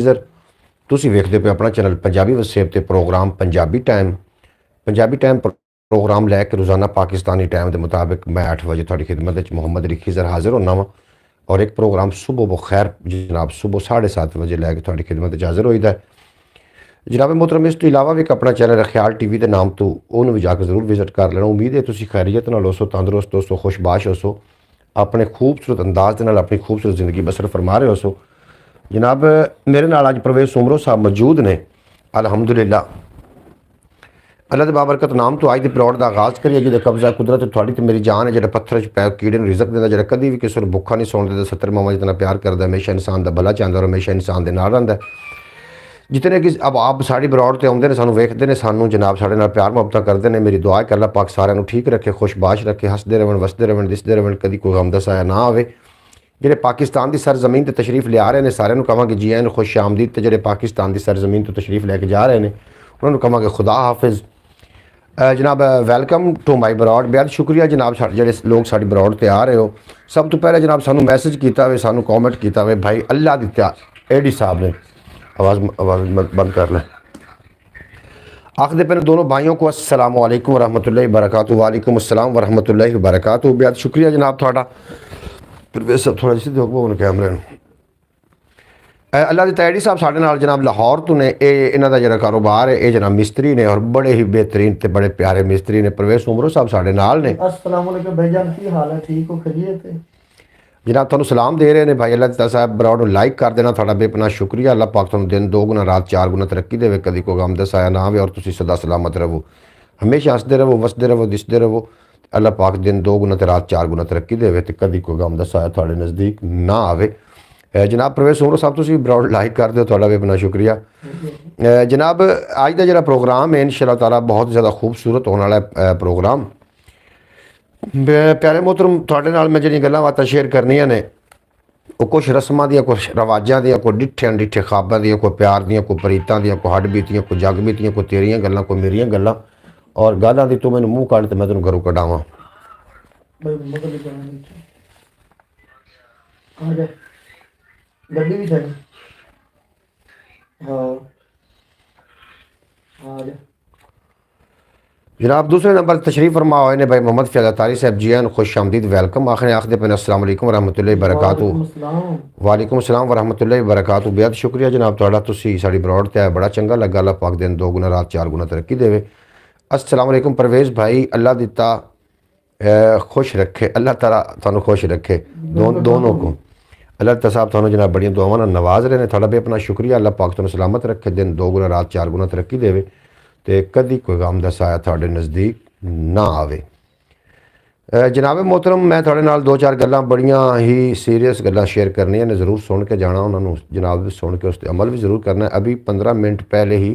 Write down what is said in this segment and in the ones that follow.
Sir ਤੁਸੀਂ ਵੇਖਦੇ ਪਏ ਆਪਣਾ ਚੈਨਲ ਪੰਜਾਬੀ ਵਸੇਬ ਤੇ ਪ੍ਰੋਗਰਾਮ ਪੰਜਾਬੀ ਟਾਈਮ ਪ੍ਰੋਗਰਾਮ ਲੈ ਕੇ ਰੋਜ਼ਾਨਾ ਪਾਕਿਸਤਾਨੀ ਟਾਈਮ ਦੇ ਮੁਤਾबिक मैं 8 ਵਜੇ ਤੁਹਾਡੀ ਖਿਦਮਤ ਵਿੱਚ ਮੁਹੰਮਦ ਰਿਖੀ ਜ਼ਰ ਹਾਜ਼ਰ ਹੋਣਾ ਵਾ और एक प्रोग्राम सुबह बखैर जनाब सुबह 7:30 ਵਜੇ ਲੈ ਕੇ ਤੁਹਾਡੀ ਖਿਦਮਤ ਵਿੱਚ ਹਾਜ਼ਰ ਹੋਈਦਾ जनाब मोहतरम। इस तो इलावा भी एक अपना चैनल है ख्याल टीवी के नाम तो उन्होंने भी जाकर जरूर विजिट कर लेना। उम्मीद है तुम खैरियत नाल होसो, तंदुरुस्त होसो, खुशबाश होसो, अपने खूबसूरत अंदाज के नाल अपनी खूबसूरत जिंदगी बसर फरमा रहे होसो। जनाब मेरे नाल अज परवेज सुमरो साहब मौजूद ने। अलहमदुलिल्लाह अल्लाह के बाबरकत नाम तो अज के प्लॉट का आगाज़ करिए जिहदे कब्जा कुदरत थोड़ी तो मेरी जान है जो पत्थर च पै कीड़े रिजक देता जो कभी भी किसी को भुखा नहीं सौण देता, 70 मामा जितना प्यार करता, हमेशा इंसान का भला चाहता और हमेशा इंसान के नाल रहिंदा। जितने कि अब आप साड़ी बरौड़ से आते हैं सानू वेखते हैं सानू जनाब साढ़े नाल प्यार मुहब्बत करते हैं। मेरी दुआ है कि अल्लाह पाक सारिਆਂ ठीक रखे, खुशबाश रखे, हसते रहन, वसते रहन, दिसते रहन, कभी कोई गम दा साया ना आवे। ਜਿਹੜੇ ਪਾਕਿਸਤਾਨ ਦੀ ਸਰਜ਼ਮੀਨ ਤੇ ਤਸ਼ਰੀਫ ਲਿਆ ਰਹੇ ਨੇ ਸਾਰਿਆਂ ਨੂੰ ਕਹਾਂਗੇ ਜੀ ਆਇਆਂ ਨੂੰ, ਖੁਸ਼ ਆਮਦੀਦ। ਤੇ ਜਿਹੜੇ ਪਾਕਿਸਤਾਨ ਦੀ ਸਰਜ਼ਮੀਨ ਤੋਂ ਤਸ਼ਰੀਫ ਲੈ ਕੇ ਜਾ ਰਹੇ ਨੇ ਉਹਨਾਂ ਨੂੰ ਕਹਾਂਗੇ खुदा हाफिज़। जनाब वैलकम टू माई बरौड़। बेहद शुक्रिया जनाब ਜਿਹੜੇ लोग साड़ी बरौड़ ते आ रहे हो। सब तो पहले जनाब सानू मैसेज किया हुए, सानू कॉमेंट किया हुए भाई अल्लाह दिता एडी साहब ने आवाज़ बंद कर लें। आखिर पे दोनों भाइयों को अस्सलाम वालेकुम वरहमतुल्लाहि वबरकातुहू। वालेकुम अस्सलाम वरहमतुल्लाहि वबरकातुहू। बेहद शुक्रिया जनाब थोड़ा परवेज साहब थोड़ा जिसे देखो कैमरे अल्लाह दी तैडी साहब साढ़े नाल जनाब लाहौर तो ने इन्हां दा जिहड़ा कारोबार है ये जनाब मिस्त्री ने और बड़े ही बेहतरीन ते बड़े प्यारे मिस्त्री ने। परवेज सुमरो साहब साढ़े नाल ने। अस्सलाम वालेकुम भाईजान, की हाल है? ठीक हो? खैरियत है जनाब तुहानू सलाम दे रहे हैं भाई। अल्लाह ताला साहब बरौड़ लाइक कर देना, थोड़ा बेपना शुक्रिया। अल्लाह पाक तुहानू दिन 2 गुना रात 4 गुना तरक्की देवे, कभी कोई गम दा साया ना आवे और तुसीं सदा सलामत रहो, हमेशा हसदे रहो, वसदे रहो, दिसदे रहो। अल्लाह पाक दिन 2 गुना ते रात 4 गुना तरक्की देवे ते कभी कोई गम दा साया तुहाडे नज़दीक ना आवे। जनाब परवेज सुमरो साहब तुसीं बरौड़ लाइक कर दो, थोड़ा बेपना शुक्रिया। जनाब अज का जिहड़ा प्रोग्राम है इंशाअल्लाह ताला बहुत ज़्यादा खूबसूरत होने वाला प्रोग्राम। प्यारे मोहतरम थोड़े नाल मैं जिहड़ियां गल्लां बातां शेयर करनियां ने वो कुछ रस्मां दियां, कुछ रवाजां दियां, कोई डिठे अनडिठे ख्वाबां दियां, कोई प्यार दियां, कोई प्रीतां दियां, कोई हड बीतियां, कोई जग बीतियां, कोई तेरियां गल्लां, कोई मेरियां गल्लां। और गालां दी तू मैनूं मूँह कढ ते मैं तैनूं घरों कढावां। भाई मगर आ जा गड्डी भी चली। हाँ आ जा जनाब दूसरे नंबर तशरीफ़ फरमा हुए ने भाई मोहम्मद फैज़ अतारी साहब जी हैं, खुश आमदीद वेलकम। आखिर पे अस्सलाम वालेकुम वरहमतुल्लाहि वबरकातुहू। वालेकुम अस्सलाम वरहमतुल्लाहि वबरकातुहू। बेहद शुक्रिया जनाब तुहाडा, तुसीं साडी बरौड़ ते आए, बड़ा चंगा लगा। अल्लाह पाक दिन 2 गुना रात 4 गुना तरक्की देवे। अस्सलाम वालेकुम परवेज़ भाई, अल्लाह दिता खुश रखे, अल्लाह ताला तुहानू खुश रखे दोनों को। अल्लाह ताला साहब तुहानू जनाब बड़ियां दुआवां नाल नवाज रहे हैं, थोड़ा भी अपना शुक्रिया। अल्लाह पाक तुहानू सलामत रखे, दिन 2 गुना रात 4 गुना तरक्की देवे ते कदी कोई गम दा साया तुहाडे नज़दीक ना आवे। जनाब मोहतरम मैं थोड़े नाल 2-4 गल्लां बड़ियां ही सीरीयस गल्लां शेयर करनियां ने, ज़रूर सुन के जाना उन्होंने, जनाब सुन के उस पर अमल भी ज़रूर करना है। अभी 15 मिनट पहले ही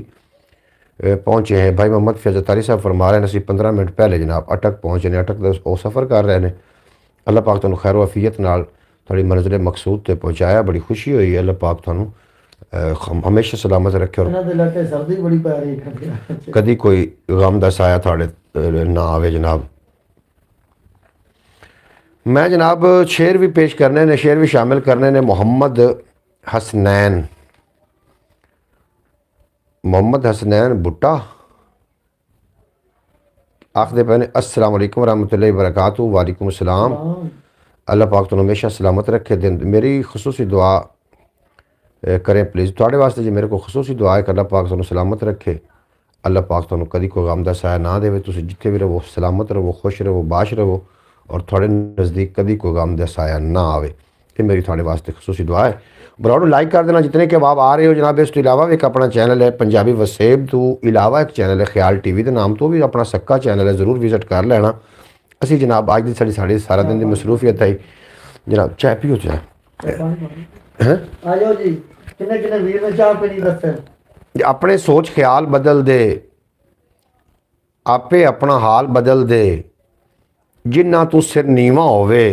पहुँचे हैं भाई मोहम्मद फैज़ अतारी साहब फरमा रहे हैं असीं 15 मिनट पहले जनाब अटक पहुँचे ने। अटक वो सफ़र कर रहे हैं। अल्लाह पाक तुहानू खैर वफ़ीयत नाल थोड़ी मंज़िल मकसूद ते पहुँचाया, बड़ी खुशी हुई है। अल्लाह पाक तुहानू हमेशा सलामत रखे और सर्दी बड़ी पै रही है, कभी कोई गम दा साया थोड़े ना आवे। जनाब मैं जनाब शेर भी पेश करने ने, शेर भी शामिल करने ने। मोहम्मद हसनैन भुट्टा आखदे पे ने अस्सलाम वालेकुम वरहमतुल्लाहि वबरकातुहू। वालेकुम अस्सलाम। अल्लाह पाक तुहानू हमेशा सलामत रखे। दिन मेरी खसूसी दुआ करें प्लीज़ थोड़े वास्ते जी, मेरे को खसूसी दुआ है कि अल्लाह पाक तुहानू सलामत रखे, अल्लाह पाक तुहानू कभी कोई गम दा साया ना देवे, तुसीं जिथे भी रहो सलामत रहो, खुश रहो, बाश रहो और थोड़े नज़दीक कभी कोई गम दा साया ना आवे। ये मेरी थोड़े वास्ते खसूसी दुआ है। बरौड़ लाइक कर देना जितने के आप आ रहे हो जनाब। इस तो इलावा भी एक अपना चैनल है पंजाबी वसेब तो इलावा एक चैनल है ख्याल टीवी के नाम तो भी अपना सक्का चैनल है, ज़रूर विजिट कर लेना। असी जनाब अज की साड़ी सारा दिन की मसरूफियत है जनाब। चाय पियो चाय हैं आ जाओ जी। किन्ने किन्ने वीर ने चाह पीनी दस अपने सोच ख्याल बदल दे, आपे अपना हाल बदल दे, जिन्ना तू सिर नीवा होवे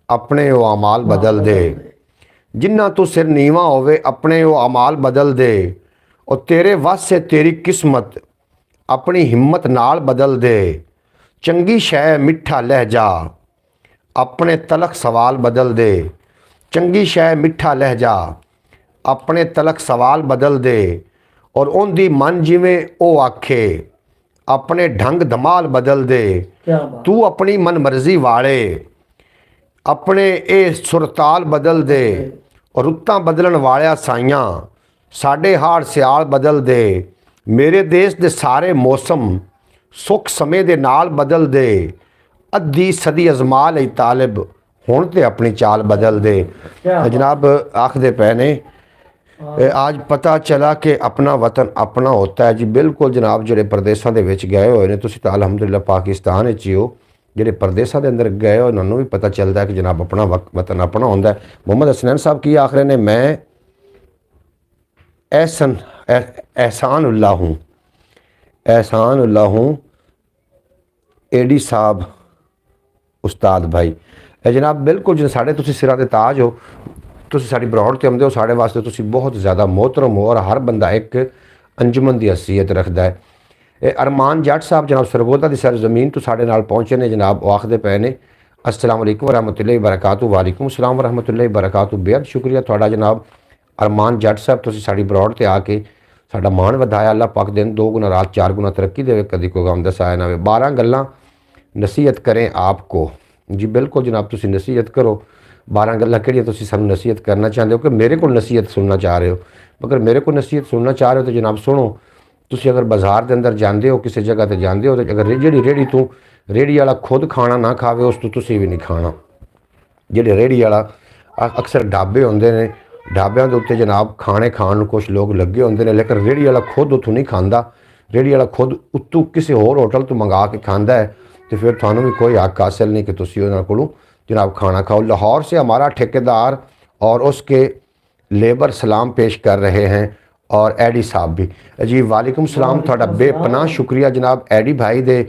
अपने वो अमाल बदल दे, जिन्ना तू सिर नीवा होवे अपने वो अमाल बदल दे, और तेरे वस से तेरी किस्मत अपनी हिम्मत नाल बदल दे। चंगी शै मिठा लहजा अपने तलख सवाल बदल दे, चंगी शै मिठा लहजा ਆਪਣੇ ਤਲਕ ਸਵਾਲ ਬਦਲ ਦੇ, ਔਰ ਉਹਦੀ ਮਨ ਜਿਵੇਂ ਉਹ ਆਖੇ, ਆਪਣੇ ਢੰਗ ਧਮਾਲ ਬਦਲ ਦੇ। क्या बात। ਤੂੰ ਆਪਣੀ ਮਨ ਮਰਜ਼ੀ ਵਾਲੇ, ਆਪਣੇ ਇਹ ਸੁਰਤਾਲ ਬਦਲ ਦੇ। ਔਰ ਰੁੱਤਾਂ ਬਦਲਣ ਵਾਲਿਆ ਸਾਈਆਂ, ਸਾਡੇ ਹਾੜ ਸਿਆਲ ਬਦਲ ਦੇ। ਮੇਰੇ ਦੇਸ਼ ਦੇ ਸਾਰੇ ਮੌਸਮ ਸੁੱਖ ਸਮੇਂ ਦੇ ਨਾਲ ਬਦਲ ਦੇ। ਅੱਧੀ ਸਦੀ ਅਜ਼ਮਾ ਲਈ ਤਾਲਿਬ, ਹੁਣ ਤੇ ਆਪਣੀ ਚਾਲ ਬਦਲ ਦੇ। ਤਾਂ ਜਨਾਬ ਆਖਦੇ ਪਏ ਨੇ आज पता चला कि अपना वतन अपना होता है। जी बिल्कुल जनाब, ਜਿਹੜੇ ਪ੍ਰਦੇਸ਼ਾਂ ਦੇ ਵਿੱਚ ਗਏ ਹੋਏ ਨੇ, ਤੁਸੀਂ ਤਾਂ ਅਲਹਮਦੁਲਿਲਾ ਪਾਕਿਸਤਾਨ ਵਿੱਚ ਹੀ ਹੋ, ਜਿਹੜੇ ਪ੍ਰਦੇਸ਼ਾਂ ਦੇ ਅੰਦਰ ਗਏ ਹੋ ਉਹਨਾਂ ਨੂੰ ਵੀ ਪਤਾ ਚੱਲਦਾ ਕਿ ਜਨਾਬ ਆਪਣਾ ਵਤਨ ਆਪਣਾ ਹੁੰਦਾ ਹੈ। ਮੁਹੰਮਦ ਹਸਨੈਨ ਸਾਹਿਬ ਕੀ ਆਖ ਰਹੇ ਨੇ, मैं एहसानुल्ला हूँ, एहसानुल्ला हूँ एडी साहब उस्ताद भाई। जनाब बिल्कुल जो साढ़े तुसी सिरा दे ताज हो, ਤੁਸੀਂ ਸਾਡੀ ਬਰੌਡ ਤੇ ਆਉਂਦੇ ਹੋ, ਸਾਡੇ ਵਾਸਤੇ ਤੁਸੀਂ ਬਹੁਤ ਜ਼ਿਆਦਾ ਮੋਹਤਰਮ ਹੋ। ਔਰ ਹਰ ਬੰਦਾ ਇੱਕ ਅੰਜਮਨ ਦੀ ਹਸੀਅਤ ਰੱਖਦਾ ਹੈ। ਇਹ ਅਰਮਾਨ ਜੱਟ ਸਾਹਿਬ ਜਨਾਬ ਸਰਗੋਦਾ ਦੀ ਸਰਜ਼ਮੀਨ ਤੋਂ ਸਾਡੇ ਨਾਲ ਪਹੁੰਚੇ ਨੇ ਜਨਾਬ। ਉਹ ਆਖਦੇ ਪਏ ਨੇ अस्सलाम वालेकुम रहमतुल्लाहि वबरकातुहू। वालेकुम अस्सलाम रहमतुल्लाहि वबरकातुहू। बेहद शुक्रिया ਤੁਹਾਡਾ ਜਨਾਬ ਅਰਮਾਨ ਜੱਟ ਸਾਹਿਬ, ਤੁਸੀਂ ਸਾਡੀ ਬਰੌਡ ਤੇ ਆ ਕੇ ਸਾਡਾ ਮਾਣ ਵਧਾਇਆ। ਅੱਲਾਹ ਪਾਕ ਦਿਨ 2 ਗੁਣਾ ਰਾਤ 4 ਗੁਣਾ ਤਰੱਕੀ ਦੇਵੇ, ਕਦੀ ਕੋਈ ਗਮ ਦਸਾਇਆ ਨਾ ਹੋਵੇ। 12 ਗੱਲਾਂ ਨਸੀਹਤ ਕरें आपको। जी बिल्कुल जनाब, ਤੁਸੀਂ ਨਸੀਹਤ ਕਰੋ। 12 ਗੱਲਾਂ ਕਿਹੜੀਆਂ ਤੁਸੀਂ ਸਾਨੂੰ ਨਸੀਹਤ ਕਰਨਾ ਚਾਹੁੰਦੇ ਹੋ ਕਿ ਮੇਰੇ ਕੋਲ ਨਸੀਹਤ ਸੁਣਨਾ ਚਾਹ ਰਹੇ ਹੋ? ਅਗਰ ਮੇਰੇ ਕੋਲ ਨਸੀਹਤ ਸੁਣਨਾ ਚਾਹ ਰਹੇ ਹੋ ਤਾਂ ਜਨਾਬ ਸੁਣੋ। ਤੁਸੀਂ ਅਗਰ ਬਾਜ਼ਾਰ ਦੇ ਅੰਦਰ ਜਾਂਦੇ ਹੋ, ਕਿਸੇ ਜਗ੍ਹਾ ਤੇ ਜਾਂਦੇ ਹੋ, ਤੇ ਅਗਰ ਜਿਹੜੀ ਰੇੜੀ ਤੋਂ ਰੇੜੀ ਵਾਲਾ ਖੁਦ ਖਾਣਾ ਨਾ ਖਾਵੇ, ਉਸ ਤੋਂ ਤੁਸੀਂ ਵੀ ਨਹੀਂ ਖਾਣਾ। ਜਿਹੜੇ ਰੇੜੀ ਵਾਲਾ ਅਕਸਰ ਢਾਬੇ ਹੁੰਦੇ ਨੇ, ਢਾਬਿਆਂ ਦੇ ਉੱਤੇ ਜਨਾਬ ਖਾਣੇ ਖਾਣ ਨੂੰ ਕੁਛ ਲੋਕ ਲੱਗੇ ਹੁੰਦੇ ਨੇ, ਲੇਕਿਨ ਰੇੜੀ ਵਾਲਾ ਖੁਦ ਉੱਥੋਂ ਨਹੀਂ ਖਾਂਦਾ। ਰੇੜੀ ਵਾਲਾ ਖੁਦ ਉੱਤੋਂ ਕਿਸੇ ਹੋਰ ਹੋਟਲ ਤੋਂ ਮੰਗਾ ਕੇ ਖਾਂਦਾ है, तो फिर थानू भी कोई हक हासिल नहीं कि तुसी उन्हां कोलों जनाब खाना खाओ। लाहौर से हमारा ठेकेदार और उसके लेबर सलाम पेश कर रहे हैं, और एडी साहब भी। जी वालेकुम सलाम, थोड़ा बेपनाह शुक्रिया जनाब एडी भाई दे।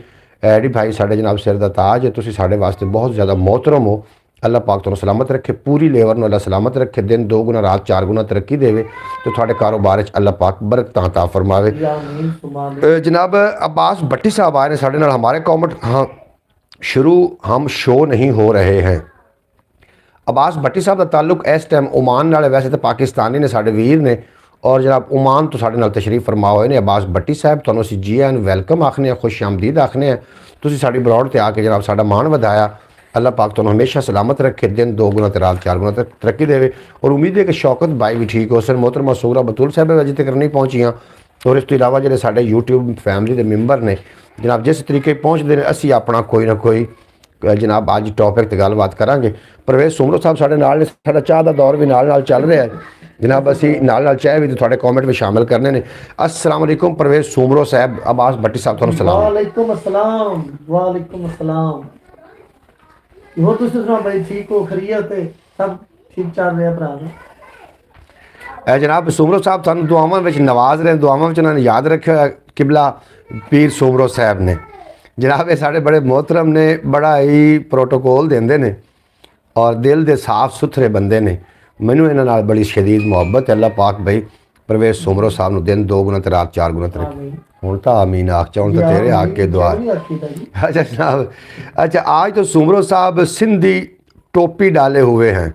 एडी भाई साढ़े जनाब सिर दा ताज है, तुसी साढ़े वास्ते बहुत ज़्यादा मोहतरम हो। अल्लाह पाक तुहानू सलामत रखे, पूरी लेबर नूं अल्लाह सलामत रखे, दिन 2 गुना रात 4 गुना तरक्की देवे, तो तुहाडे कारोबार च अल्लाह पाक बरकतां अता फरमावे। जनाब अब्बास भट्टी साहब आए ने साढ़े नाल हमारे कॉमेंट। हाँ, शुरू हम शो नहीं हो रहे हैं। अब्बास भट्टी साहब का ताल्लुक इस टाइम ओमान नाल, वैसे तो पाकिस्तानी ने साढ़े वीर ने, और जनाब ओमान तो साढ़े नाल तशरीफ फरमा होए ने। अब्बास भट्टी साहब तुहानू असीं जी एन वैलकम आखने, खुश आमदीद आखने। तुसीं साडी ब्रॉड ते आके जनाब साडा मान वधाया। अल्लाह पाक तुहानू हमेशा सलामत रखे, दिन 2 गुना ते रात 4 गुना तक तरक्की देवे। और उम्मीद है कि शौकत भाई भी ठीक हो सन। मोहतरमा सूरा बतूल साहब अजे तक नहीं पहुँचियाँ, और इस तो इलावा जो साढ़े यूट्यूब फैमिली के मैंबर ने जनाब, जिस तरीके पहुँचते हैं असी अपना कोई ना कोई जनाब अज टॉपिक ते गलबात करांगे। परवेज सुमरो साहब साढ़े नाल ने, साडा चाह का दौर भी नाल चल रहा है जनाब। असी नाल चाह भी थोड़े कॉमेंट में शामिल करने ने। अस्सलाम वालेकुम परवेज सुमरो साहब, अब्बास भट्टी साहब तुहानू सलाम। वालेकुम अस्सलाम, वालेकुम अस्सलाम। हो तुसीं सुनाओ भाई, ठीक हो, खैरियत है, सब ठीक चल रहा भरा ने? जनाब सुमरो साहब थानू दुआवां विच नवाज रहे, दुआवां विच उन्होंने याद रखा किबला पीर सुमरो साहब ने। जनाब ये साढ़े बड़े मोहतरम ने, बड़ा ही प्रोटोकॉल देंदे ने, और दिल दे साफ सुथरे बंदे ने। मैनू इन्हां नाल बड़ी शदीद मुहब्बत है। अल्लाह पाक भाई परवेज सुमरो साहब नू दिन 2 गुना ते रात 4 गुना तरक्की। हुण तां आमीन आख चा, हुण तां तेरे आख के दुआ। अच्छा जनाब, अच्छा आज तो सुमरो साहब सिंधी टोपी डाले हुए हैं।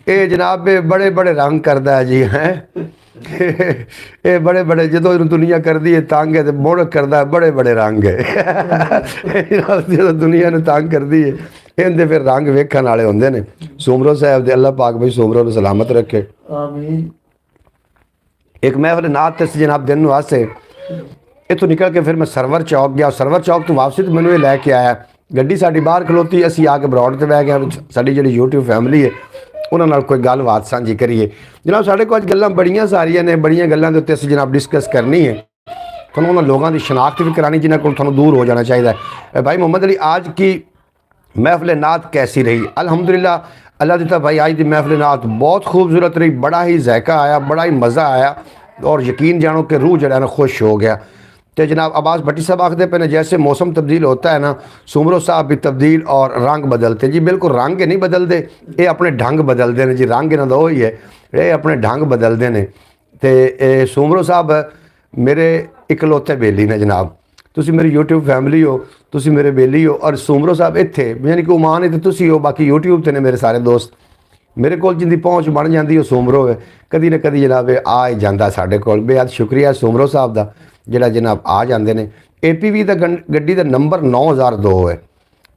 ये जनाब बड़े बड़े रंग करता है जी हैं। ये बड़े बड़े जो दुनिया कर दी है तंग है, तो मुड़ करता है बड़े बड़े रंग है। जो दुनिया ने तंग कर दी है, इनके फिर रंग वेखण वाले होंदे ने। सुमरो साहब दे अल्लाह पाक भाई सुमरो नूं सलामत रखे। आमीन। एक महफिल नात से जनाब दिन वास्ते इतों निकल के फिर मैं सरवर चौक गया। सरवर चौक तो वापसी तो मैंने ये लैके आया, गड्डी साडी बाहर खलोती, असी आके ब्रॉड ते बह गए। साडी जिहड़ी यूट्यूब फैमिली है उन्हां नाल कोई गलबात सांझी करिए। जनाब साढ़े को अज गल्लां बड़ियां सारियां ने, बड़ियां गल्लां दे उत्ते असीं जनाब डिस्कस करनी है। तुहानूं उन्हां लोगों की शनाख्त भी करानी जिन्हां कोल तुहानूं दूर हो जाना चाहिए। भाई मोहम्मद अली, आज की महफिल नात कैसी रही? अल्हम्दुलिल्लाह अल्लाह दिता भाई, आज की महफिल नात बहुत खूबसूरत रही, बड़ा ही जायका आया, बड़ा ही मज़ा आया, और यकीन जानो कि रूह जड़ा ना खुश हो गया। तो जनाब अब्बास भट्टी साहब आखते पे ने जैसे मौसम तब्दील होता है ना, सुमरो साहब भी तब्दील और रंग बदलते। जी बिल्कुल, रंग नहीं बदलते, ये अपने ढंग बदलते हैं जी। रंग इन्हों का वही है, ये अपने ढंग बदलते हैं। तो सुमरो साहब मेरे इकलौते बेली ने जनाब। तुसी मेरी यूट्यूब फैमिली हो, तुसी मेरे बेली हो, और सुमरो साहब इत्थे यानी कि ओमान है तो तुसी हो, बाकी यूट्यूब ते ने मेरे सारे दोस्त। ਮੇਰੇ ਕੋਲ ਜਿੰਦੀ ਪਹੁੰਚ ਬਣ ਜਾਂਦੀ ਉਹ ਸੁਮਰੋ ਹੈ। ਕਦੀ ਨਾ ਕਦੀ ਜਨਾਬ ਇਹ ਆ ਹੀ ਜਾਂਦਾ ਸਾਡੇ ਕੋਲ। ਬੇਹੱਦ ਸ਼ੁਕਰੀਆ ਸੁਮਰੋ ਸਾਹਿਬ ਦਾ ਜਿਹੜਾ ਜਨਾਬ ਆ ਜਾਂਦੇ ਨੇ। APV ਦਾ ਗੱਡੀ ਦਾ ਨੰਬਰ 9002 ਹੈ।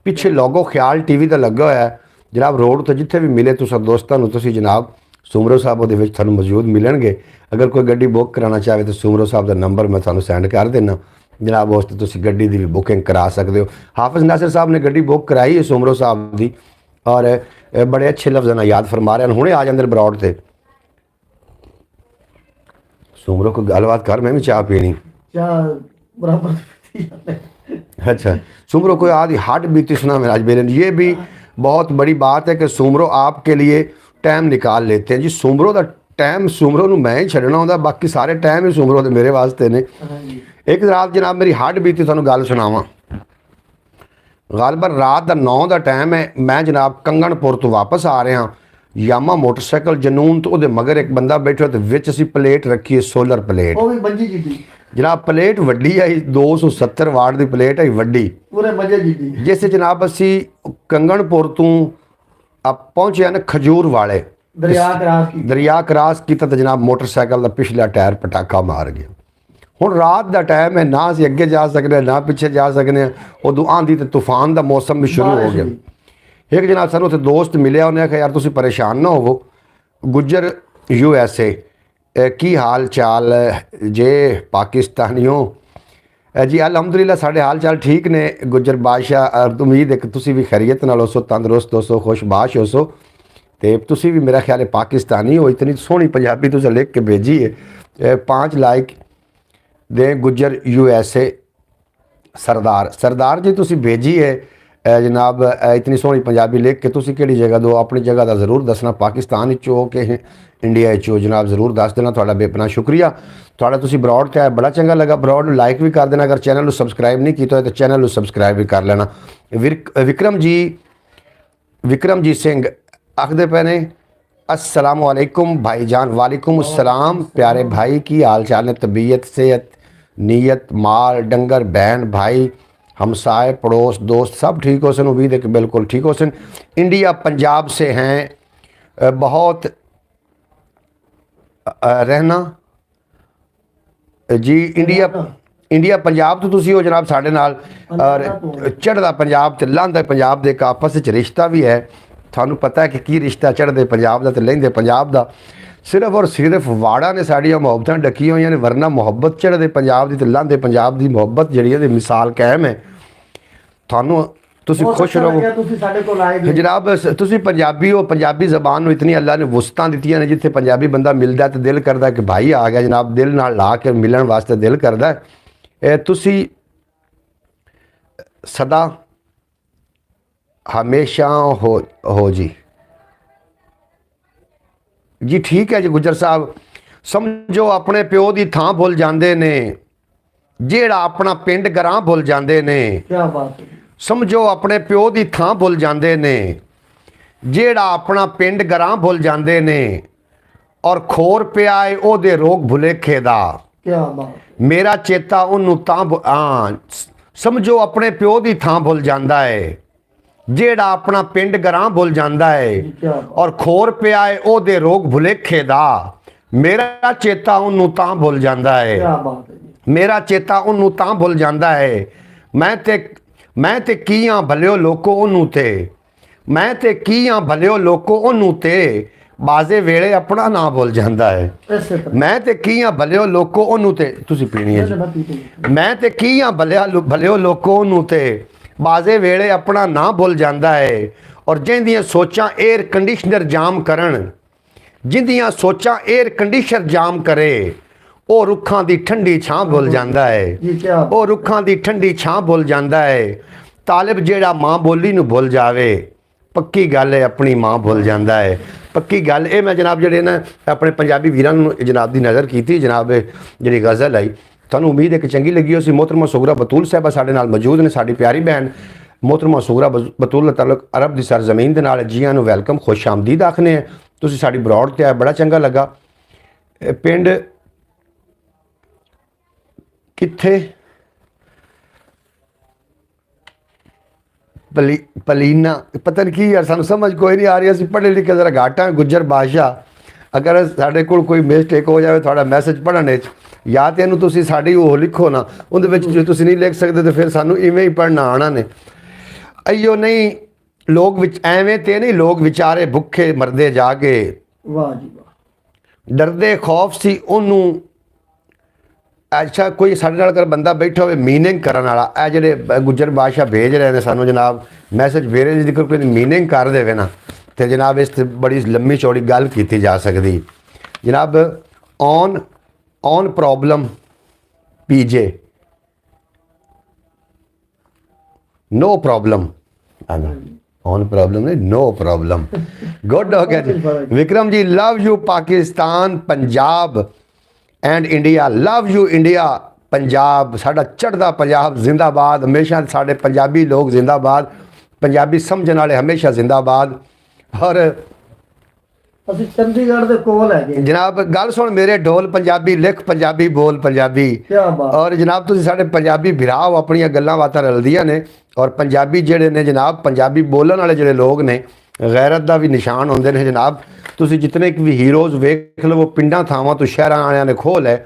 ਪਿੱਛੇ ਲੋਗੋ ਖਿਆਲ TV ਦਾ ਲੱਗਾ ਹੋਇਆ ਹੈ ਜਨਾਬ। ਰੋਡ ਤੋਂ ਜਿੱਥੇ ਵੀ ਮਿਲੇ ਤੁਸੀਂ ਦੋਸਤਾਂ ਨੂੰ ਤੁਸੀਂ ਜਨਾਬ ਸੁਮਰੋ ਸਾਹਿਬ ਉਹਦੇ ਵਿੱਚ ਤੁਹਾਨੂੰ ਮੌਜੂਦ ਮਿਲਣਗੇ। ਅਗਰ ਕੋਈ ਗੱਡੀ ਬੁੱਕ ਕਰਾਉਣਾ ਚਾਹੇ ਤਾਂ ਸੁਮਰੋ ਸਾਹਿਬ ਦਾ ਨੰਬਰ ਮੈਂ ਤੁਹਾਨੂੰ ਸੈਂਡ ਕਰ ਦੇਣਾ ਜਨਾਬ। ਉਸ 'ਤੇ ਤੁਸੀਂ ਗੱਡੀ ਦੀ ਵੀ ਬੁਕਿੰਗ ਕਰਾ ਸਕਦੇ ਹੋ। ਹਾਫਿਜ਼ ਨਾਸਿਰ ਸਾਹਿਬ ਨੇ ਗੱਡੀ ਬੁੱਕ ਕਰਾਈ ਹੈ ਸੁਮਰੋ ਸਾਹਿਬ ਦੀ ਔਰ बड़े अच्छे लफ्ज़ ना याद फरमा रहे हैं। हुणे आ जाते ब्रॉड से सुमरो को गलबात कर, मैं भी चाह पीनी बराबर। अच्छा सुमरो कोई आदि हार्ट बीती सुना मेरा आज बेरे। ये भी बहुत बड़ी बात है कि सुमरो आपके लिए टाइम निकाल लेते हैं जी। सुमरो का टाइम सुमरो नूं मैं ही छड्डना होंदा, बाकी सारे टाइम ही सुमरो दे मेरे वास्ते ने। एक रात जनाब मेरी हार्ट बीती तुहानूं गल सुनावां। गालबन रात का 9 का टाइम है। मैं जनाब कंगणपुर तो वापस आ रहा यामा मोटरसाइकिल जनून तो मगर एक बंदा बैठा तो विच असी प्लेट रखी है सोलर प्लेट। जनाब प्लेट वड्डी है 270 वाट की प्लेट है वड्डी पूरे मजे जी। जिस जनाब असी कंगणपुर तो पहुंचे ना खजूर वाले दरिया क्रॉस किया तो जनाब मोटरसाइकिल का पिछला टायर पटाखा मार गया। ਹੁਣ ਰਾਤ ਦਾ ਟਾਈਮ ਹੈ, ਨਾ ਅਸੀਂ ਅੱਗੇ ਜਾ ਸਕਦੇ ਨਾ ਪਿੱਛੇ ਜਾ ਸਕਦੇ। ਉਦੋਂ ਆਂधी ਤੇ ਤੂਫਾਨ ਦਾ ਮੌਸਮ ਵੀ ਸ਼ੁਰੂ ਹੋ ਗਿਆ। ਇੱਕ ਜਨਾਬ ਸਾਨੂੰ ਉੱਥੇ ਦੋਸਤ ਮਿਲਿਆ, ਉਹਨੇ ਆਖਿਆ ਯਾਰ ਤੁਸੀਂ ਪਰੇਸ਼ਾਨ ਨਾ ਹੋਵੋ, ਗੁੱਜਰ USA ਕੀ ਹਾਲ ਚਾਲ ਜੇ ਪਾਕਿਸਤਾਨੀਓ ਜੀ। ਅਲਹਮਦੁਲਿਲਾ ਸਾਡੇ ਹਾਲ ਚਾਲ ਠੀਕ ਨੇ ਗੁੱਜਰ ਬਾਦਸ਼ਾਹ। ਉਮੀਦ ਹੈ ਕਿ ਤੁਸੀਂ ਵੀ ਖੈਰੀਅਤ ਨਾਲ ਹੋਸੋ, ਤੰਦਰੁਸਤ ਹੋਸੋ, ਖੁਸ਼ਬਾਸ਼ ਹੋਸੋ ਤੇ ਤੁਸੀਂ ਵੀ ਮੇਰਾ ਖਿਆਲ ਹੈ ਪਾਕਿਸਤਾਨੀ ਹੋ। ਇਤਨੀ ਸੋਹਣੀ ਪੰਜਾਬੀ ਤੁਸੀਂ ਲਿਖ ਕੇ ਭੇਜੀ ਹੈ। 5 ਲਾइक ਦੇ ਗੁੱਜਰ USA सरदार जी तुसी भेजी है जनाब इतनी सोहनी पंजाबी लिख के। तुसी किहड़ी जगह दो, अपनी जगह का ज़रूर दसना, पाकिस्तान हो कि इंडिया हो जनाब ज़रूर दस देना। तुहाडा बेपना शुक्रिया। तुहाडा तुसी ब्रॉड ते आए बड़ा चंगा लगा। ब्रॉड लाइक भी कर देना, अगर चैनल को सबसक्राइब नहीं किया तो चैनल को सबसक्राइब भी कर लेना। विक्रमजीत सिंह आखदे पे ने अस्सलाम वालेकुम भाईजान। वालेकुम अस्सलाम प्यारे भाई, की हाल चाल ने? तबीयत सेहत नीयत माल डंगर बहन भाई हमसाए पड़ोस दोस्त सब ठीक हो सन? उम्मीद है कि बिल्कुल ठीक हो सन। इंडिया पंजाब से हैं, बहुत रहना जी। इंडिया पंजाब तो तुसी हो जनाब साढ़े नाल, और चढ़दा पंजाब ते लहंदा पंजाब दे एक आपस विच रिश्ता भी है। थानू पता है कि की रिश्ता चढ़दे पंजाब दा ते लहंदे पंजाब दा। सिर्फ और सिर्फ वाड़ा ने साड़ियाँ मुहब्बतां डकियां होईयां ने, वरना मुहब्बत चढ़दे पंजाब दी ते लहंदे पंजाब दी मुहब्बत जिहड़ी है मिसाल कायम है। थानू तुसी खुश रहो जनाब। तुसी पंजाबी हो, पंजाबी ज़बान नूं इतनी अल्लाह ने वुसतां दित्तियां ने, जिथे पंजाबी बंदा मिलदा तो दिल करदा कि भाई आ गया जनाब, दिल नाल ला के मिलण वास्ते दिल करदा। तुसी सदा हमेशा हो जी ठीक है जी। गुजर साहब समझो अपने प्यो की थां भुल जाते ने, जेड़ा अपना पिंड गरां भुल जाते ने। क्या बात है। समझो अपने प्यो की थां भुल जाते ने, जेड़ा अपना पिंड गरां भुल जाते ने, और खोर पिया है ओदे रोग भुलेखे दा। क्या बात। मेरा चेता उन्नू तां समझो अपने प्यो की थां भुल जाता है, जेड़ा अपना पिंड गरां भुल जाता है, और खोर पिया है ओदे रोग भुलेखे दा। मेरा चेता उन्नू तां भुल जाता है, मेरा चेता उन्नू तां भुल जाता है। मैं ते कीआं भलियो लोको उन्नू ते, मैं ते कीआं भलियो लोको उन्नू ते, बाजे वेले अपना ना भुल जाता है। मैं ते कीआं भलियो लोको उन्नू ते, तुसी पीनी है जी। मैं ते कीआं भलियो लोको उन्नू ते, बाजे वेले अपना ना भुल जाता है। और जिंदियां सोचां एयर कंडीशनर जाम करन, जिंदियां सोचां एयर कंडीशनर जाम करे, वो रुखां दी ठंडी छां भुल जाता है, वो रुखां दी ठंडी छां भुल जाता है। तालिब जेड़ा माँ बोली नूं भुल जावे, पक्की गल है अपनी माँ भुल जाता है। पक्की गल ये मैं जनाब जेडे ना अपने पंजाबी वीरां नूं जनाब दी नज़र की जनाब जी गज़ल आई। थानू उम्मीद है कि चंगी लगी हो। मोहतरमा सुगरा बतूल साहबा साडे नाल मौजूद ने, साडी प्यारी बहन मोहतरमा सुगरा बतूल दा ताल्लुक अरब दी सरजमीन दे नाल। जी आनू वैलकम खुश आमदीद आखने हैं। तुसीं साडी ब्रॉड ते आए बड़ा चंगा लगा। पिंड कित्थे ਪਲੀਨਾ ਪਤਾ ਨਹੀਂ ਕੀ ਯਾਰ ਸਾਨੂੰ ਸਮਝ ਕੋਈ ਨਹੀਂ ਆ ਰਹੀ ਅਸੀਂ ਪੜ੍ਹੇ ਲਿਖੇ ਜ਼ਰਾ ਘੱਟ ਹਾਂ ਗੁੱਜਰ ਬਾਦਸ਼ਾਹ ਅਗਰ ਸਾਡੇ ਕੋਲ ਕੋਈ ਮਿਸਟੇਕ ਹੋ ਜਾਵੇ ਤੁਹਾਡਾ ਮੈਸੇਜ ਪੜ੍ਹਨ ਵਿੱਚ ਜਾਂ ਤਾਂ ਇਹਨੂੰ ਤੁਸੀਂ ਸਾਡੀ ਉਹ ਲਿਖੋ ਨਾ ਉਹਦੇ ਵਿੱਚ ਜੇ ਤੁਸੀਂ ਨਹੀਂ ਲਿਖ ਸਕਦੇ ਤਾਂ ਫਿਰ ਸਾਨੂੰ ਇਵੇਂ ਹੀ ਪੜ੍ਹਨਾ ਆਉਣਾ ਨੇ ਅਈਓ ਨਹੀਂ ਲੋਕ ਵਿੱਚ ਐਵੇਂ ਤੇ ਨਹੀਂ ਲੋਕ ਵਿਚਾਰੇ ਭੁੱਖੇ ਮਰਦੇ ਜਾ ਕੇ ਵਾਹ ਜੀ ਵਾਹ ਡਰਦੇ ਖੌਫ ਸੀ ਉਹਨੂੰ ਅੱਛਾ ਕੋਈ ਸਾਡੇ ਨਾਲ ਅਗਰ ਬੰਦਾ ਬੈਠਾ ਹੋਵੇ ਮੀਨਿੰਗ ਕਰਨ ਵਾਲਾ ਇਹ ਜਿਹੜੇ ਗੁੱਜਰ ਬਾਦਸ਼ਾਹ ਭੇਜ ਰਹੇ ਨੇ ਸਾਨੂੰ ਜਨਾਬ ਮੈਸੇਜ ਭੇਜ ਰਹੇ ਜੇਕਰ ਕੋਈ ਮੀਨਿੰਗ ਕਰ ਦੇਵੇ ਨਾ ਤੇ ਜਨਾਬ ਇਸ 'ਤੇ ਬੜੀ ਲੰਮੀ ਚੌੜੀ ਗੱਲ ਕੀਤੀ ਜਾ ਸਕਦੀ ਜਨਾਬ ਔਨ ਪ੍ਰੋਬਲਮ ਪੀਜੇ ਨੋ ਪ੍ਰੋਬਲਮ ਔਨ ਪ੍ਰੋਬਲਮ ਨਹੀਂ ਨੋ ਪ੍ਰੋਬਲਮ ਗੁੱਡ ਹੋ ਗਿਆ ਜੀ Vikram ji love you Pakistan Punjab and India love you India Punjab ਸਾਡਾ ਚੜ੍ਹਦਾ ਪੰਜਾਬ ਜ਼ਿੰਦਾਬਾਦ ਹਮੇਸ਼ਾ ਸਾਡੇ ਪੰਜਾਬੀ ਲੋਕ ਜ਼ਿੰਦਾਬਾਦ ਪੰਜਾਬੀ ਸਮਝਣ ਵਾਲੇ ਹਮੇਸ਼ਾ ਜ਼ਿੰਦਾਬਾਦ ਔਰ ਅਸੀਂ ਚੰਡੀਗੜ੍ਹ ਦੇ ਕੋਲ ਹੈਗੇ ਜਨਾਬ ਗੱਲ ਸੁਣ ਮੇਰੇ ਢੋਲ ਪੰਜਾਬੀ ਲਿਖ ਪੰਜਾਬੀ ਬੋਲ ਪੰਜਾਬੀ ਕੀ ਬਾਤ ਔਰ ਜਨਾਬ ਤੁਸੀਂ ਸਾਡੇ ਪੰਜਾਬੀ ਭਰਾ ਹੋ ਆਪਣੀਆਂ ਗੱਲਾਂ ਬਾਤਾਂ ਰਲਦੀਆਂ ਨੇ ਔਰ ਪੰਜਾਬੀ ਜਿਹੜੇ ਨੇ ਜਨਾਬ ਪੰਜਾਬੀ ਬੋਲਣ ਵਾਲੇ ਜਿਹੜੇ ਲੋਕ ਨੇ ਗੈਰਤ ਦਾ ਵੀ ਨਿਸ਼ਾਨ ਹੁੰਦੇ ਨੇ ਜਨਾਬ ਤੁਸੀਂ ਜਿਤਨੇ ਕਿ ਵੀ ਹੀਰੋਜ਼ ਵੇਖ ਲਵੋ ਪਿੰਡਾਂ ਥਾਵਾਂ ਤੋਂ ਸ਼ਹਿਰਾਂ ਵਾਲਿਆਂ ਨੇ ਖੋਹ ਲੈ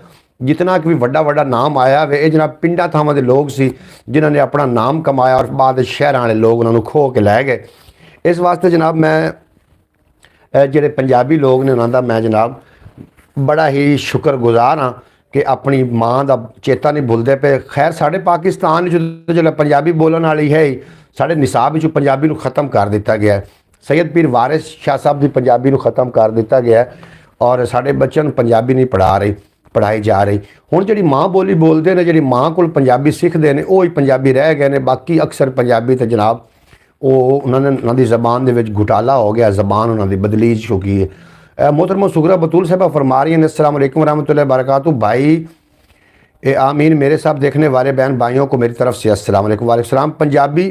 ਜਿਤਨਾ ਕਿ ਵੀ ਵੱਡਾ ਨਾਮ ਆਇਆ ਵੇ ਇਹ ਜਨਾਬ ਪਿੰਡਾਂ ਥਾਵਾਂ ਦੇ ਲੋਕ ਸੀ ਜਿਨ੍ਹਾਂ ਨੇ ਆਪਣਾ ਨਾਮ ਕਮਾਇਆ ਔਰ ਬਾਅਦ ਸ਼ਹਿਰਾਂ ਵਾਲੇ ਲੋਕ ਉਹਨਾਂ ਨੂੰ ਖੋਹ ਕੇ ਲੈ ਗਏ ਇਸ ਵਾਸਤੇ ਜਨਾਬ ਮੈਂ ਜਿਹੜੇ ਪੰਜਾਬੀ ਲੋਕ ਨੇ ਉਹਨਾਂ ਦਾ ਮੈਂ ਜਨਾਬ ਬੜਾ ਹੀ ਸ਼ੁਕਰਗੁਜ਼ਾਰ ਹਾਂ ਕਿ ਆਪਣੀ ਮਾਂ ਦਾ ਚੇਤਾ ਨਹੀਂ ਭੁੱਲਦੇ ਪਏ ਖੈਰ ਸਾਡੇ ਪਾਕਿਸਤਾਨ ਜਿਹੜਾ ਪੰਜਾਬੀ ਬੋਲਣ ਵਾਲੀ ਹੈ ਸਾਡੇ ਨਿਸਾਬ ਵਿੱਚੋਂ ਪੰਜਾਬੀ ਨੂੰ ਖਤਮ ਕਰ ਦਿੱਤਾ ਗਿਆ ਸੈਯਦ ਪੀਰ ਵਾਰਿਸ ਸ਼ਾਹ ਸਾਹਿਬ ਦੀ ਪੰਜਾਬੀ ਨੂੰ ਖਤਮ ਕਰ ਦਿੱਤਾ ਗਿਆ ਔਰ ਸਾਡੇ ਬੱਚਿਆਂ ਨੂੰ ਪੰਜਾਬੀ ਨਹੀਂ ਪੜ੍ਹਾਈ ਜਾ ਰਹੀ ਹੁਣ ਜਿਹੜੀ ਮਾਂ ਬੋਲੀ ਬੋਲਦੇ ਨੇ ਜਿਹੜੀ ਮਾਂ ਕੋਲ ਪੰਜਾਬੀ ਸਿੱਖਦੇ ਨੇ ਉਹ ਹੀ ਪੰਜਾਬੀ ਰਹਿ ਗਏ ਨੇ ਬਾਕੀ ਅਕਸਰ ਪੰਜਾਬੀ ਤੇ ਜਨਾਬ ਉਹ ਉਹਨਾਂ ਦੀ ਜ਼ਬਾਨ ਦੇ ਵਿੱਚ ਘੁਟਾਲਾ ਹੋ ਗਿਆ ਜ਼ਬਾਨ ਉਹਨਾਂ ਦੀ ਬਦਲੀ ਚੁੱਕੀ ਹੈ मोहतरमा सुगरा बतूल साहबा फरमा रही हैं अस्सलाम वालेकुम रहमतुल्लाहि वबरकातुहू भाई आमीन मेरे साथ देखने वाले बहन भाइयों को मेरी तरफ से अस्सलाम वालेकुम वालेकुम सलाम पंजाबी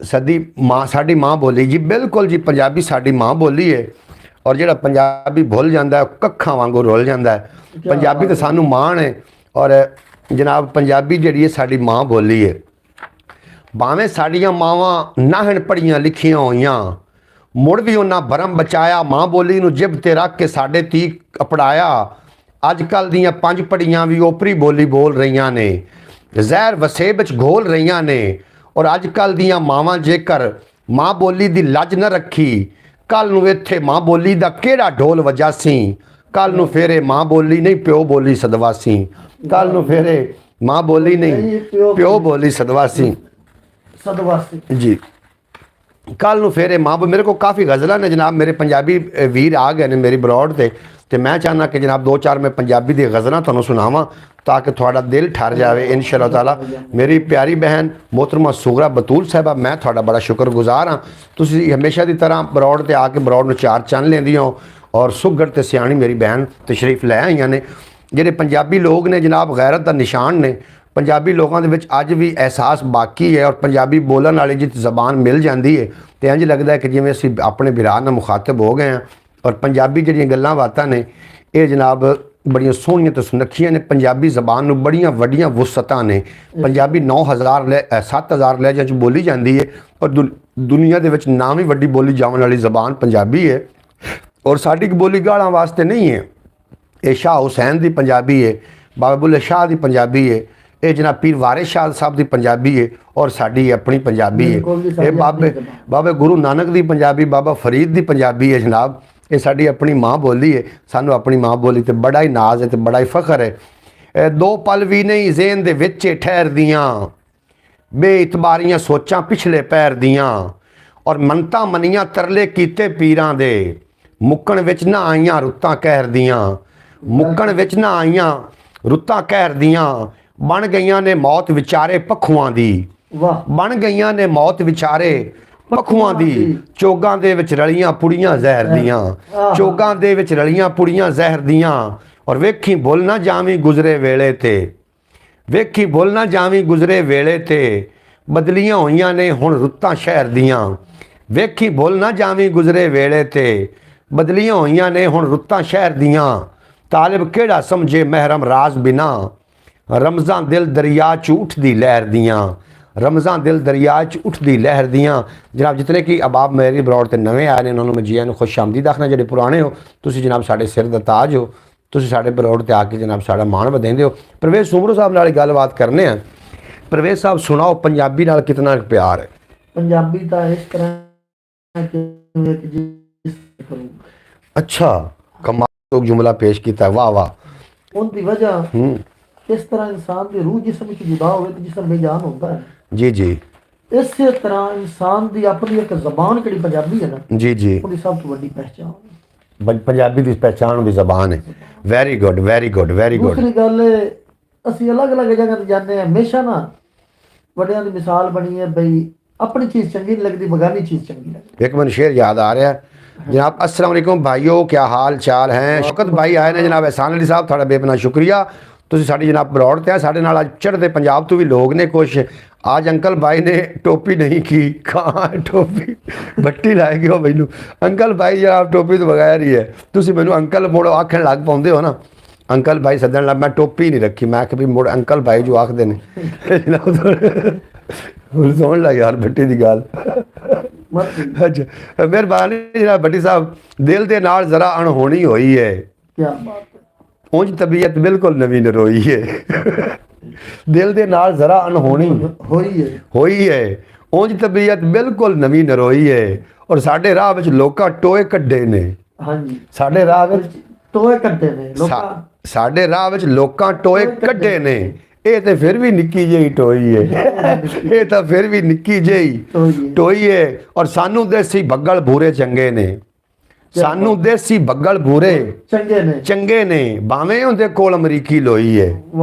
साडी माँ बोली जी बिल्कुल जी पंजाबी साडी माँ बोली है और जिहड़ा पंजाबी भुल जाता है कक्खां वांगू रुल जाता है पंजाबी तो सानू माण है और जनाब पंजाबी जिहड़ी है साडी माँ बोली है भावें साडियां मावां नाहन पढ़ियां लिखियां होइयां मुड़ भी उन्हें भरम बचाया माँ बोली नूं जिब ते रख के साढ़े ती अपड़ाया अजकल दियां पंज पढ़ियां भी ओपरी बोली बोल रही ने जहर वसेब च घोल रही ने और अजकल दियां मावां जेकर माँ बोली दी लज न रखी कल नूं इत्थे माँ बोली दा केड़ा ढोल वजासी कल नूं फेरे माँ बोली नहीं प्यो बोली सदवासी कल नूं फेरे माँ बोली नहीं प्यो बोली सदवासी जी कल नूं फेरे माँ मेरे को काफ़ी गज़लां ने जनाब मेरे पंजाबी वीर आ गए ने मेरी बरौड़ ते मैं चाहना कि जनाब 2-4 मैं पंजाबी दी गज़लां तुहानूं सुनावां ताकि थोड़ा दिल ठर जाए इंशाअल्लाह ताला मेरी प्यारी बहन मोहतरमा सुगरा बतूल साहबा मैं थोड़ा बड़ा शुक्रगुजार हाँ तुसीं हमेशा की तरह बरौड़ ते आके बरौड़ नूं चार चंन लेंदियां हो और सुघड़ ते सियाणी मेरी बहन तशरीफ लै आईयां ने जिहड़े पंजाबी लोग ने जनाब गैरत दा निशान ने पंजाबी लोगों के अज भी एहसास बाकी है और पंजाबी बोलने वाली जित जबान मिल जाती है तो इंज लगता है कि जिवें असीं अपने भरा नाल मुखातब हो गए हैं और पंजाबी जिहड़ियां गल्लां बातां ने ये जनाब बड़ियां सोहणियां ते सुनखियां ने पंजाबी जबान नूं बड़ियां वड्डियां वुसअतां ने पंजाबी 7,000 लहजां च बोली जाती है और दुनिया दे विच नाम ही वड्डी बोली जाने वाली जबान पंजाबी है और साडी बोली गालां वास्ते नहीं है ये शाह हुसैन की पंजाबी है बाबा बुल्ले शाह की पंजाबी है ये जनाब पीर वारिस शाह साहब की पंजाबी है और साड़ी अपनी पंजाबी है ये बाबे गुरु नानक की पंजाबी बाबा फरीद की पंजाबी है जनाब ये साड़ी अपनी माँ बोली है सानू अपनी माँ बोली तो बड़ा ही नाज है तो बड़ा ही फखर है दो पल भी नहीं ज़ेन दे विच ठहर दियाँ बेइतबारियां सोचां पिछले पैर दियाँ और मनता मनियां तरले कीते पीरां दे मुक्कण विच ना आईयां रुत्तां कहर दियां मुक्कण विच ना आईयां रुत्तां कहर दियां बन गईयां ने मौत विचारे पखुआं दी बन गईयां ने मौत विचारे पखुआं दी चोगां दे विच रलियां पुड़ियां जहर दियां चोगां दे विच रलियां पुड़ियां जहर दियां और वेखी भुल ना जावी गुजरे वेले ते वेखी भुल ना जावी गुजरे वेले ते बदलियां होईयां ने हुण रुत्तां शहर दियां वेखी भुल ना जावी गुजरे वेले ते बदलियां होईयां ने हुण रुत्तां शहर दियां तालिब केड़ा समझे महरम राज बिना रमज़ां दिल दरिया झूठ दी लहर दियां ਰਮਜ਼ਾਨ ਦਿਲ ਦਰਿਆ 'ਚ ਉੱਠਦੀ ਲਹਿਰ ਦੀਆਂ। ਜਨਾਬ ਜਿਤਨੇ ਕਿ ਅਬਾਬ ਮੇਰੀ ਬਰੋਡ ਤੇ ਨਵੇਂ ਆਏ ਨੇ ਉਹਨਾਂ ਨੂੰ ਮੈਂ ਜੀਆਂ ਨੂੰ ਖੁਸ਼ ਆਮਦੀਦ ਆਖਣਾ। ਜਿਹੜੇ ਪੁਰਾਣੇ ਹੋ ਤੁਸੀਂ ਜਨਾਬ ਸਾਡੇ ਸਿਰ ਦਾ ਤਾਜ ਹੋ, ਤੁਸੀਂ ਸਾਡੇ ਬਰੋਡ ਤੇ ਆ ਕੇ ਜਨਾਬ ਸਾਡਾ ਮਾਣ ਵਧਾਉਂਦੇ ਹੋ। ਪ੍ਰਵੇਸ਼ ਸੁਮਰੂ ਸਾਹਿਬ ਨਾਲ ਗੱਲਬਾਤ ਕਰਨੇ ਆ। ਪ੍ਰਵੇਸ਼ ਸਾਹਿਬ ਸੁਣਾਓ ਪੰਜਾਬੀ ਨਾਲ ਕਿਤਨਾ ਪਿਆਰ ਹੈ? ਪੰਜਾਬੀ ਤਾਂ ਇਸ ਤਰ੍ਹਾਂ ਕਿ ਜਿਸ ਕਰੂ ਅੱਛਾ, ਕਮਾਲ ਜੁਮਲਾ ਪੇਸ਼ ਕੀਤਾ, ਵਾਹ ਵਾਹ। ਉਹਦੀ ਵਜ੍ਹਾ ਇਸ ਤਰ੍ਹਾਂ ਇਨਸਾਨ ਦੀ ਰੂਹ ਜਿਸਮ ਵਿੱਚ ਜੁਦਾ ਹੋਵੇ ਤੇ ਜਿਸਮ ਬੇਜਾਨ ਹੁੰਦਾ ਹੈ। ਜੀ ਜੀ। ਇਸੇ ਤਰ੍ਹਾਂ ਇਨਸਾਨ ਦੀ ਆਪਣੀ ਇੱਕ ਜ਼ਬਾਨ ਕਿਹੜੀ ਪੰਜਾਬੀ ਹੈ ਨਾ, ਜੀ ਜੀ, ਉਹਦੀ ਸਭ ਤੋਂ ਵੱਡੀ ਪਹਿਚਾਣ ਪੰਜਾਬੀ ਦੀ ਪਹਿਚਾਣ ਦੀ ਜ਼ਬਾਨ ਹੈ। Very good very good very good. ਦੂਸਰੀ ਗੱਲ ਅਸੀਂ ਅਲੱਗ-ਅਲੱਗ ਜਗ੍ਹਾ ਤੇ ਜਾਂਦੇ ਹਾਂ, ਹਮੇਸ਼ਾ ਨਾ ਵੱਡਿਆਂ ਦੀ ਮਿਸਾਲ ਬਣੀ ਹੈ ਬਈ ਆਪਣੀ ਚੀਜ਼ ਚੰਗੀ ਨਹੀਂ ਲੱਗਦੀ, ਬਗਾਨੀ ਚੀਜ਼ ਚੰਗੀ ਲੱਗਦੀ। एक मन शेर याद आ रहा है जनाब। अस्सलाम वालेकुम भाइयों, क्या हाल चाल हैं? शौकत भाई आए ने जनाब। एहसान अली साहब थोड़ा बेपना शुक्रिया, ਤੁਸੀਂ ਸਾਡੀ ਜਨਾਬ ਬਰੌੜ ਤੇ ਆ। ਸਾਡੇ ਨਾਲ ਅੱਜ ਚੜ੍ਹਦੇ ਪੰਜਾਬ ਤੋਂ ਵੀ ਲੋਕ ਨੇ ਕੁਛ। ਅੱਜ ਅੰਕਲ ਭਾਈ ਨੇ ਟੋਪੀ ਨਹੀਂ ਕੀ, ਕਹਾਂ ਟੋਪੀ ਬੱਟੀ ਲਾਏ ਗਏ ਹੋ ਮੈਨੂੰ। ਅੰਕਲ ਭਾਈ ਜਨਾਬ ਟੋਪੀ ਤੋਂ ਬਗੈਰ ਹੀ ਹੈ। ਤੁਸੀਂ ਮੈਨੂੰ ਅੰਕਲ ਮੋੜੋ ਆਖਣ ਲੱਗ ਪਾਉਂਦੇ ਹੋ ਨਾ, ਅੰਕਲ ਭਾਈ ਸੱਦਣ ਲੱਗ। ਮੈਂ ਟੋਪੀ ਨਹੀਂ ਰੱਖੀ, ਮੈਂ ਕਿ ਵੀ ਮੁੜ ਅੰਕਲ ਭਾਈ ਜੋ ਆਖਦੇ ਨੇ ਜਨਾਬ ਹੁਣ ਸੁਣ ਲੱਗ ਯਾਰ ਬੱਟੀ ਦੀ ਗੱਲ। ਅੱਛਾ ਮਿਹਰਬਾਨੀ ਜਨਾਬ ਬੱਟੀ ਸਾਹਿਬ। ਦਿਲ ਦੇ ਨਾਲ ਜ਼ਰਾ ਅਣਹੋਣੀ ਹੋਈ ਹੈ, ਕੀ ਬਾਤ ਹੈ। ਉਂਝ ਤਬੀਅਤ ਬਿਲਕੁਲ ਨਵੀਂ ਨਰੋਈ ਹੈ। ਦਿਲ ਦੇ ਨਾਲ ਜ਼ਰਾ ਅਣਹੋਣੀ ਹੋਈ ਹੈ, ਉਂਝ ਤਬੀਅਤ ਬਿਲਕੁਲ ਨਵੀਂ ਨਰੋਈ ਹੈ। ਔਰ ਸਾਡੇ ਰਾਹ ਵਿੱਚ ਲੋਕਾਂ ਟੋਏ ਕੱਢੇ ਨੇ। ਹਾਂਜੀ, ਸਾਡੇ ਰਾਹ ਵਿੱਚ ਟੋਏ ਕੱਢੇ ਨੇ ਲੋਕਾਂ। ਸਾਡੇ ਰਾਹ ਵਿੱਚ ਲੋਕਾਂ ਟੋਏ ਕੱਢੇ ਨੇ। ਇਹ ਤੇ ਫਿਰ ਵੀ ਨਿੱਕੀ ਜਿਹੀ ਟੋਈ ਹੈ, ਇਹ ਤਾਂ ਫਿਰ ਵੀ ਨਿੱਕੀ ਜਿਹੀ ਟੋਈ ਹੈ। ਔਰ ਸਾਨੂੰ ਦੇਸੀ ਬੱਗਲ ਬੂਰੇ ਚੰਗੇ ਨੇ, ਸਾਨੂੰ ਦੇਸੀ ਬੱਗਲ ਬੂਰੇ ਚੰਗੇ ਨੇ। ਭਾਵੇਂ ਉਹਦੇ ਕੋਲ ਅਮਰੀਕੀ ਲੋਈ ਹੈ,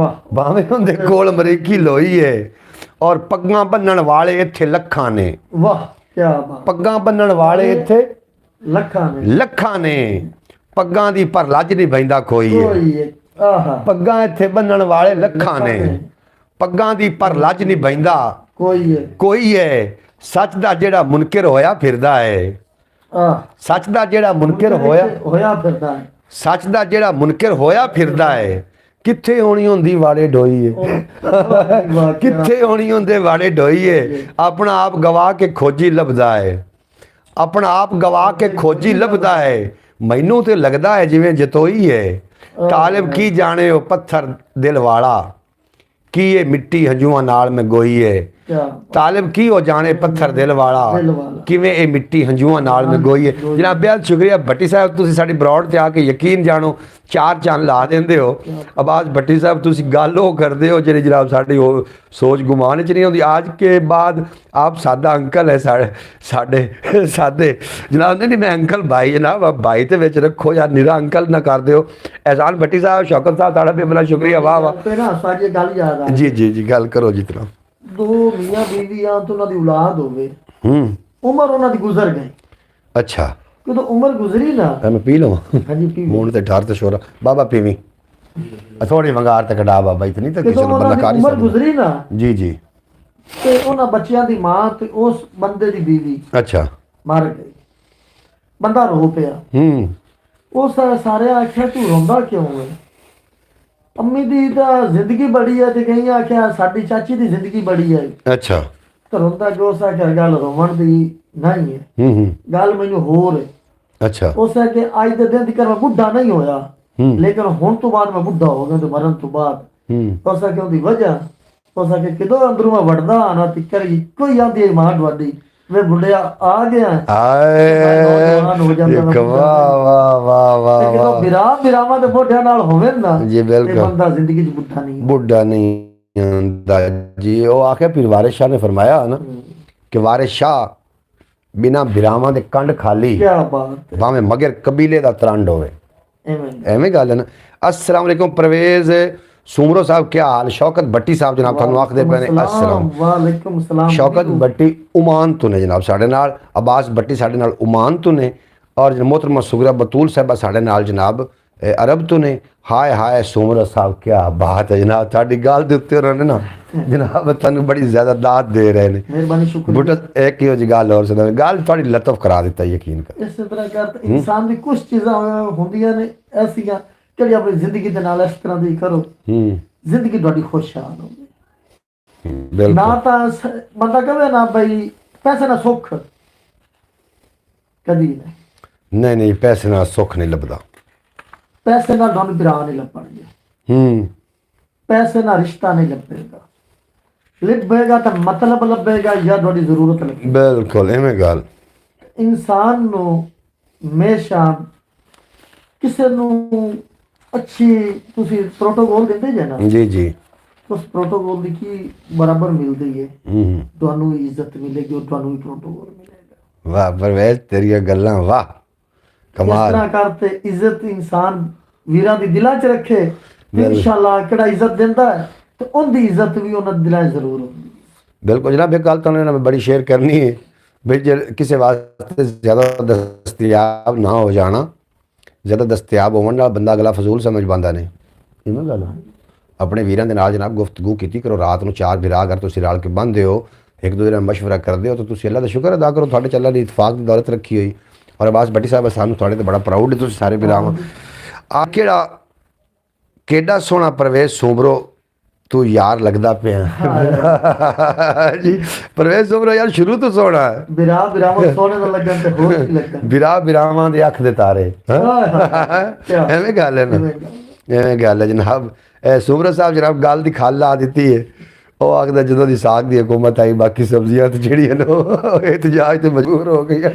ਭਾਵੇਂ ਉਹਦੇ ਕੋਲ ਅਮਰੀਕੀ ਲੋਈ ਹੈ। ਔਰ ਪੱਗਾਂ ਬੰਨਣ ਵਾਲੇ ਇੱਥੇ ਲੱਖਾਂ ਨੇ। ਵਾਹ ਕੀ ਬਾਤ। ਪੱਗਾਂ ਬੰਨਣ ਵਾਲੇ ਇੱਥੇ ਲੱਖਾਂ ਨੇ। ਪੱਗਾਂ ਦੀ ਪਰ ਲੱਜ ਨਹੀਂ ਬੈਂਦਾ ਕੋਈ ਹੈ। ਪੱਗਾਂ ਇੱਥੇ ਬੰਨਣ ਵਾਲੇ ਲੱਖਾਂ ਨੇ, ਪੱਗਾਂ ਦੀ ਪਰ ਲੱਜ ਨਹੀਂ ਬੈਂਦਾ ਕੋਈ ਹੈ। ਸੱਚ ਦਾ ਜਿਹੜਾ ਮੁਨਕਿਰ ਹੋਇਆ ਫਿਰਦਾ ਹੈ, ਸੱਚ ਦਾ ਜਿਹੜਾ ਮੁਨਕਿਰ ਹੋਇਆ ਫਿਰਦਾ ਹੈ, ਸੱਚ ਦਾ ਜਿਹੜਾ ਮੁਨਕਿਰ ਹੋਇਆ ਫਿਰਦਾ ਹੈ। ਕਿੱਥੇ ਹੋਣੀ ਹੁੰਦੀ ਵਾੜੇ ਢੋਈਏ, ਕਿੱਥੇ ਹੋਣੀ ਹੁੰਦੇ ਵਾੜੇ ਢੋਈਏ। ਆਪਣਾ ਆਪ ਗਵਾ ਕੇ ਖੋਜੀ ਲੱਭਦਾ ਹੈ, ਆਪਣਾ ਆਪ ਗਵਾ ਕੇ ਖੋਜੀ ਲੱਭਦਾ ਹੈ। ਮੈਨੂੰ ਤੇ ਲੱਗਦਾ ਹੈ ਜਿਵੇਂ ਜਤੋਈ ਹੈ। ਤਾਲਿਬ ਕੀ ਜਾਣੇ ਉਹ ਪੱਥਰ ਦਿਲ ਵਾਲਾ, ਕੀ ਇਹ ਮਿੱਟੀ ਹੰਝੂਆਂ ਨਾਲ ਮੈਂ ਗੋਈ ਹੈ। ਤਾਲਿਬ ਕੀ ਹੋ ਜਾਣੇ ਪੱਥਰ ਦਿਲ ਵਾਲਾ, ਕਿਵੇਂ ਇਹ ਮਿੱਟੀ ਹੰਝੂਆਂ ਨਾਲ ਮੈਂ ਗੋਈ ਹੈ। ਜਨਾਬ ਬਹੁਤ ਸ਼ੁਕਰੀਆ ਭੱਟੀ ਸਾਹਿਬ, ਤੁਸੀਂ ਸਾਡੀ ਬਰੌੜ ਤੇ ਆ ਕੇ ਯਕੀਨ ਜਾਣੋ ਚਾਰ ਚੰਨ ਲਾ ਦਿੰਦੇ ਹੋ। ਆਬਾਜ਼ ਭੱਟੀ ਸਾਹਿਬ ਤੁਸੀਂ ਗੱਲ ਉਹ ਕਰਦੇ ਹੋ ਜਿਹੜੀ ਜਨਾਬ ਸਾਡੀ ਉਹ ਸੋਚ ਗੁਮਾਨ 'ਚ ਨਹੀਂ ਆਉਂਦੀ। ਅੱਜ ਕੇ ਬਾਅਦ ਆਪ ਸਾਦਾ ਅੰਕਲ ਹੈ ਸਾਡੇ ਸਾਦੇ ਜਨਾਬ। ਨਹੀਂ ਮੈਂ ਅੰਕਲ ਭਾਈ ਜਨਾਬ, ਭਾਈ ਤੇ ਵਿੱਚ ਰੱਖੋ ਯਾਰ, ਨਿਰਾ ਅੰਕਲ ਨਾ ਕਰ ਦਿਓ। एहसान भट्टी साहब, शौकत साहब ਤੁਹਾਡਾ ਬੇਬਲਾ ਸ਼ੁਕਰੀਆ। ਵਾਹ ਵਾਹ। ਸਾਡੀ ਗੱਲ ਯਾਦ ਆ ਜੀ ਜੀ ਜੀ ਗੱਲ ਕਰੋ ਜਿਤਨਾ। ਦੋ ਮੀਆਂ ਬੀਵੀ ਆ ਤੇ ਉਹਨਾਂ ਦੀ ਔਲਾਦ ਹੋਵੇ, ਉਮਰ ਉਹਨਾਂ ਦੀ ਗੁਜ਼ਰ ਗਈ। ਅੱਛਾ, ਜਦੋਂ ਉਮਰ ਗੁਜ਼ਰੀ ਨਾ ਮੈਂ ਪੀ ਲਵਾਂ। ਹਾਂਜੀ ਪੀ। ਮੂੰਹ ਤੇ ਡਰ ਤੇ ਸ਼ੋਰਾ ਬਾਬਾ ਪੀਵੀਂ ਥੋੜੀ ਵੰਗਾਰ ਤੇ ਕਢਾ ਬਾਬਾ, ਇਤਨੀ ਤਾਂ ਕਿਸੇ ਨੂੰ ਬੰਦਾ ਕਰ ਹੀ ਉਮਰ ਗੁਜ਼ਰੀ ਨਾ। ਜੀ ਜੀ। ਤੇ ਉਹਨਾਂ ਬੱਚਿਆਂ ਦੀ ਮਾਂ ਤੇ ਉਸ ਬੰਦੇ ਦੀ ਬੀਵੀ ਅੱਛਾ ਮਰ ਗਈ। ਬੰਦਾ ਰੋ ਪਿਆ। ਉਸ ਸਾਰੇ ਆਖਿਆ ਤੂੰ ਰੋਂਦਾ ਕਿਉਂ ਹੈ? ਅੰਮੀ ਦੀ ਤਾਂ ਜ਼ਿੰਦਗੀ ਬੜੀ ਹੈ ਤੇ ਕਈ ਆਖਿਆ ਸਾਡੀ ਚਾਚੀ ਦੀ ਜ਼ਿੰਦਗੀ ਬੜੀ ਹੈ। ਅੱਛਾ, ਤਾਂ ਰੋਂਦਾ ਜੋ ਸਾ ਕਿ ਗੱਲ ਰੋਵਣ ਦੀ ਨਹੀਂ ਹੈ, ਗੱਲ ਮੈਨੂੰ ਹੋਰ ਹੈ। ਅੱਛਾ, ਉਸ ਹੈ ਕਿ ਅੱਜ ਦੇ ਦਿਨ ਤੱਕ ਮੈਂ ਬੁੱਢਾ ਨਹੀਂ ਹੋਇਆ, ਲੇਕਿਨ ਹੁਣ ਤੋਂ ਬਾਅਦ ਮੈਂ ਬੁੱਢਾ ਹੋ ਗਿਆ ਤੇ ਮਰਨ ਤੋਂ ਬਾਅਦ। ਉਸ ਹੈ ਕਿ ਉਹਦੀ ਵਜ੍ਹਾ ਉਸ ਹੈ ਕਿ ਕਿਦੋਂ ਅੰਦਰੋਂ ਮੈਂ ਵੜਦਾ ਆਣਾ ਤਿੱਕਰ ਕੋਈ ਆਂਦੀ ਮਾਂ ਤੁਹਾਡੀ ਵੇ ਬੁੱਢਿਆ ਆ ਗਿਆ ਬਿਰਾਵਾਂ ਦੇ ਮੋਢਿਆਂ ਨਾਲ ਹੋਵੇ ਨਾ ਜੀ। ਬਿਲਕੁਲ ਬੰਦਾ ਜ਼ਿੰਦਗੀ 'ਚ ਬੁੱਢਾ ਨਹੀਂ ਹੁੰਦਾ ਜੀ। ਉਹ ਆਖਿਆ ਪੀਰ ਵਾਰਿਸ ਸ਼ਾਹ ਨੇ ਫਰਮਾਇਆ ਨਾ ਕਿ ਵਾਰਿਸ ਸ਼ਾਹ ਬਿਨਾਂ ਬਿਰਾਵਾਂ ਦੇ ਕੰਡ ਖਾਲੀ, ਭਾਵੇਂ ਮਗਰ ਕਬੀਲੇ ਦਾ ਤਰੰਡ ਹੋਵੇ। ਐਵੇਂ ਗੱਲ ਹੈ ਨਾ। अस्सलाम वालेकुम परवेज सुमरो साहब, क्या हाल? शौकत भट्टी साहब जनाब ਤੁਹਾਨੂੰ ਆਖਦੇ ਪਏ ਨੇ अस्सलाम वालेकुम सलाम। शौकत भट्टी ओमान ਤੋਂ ਨੇ ਜਨਾਬ ਸਾਡੇ ਨਾਲ, अब्बास भट्टी ਸਾਡੇ ਨਾਲ ओमान ਤੋਂ ਨੇ, ਔਰ मोहतरमा सुगरा बतूल साहबा ਸਾਡੇ ਨਾਲ ਜਨਾਬ अरब ਤੋਂ ਨੇ। हाय हाय सुमरो साहब क्या बात है जनाब, ਤੁਹਾਡੀ ਗੱਲ ਦੇ ਉੱਤੇ ਉਹਨਾਂ ਨੇ ਨਾ ਜਨਾਬ ਤੁਹਾਨੂੰ ਬੜੀ ਜ਼ਿਆਦਾ ਦਾਤ ਦੇ ਰਹੇ ਨੇ। ਮਿਹਰਬਾਨੀ ਸ਼ੁਕਰੀਆ। ਬੁੱਢਾ ਇੱਕ ਹੀ ਜੀ ਗੱਲ ਹੋਰ ਸੁਣਾ, ਗੱਲ ਤੁਹਾਡੀ ਲਤਫ ਕਰਾ ਦਿੱਤਾ ਯਕੀਨ ਕਰ। ਇਸੇ ਤਰ੍ਹਾਂ ਕਰ ਇਨਸਾਨ ਦੀ ਕੁਝ ਚੀਜ਼ਾਂ ਹੁੰਦੀਆਂ ਨੇ ਐਸੀਆਂ ਜਿਹੜੀ ਆਪਣੀ ਜ਼ਿੰਦਗੀ ਦੇ ਨਾਲ ਇਸ ਤਰ੍ਹਾਂ ਦੀ ਕਰੋ, ਜ਼ਿੰਦਗੀ ਤੁਹਾਡੀ ਖੁਸ਼ਹਾਲ ਹੋਵੇ। ਬਿਲਕੁਲ ਨਾ ਤਾਂ ਬੰਦਾ ਕਹੇ ਨਾ ਬਈ ਪੈਸੇ ਨਾਲ ਸੁੱਖ ਕਦੀ ਨਹੀਂ। ਨਹੀਂ ਨਹੀਂ, ਪੈਸੇ ਨਾਲ ਸੁੱਖ ਨਹੀਂ ਲੱਭਦਾ। ਪੈਸੇ ਨਾਲ ਤੁਹਾਨੂੰ ਵਿਰਾਹ ਨਹੀਂ ਲੱਭਣਗੇ, ਪੈਸੇ ਨਾਲ ਰਿਸ਼ਤਾ ਨਹੀਂ ਲੱਭੇਗਾ, ਲੱਭੇਗਾ ਤਾਂ ਮਤਲਬ ਲੱਭੇਗਾ ਜਾਂ ਤੁਹਾਡੀ ਜ਼ਰੂਰਤ ਲੱਭੇਗੀ। ਬਿਲਕੁਲ ਐਵੇਂ ਗੱਲ। ਇਨਸਾਨ ਨੂੰ ਹਮੇਸ਼ਾ ਕਿਸੇ ਨੂੰ ਅੱਛੀ ਤੁਸੀਂ ਪ੍ਰੋਟੋਕੋਲ ਦਿੰਦੇ ਜੇ ਨਾ, ਜੀ ਜੀ। ਉਸ ਪ੍ਰੋਟੋਕੋਲ ਦੀ ਕੀ ਬਰਾਬਰ ਮਿਲਦੀ ਹੈ, ਤੁਹਾਨੂੰ ਵੀ ਇੱਜ਼ਤ ਮਿਲੇਗੀ ਔਰ ਤੁਹਾਨੂੰ ਵੀ ਪ੍ਰੋਟੋਕੋਲ ਮਿਲੇਗਾ। ਵਾਹ ਪਰਵੇਜ਼, ਤੇਰੀਆਂ ਗੱਲਾਂ ਵਾਹ ਇਸ ਕਮਾਲ। ਤਰ੍ਹਾਂ ਕਰਤੇ ਇੱਜ਼ਤ ਇਨਸਾਨ ਵੀਰਾਂ ਦੀ ਦਿਲਾਂ 'ਚ ਰੱਖੇ, ਇਨਸ਼ਾਅੱਲਾ ਕਿਹੜਾ ਇੱਜ਼ਤ ਦਿੰਦਾ ਹੈ ਤੇ ਉਹਦੀ ਇੱਜ਼ਤ ਵੀ ਉਹਨਾਂ ਦੇ ਦਿਲਾਂ 'ਚ ਜ਼ਰੂਰ ਹੁੰਦੀ ਹੈ। ਬਿਲਕੁਲ ਜਨਾਬ, ਇਹ ਗੱਲ ਤੁਹਾਨੂੰ ਮੈਂ ਬੜੀ ਸ਼ੇਅਰ ਕਰਨੀ ਹੈ ਵੀ ਜੇ ਕਿਸੇ ਵਾਸਤੇ ਜ਼ਿਆਦਾ ਦਸਤਿਆਬ ਨਾ ਹੋ ਜਾਣਾ, ਜ਼ਿਆਦਾ ਦਸਤਿਆਬ ਹੋਣ ਨਾਲ ਬੰਦਾ ਅਗਲਾ ਫਜ਼ੂਲ ਸਮਝ ਪਾਉਂਦਾ ਨਹੀਂ। ਇਹਨਾਂ ਗੱਲ ਆਪਣੇ ਵੀਰਾਂ ਦੇ ਨਾਲ ਜਨਾਬ ਗੁਫ਼ਤਗੂ ਕੀਤੀ ਕਰੋ। ਰਾਤ ਨੂੰ 4 ਵੀਰਾਂ ਅਗਰ ਤੁਸੀਂ ਰਲ ਕੇ ਬੰਨ੍ਹਦੇ ਹੋ, ਇੱਕ ਦੂਜੇ ਨਾਲ ਮਸ਼ਵਰਾ ਕਰਦੇ ਹੋ, ਤਾਂ ਤੁਸੀਂ ਅੱਲਾ ਦਾ ਸ਼ੁਕਰ ਅਦਾ ਕਰੋ, ਤੁਹਾਡੇ 'ਚ ਅੱਲਾ ਨੇ ਇਤਫਾਕ ਦੀ ਦੌਲਤ ਰੱਖੀ ਹੋਈ। ਔਰ ਅਬਾਸ ਭੱਟੀ ਸਾਹਿਬ, ਸਾਨੂੰ ਤੁਹਾਡੇ 'ਤੇ ਬੜਾ ਪ੍ਰਾਊਡ ਹੈ, ਤੁਸੀਂ ਸਾਰੇ ਵੀਰਾਂ ਆ ਕਿਹੜਾ ਕਿਹੜਾ ਸੋਹਣਾ ਪਰਵੇਜ਼ ਸੁਮਰੋ ਤੂੰ ਯਾਰ ਲੱਗਦਾ ਪਿਆ ਜੀ। ਪਰਵੇਜ਼ ਸੁਮਰੋ ਯਾਰ ਸ਼ੁਰੂ ਤੋਂ ਸੋਹਣਾ ਹੈ। ਬਿਰਾਵਾਂ ਸੋਹਣੇ ਦਾ ਲੱਗਣ ਤੇ ਹੋਰ ਕੀ ਲੱਗਣ। ਬਿਰਾਵਾਂ ਦੇ ਅੱਖ ਦੇ ਤਾਰੇ, ਐਵੇਂ ਗੱਲ ਹੈ ਨਾ, ਐਵੇਂ ਗੱਲ ਹੈ ਜਨਾਬ। ਇਹ ਸੁਮਰੋ ਸਾਹਿਬ ਜਨਾਬ ਗੱਲ ਦੀ ਖੱਲ ਲਾ ਦਿੱਤੀ ਹੈ। ਉਹ ਆਖਦਾ ਜਦੋਂ ਦੀ ਸਾਗ ਦੀ ਹਕੂਮਤ ਆਈ ਬਾਕੀ ਸਬਜ਼ੀਆਂ ਤੇ ਜਿਹੜੀਆਂ ਨੇ ਉਹ ਇhtਜਾਜ ਤੇ ਮਜਬੂਰ ਹੋ ਗਈਆਂ।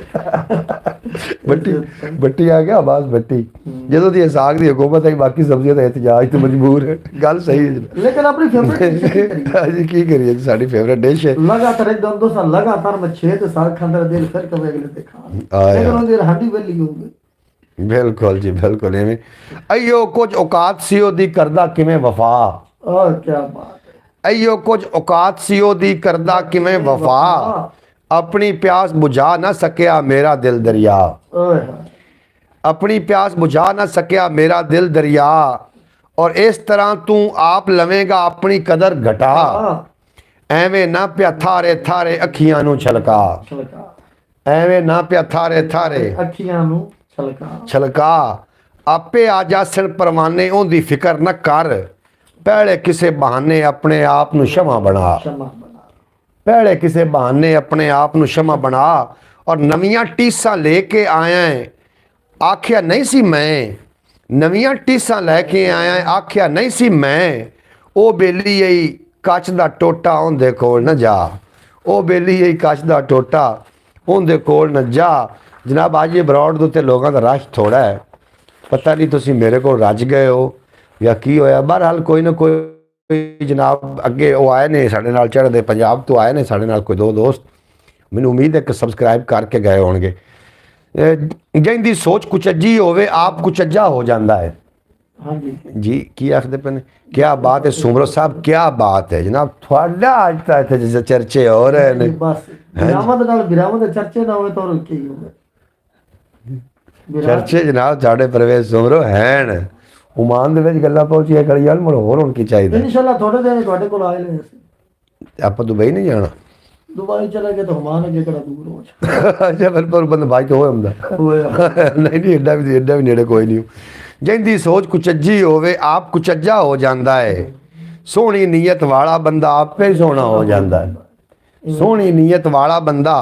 ਬੱਟੀ ਆ ਗਿਆ ਅਬਾਸ ਬੱਟੀ, ਜਦੋਂ ਦੀ ਸਾਗ ਦੀ ਹਕੂਮਤ ਆਈ ਬਾਕੀ ਸਬਜ਼ੀਆਂ ਤੇ ਇhtਜਾਜ ਤੇ ਮਜਬੂਰ ਹੈ। ਗੱਲ ਸਹੀ ਹੈ ਲੇਕਿਨ ਆਪਣੀ ਫੇਵਰੇਟ ਜੀ ਕੀ ਕਰੀਏ, ਸਾਡੀ ਫੇਵਰੇਟ ਡਿਸ਼ ਹੈ। ਲਗਾਤਾਰ ਇੱਕ ਦੋ ਸਾਲ ਲਗਾਤਾਰ ਮੈਂ 6 ਤੇ ਸਾਗ ਖਾਂਦਾ ਦਿਲ ਫਿਰ ਕਦੇ ਅਗਲੇ ਤੇ ਖਾਣ, ਲੇਕਿਨ ਉਹਦੀ ਹੱਡੀ ਵੇਲੀ ਹੋ ਗਈ। ਬਿਲਕੁਲ ਜੀ ਬਿਲਕੁਲ ਐਵੇਂ। ਅਈਓ ਕੁਝ ਔਕਾਤ ਸੀ ਉਹਦੀ ਕਰਦਾ ਕਿਵੇਂ ਵਫਾ। ਆਹ ਕੀ ਬਾਤ। ਅਈਓ ਕੁਝ ਔਕਾਤ ਸੀ ਉਹਦੀ ਕਰਦਾ ਕਿਵੇਂ ਵਫਾ, ਆਪਣੀ ਪਿਆਸ ਬੁਝਾ ਨਾ ਸਕਿਆ ਮੇਰਾ ਦਿਲ ਦਰਿਆ। ਆਪਣੀ ਪਿਆਸ ਬੁਝਾ ਨਾ ਸਕਿਆ ਮੇਰਾ ਦਿਲ ਦਰਿਆ, ਔਰ ਇਸ ਤਰ੍ਹਾਂ ਤੂੰ ਆਪ ਲਵੇਂਗਾ ਆਪਣੀ ਕਦਰ ਘਟਾ, ਐਵੇਂ ਨਾ ਪਿਆ ਥਾਰੇ ਥਾਰੇ ਅੱਖੀਆਂ ਨੂੰ ਛਲਕਾ। ਐਵੇਂ ਨਾ ਪਿਆ ਥਾਰੇ ਥਾਰੇ ਅੱਖੀਆਂ ਨੂੰ ਛਲਕਾ, ਆਪੇ ਆ ਜਾਸਣ ਪਰਵਾਨੇ ਉਹਦੀ ਫਿਕਰ ਨਾ ਕਰ, ਪਹਿਲੇ ਕਿਸੇ ਬਹਾਨੇ ਆਪਣੇ ਆਪ ਨੂੰ ਸ਼ਮਾ ਬਣਾ। ਪਹਿਲੇ ਕਿਸੇ ਬਹਾਨੇ ਆਪਣੇ ਆਪ ਨੂੰ ਸ਼ਮਾ ਬਣਾ, ਔਰ ਨਵੀਆਂ ਟੀਸਾਂ ਲੈ ਕੇ ਆਇਆ ਆਖਿਆ ਨਹੀਂ ਸੀ ਮੈਂ, ਨਵੀਆਂ ਟੀਸਾਂ ਲੈ ਕੇ ਆਇਆ ਆਖਿਆ ਨਹੀਂ ਸੀ ਮੈਂ, ਉਹ ਬੇਲੀ ਆਈ ਕੱਚ ਦਾ ਟੋਟਾ ਉਹਦੇ ਕੋਲ ਨਾ ਜਾ, ਉਹ ਬੇਲੀ ਆਈ ਕੱਚ ਦਾ ਟੋਟਾ ਉਹਦੇ ਕੋਲ ਨਾ ਜਾ। ਜਨਾਬ ਅੱਜ ਇਹ ਬਰੌਡ ਦੇ ਉੱਤੇ ਲੋਕਾਂ ਦਾ ਰਸ਼ ਥੋੜਾ ਹੈ, ਪਤਾ ਨਹੀਂ ਤੁਸੀਂ ਮੇਰੇ ਕੋਲ ਰੱਜ ਗਏ ਹੋ ਜਾਂ ਕੀ ਹੋਇਆ। ਬਹਰਹਾਲ ਕੋਈ ਨਾ ਕੋਈ ਜਨਾਬ ਅੱਗੇ ਉਹ ਆਏ ਨੇ ਸਾਡੇ ਨਾਲ, ਚੜ੍ਹਦੇ ਪੰਜਾਬ ਤੋਂ ਆਏ ਨੇ ਸਾਡੇ ਨਾਲ ਕੋਈ 2 ਦੋਸਤ, ਮੈਨੂੰ ਉਮੀਦ ਹੈ ਕਿ ਸਬਸਕ੍ਰਾਈਬ ਕਰਕੇ ਗਏ ਹੋਣਗੇ। ਜਿਹਦੀ ਸੋਚ ਕੁਚੱਜੀ ਹੋਵੇ ਆਪ ਕੁਚੱਜਾ ਹੋ ਜਾਂਦਾ ਹੈ। ਹਾਂਜੀ ਜੀ ਕੀ ਆਖਦੇ ਪਏ ਨੇ, ਕਿਆ ਬਾਤ ਹੈ ਸੁਮਰੋ ਸਾਹਿਬ, ਕਿਆ ਬਾਤ ਹੈ ਜਨਾਬ ਤੁਹਾਡਾ ਅੱਜ ਤੱਕ ਇੱਥੇ ਚਰਚੇ ਹੋ ਰਹੇ ਨੇ। ਬਸ ਵਿਰਾਵਾਂ ਦੇ ਚਰਚੇ ਨਾ ਹੋਵੇ ਤਾਂ ਕੀ ਹੋਵੇ। ਚਰਚੇ ਜਨਾਬ ਸਾਡੇ ਪਰਵੇਜ਼ ਸੁਮਰੋ ਹੈਨ ਉਮਾਨ ਦੇ ਵਿੱਚ ਗੱਲਾਂ ਪਹੁੰਚੀਆਂ ਕਰੀ ਯਾਰ ਮੁੜ ਹੋਰ ਹੁਣ ਕੀ ਚਾਹੀਦਾ। ਇਨਸ਼ਾਅੱਲਾ ਥੋੜੇ ਦਿਨ ਤੁਹਾਡੇ ਕੋਲ ਆਏ ਨੇ ਅਸੀਂ। ਆਪਾਂ ਦੁਬਈ ਨਹੀਂ ਜਾਣਾ, ਦੁਬਈ ਚਲੇ ਗਏ ਤਾਂ ਹਮਾਨ ਅੱਗੇ ਕਿਹੜਾ ਦੂਰ ਹੋ ਜਾ। ਅੱਛਾ ਪਰ ਬੰਦਾ ਬਾਈ ਤੋਂ ਹੋਇਆ ਹੁੰਦਾ ਨਹੀਂ ਐਡਾ ਵੀ ਨੇੜੇ ਕੋਈ ਨਹੀਂ। ਜਿਹਦੀ ਸੋਚ ਕੁਚੱਜੀ ਹੋਵੇ ਆਪ ਕੁਚੱਜਾ ਹੋ ਜਾਂਦਾ ਹੈ, ਸੋਹਣੀ ਨੀਅਤ ਵਾਲਾ ਬੰਦਾ ਆਪੇ ਹੀ ਸੋਹਣਾ ਹੋ ਜਾਂਦਾ ਹੈ। ਸੋਹਣੀ ਨੀਅਤ ਵਾਲਾ ਬੰਦਾ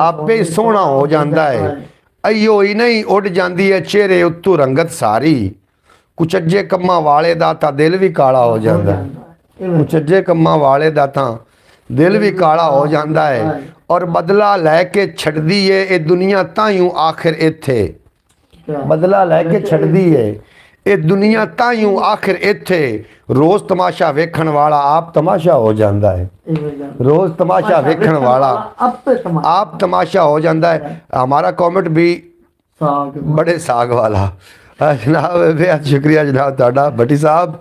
ਆਪੇ ਹੀ ਸੋਹਣਾ ਹੋ ਜਾਂਦਾ ਹੈ। ਅਈਓ ਹੀ ਨਹੀਂ ਉੱਡ ਜਾਂਦੀ ਹੈ ਚਿਹਰੇ ਉੱਤੋਂ ਰੰਗਤ ਸਾਰੀ, ਕੁਚੱਜੇ ਕੰਮਾਂ ਵਾਲੇ ਦਾ ਤਾਂ ਦਿਲ ਵੀ ਕਾਲਾ ਹੋ ਜਾਂਦਾ ਹੈ। ਕੁਚੱਜੇ ਕੰਮਾਂ ਵਾਲੇ ਦਾ ਤਾਂ ਦਿਲ ਵੀ ਕਾਲਾ ਹੋ ਜਾਂਦਾ ਹੈ, ਔਰ ਬਦਲਾ ਲੈ ਕੇ ਛੱਡਦੀ ਏ ਇਹ ਦੁਨੀਆ ਤਾਈਓ ਆਖਿਰ ਇੱਥੇ। ਬਦਲਾ ਲੈ ਕੇ ਛੱਡਦੀ ਏ ਇਹ ਦੁਨੀਆ ਤਾਈਓ ਆਖਿਰ ਇੱਥੇ, ਰੋਜ਼ ਤਮਾਸ਼ਾ ਵੇਖਣ ਵਾਲਾ ਆਪ ਤਮਾਸ਼ਾ ਹੋ ਜਾਂਦਾ ਹੈ। रोज तमाशा देखने वाला आप तमाशा हो जाता है। हमारा कमेंट भी बड़े साग वाला जनाब, बेहद शुक्रिया जनाब तुहाडा भट्टी साहब,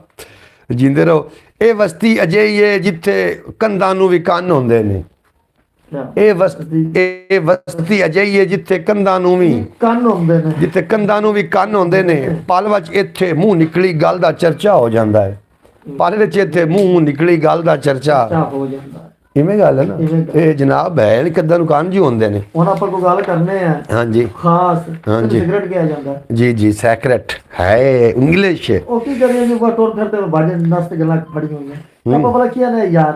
जींदे रहो। ये वस्ती अजिही है जिथे कंधां नूं भी कंन होंदे ने। ये वस्ती अजिही है जिथे कंधां नूं भी कंन होंदे ने, जिथे कंधां नूं भी कंन होंदे ने। पल विच इत्थे मूँह निकली गल दा चर्चा हो जाता है। पल विच इत्थे मूँह निकली गल दा चर्चा हो जाता है। इवें गल है ना ये जनाब है नहीं कद्दां नूं कंन जी होंदे ने। हुण आपां कोई गल करने आ हां जी खास हां जी सिगरेट किया जाता है जी जी सैक्रेट है इंग्लिश ओ की करिए जी टोर फिरते बाजे नस्त गल्लां खड़ी होई हैं आपां भला किया ने यार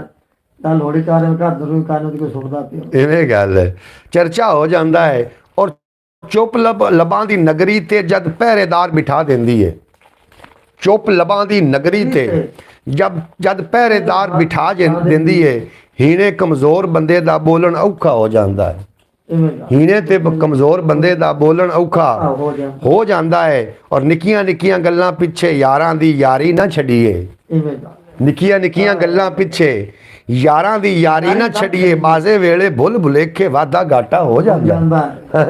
ਤਾਂ ਲੋੜੀ ਕਾਰਨ ਘਰ ਦਰੂ ਕਾਰਨ ਦੀ ਕੋਈ ਸੁਣਦਾ ਪਿਆ ਇਵੇਂ ਗੱਲ ਹੈ, ਚਰਚਾ ਹੋ ਜਾਂਦਾ ਹੈ। ਔਰ ਚੁੱਪ ਲਬਾਂ ਦੀ ਨਗਰੀ ਤੇ ਜਦ ਪਹਿਰੇਦਾਰ ਬਿਠਾ ਦਿੰਦੀ ਹੈ, ਚੁੱਪ ਲਬਾਂ ਦੀ ਨਗਰੀ ਤੇ ਜਦ ਪਹਿਰੇਦਾਰ ਬਿਠਾ ਦਿੰਦੀ ਹੈ, ਹੀਣੇ ਕਮਜ਼ੋਰ ਬੰਦੇ ਦਾ ਬੋਲਣ ਔਖਾ ਹੋ ਜਾਂਦਾ ਹੈ। ਹੀਣੇ ਤੇ ਕਮਜ਼ੋਰ ਬੰਦੇ ਦਾ ਬੋਲਣ ਔਖਾ ਹੋ ਜਾਂਦਾ ਹੈ। ਔਰ ਨਿੱਕੀਆਂ ਨਿੱਕੀਆਂ ਗੱਲਾਂ ਪਿੱਛੇ ਯਾਰਾਂ ਦੀ ਯਾਰੀ ਨਾ ਛੱਡੀਏ, ਨਿੱਕੀਆਂ ਨਿੱਕੀਆਂ ਗੱਲਾਂ ਪਿੱਛੇ ਯਾਰਾਂ ਦੀ ਯਾਰੀ ਨਾ ਛੱਡੀਏ। ਬਾਜ਼ੇ ਵੇਲੇ ਭੁੱਲ ਭੁਲੇਖੇ ਵਾਧਾ ਘਾਟਾ ਹੋ ਜਾਂਦਾ ਹੈ।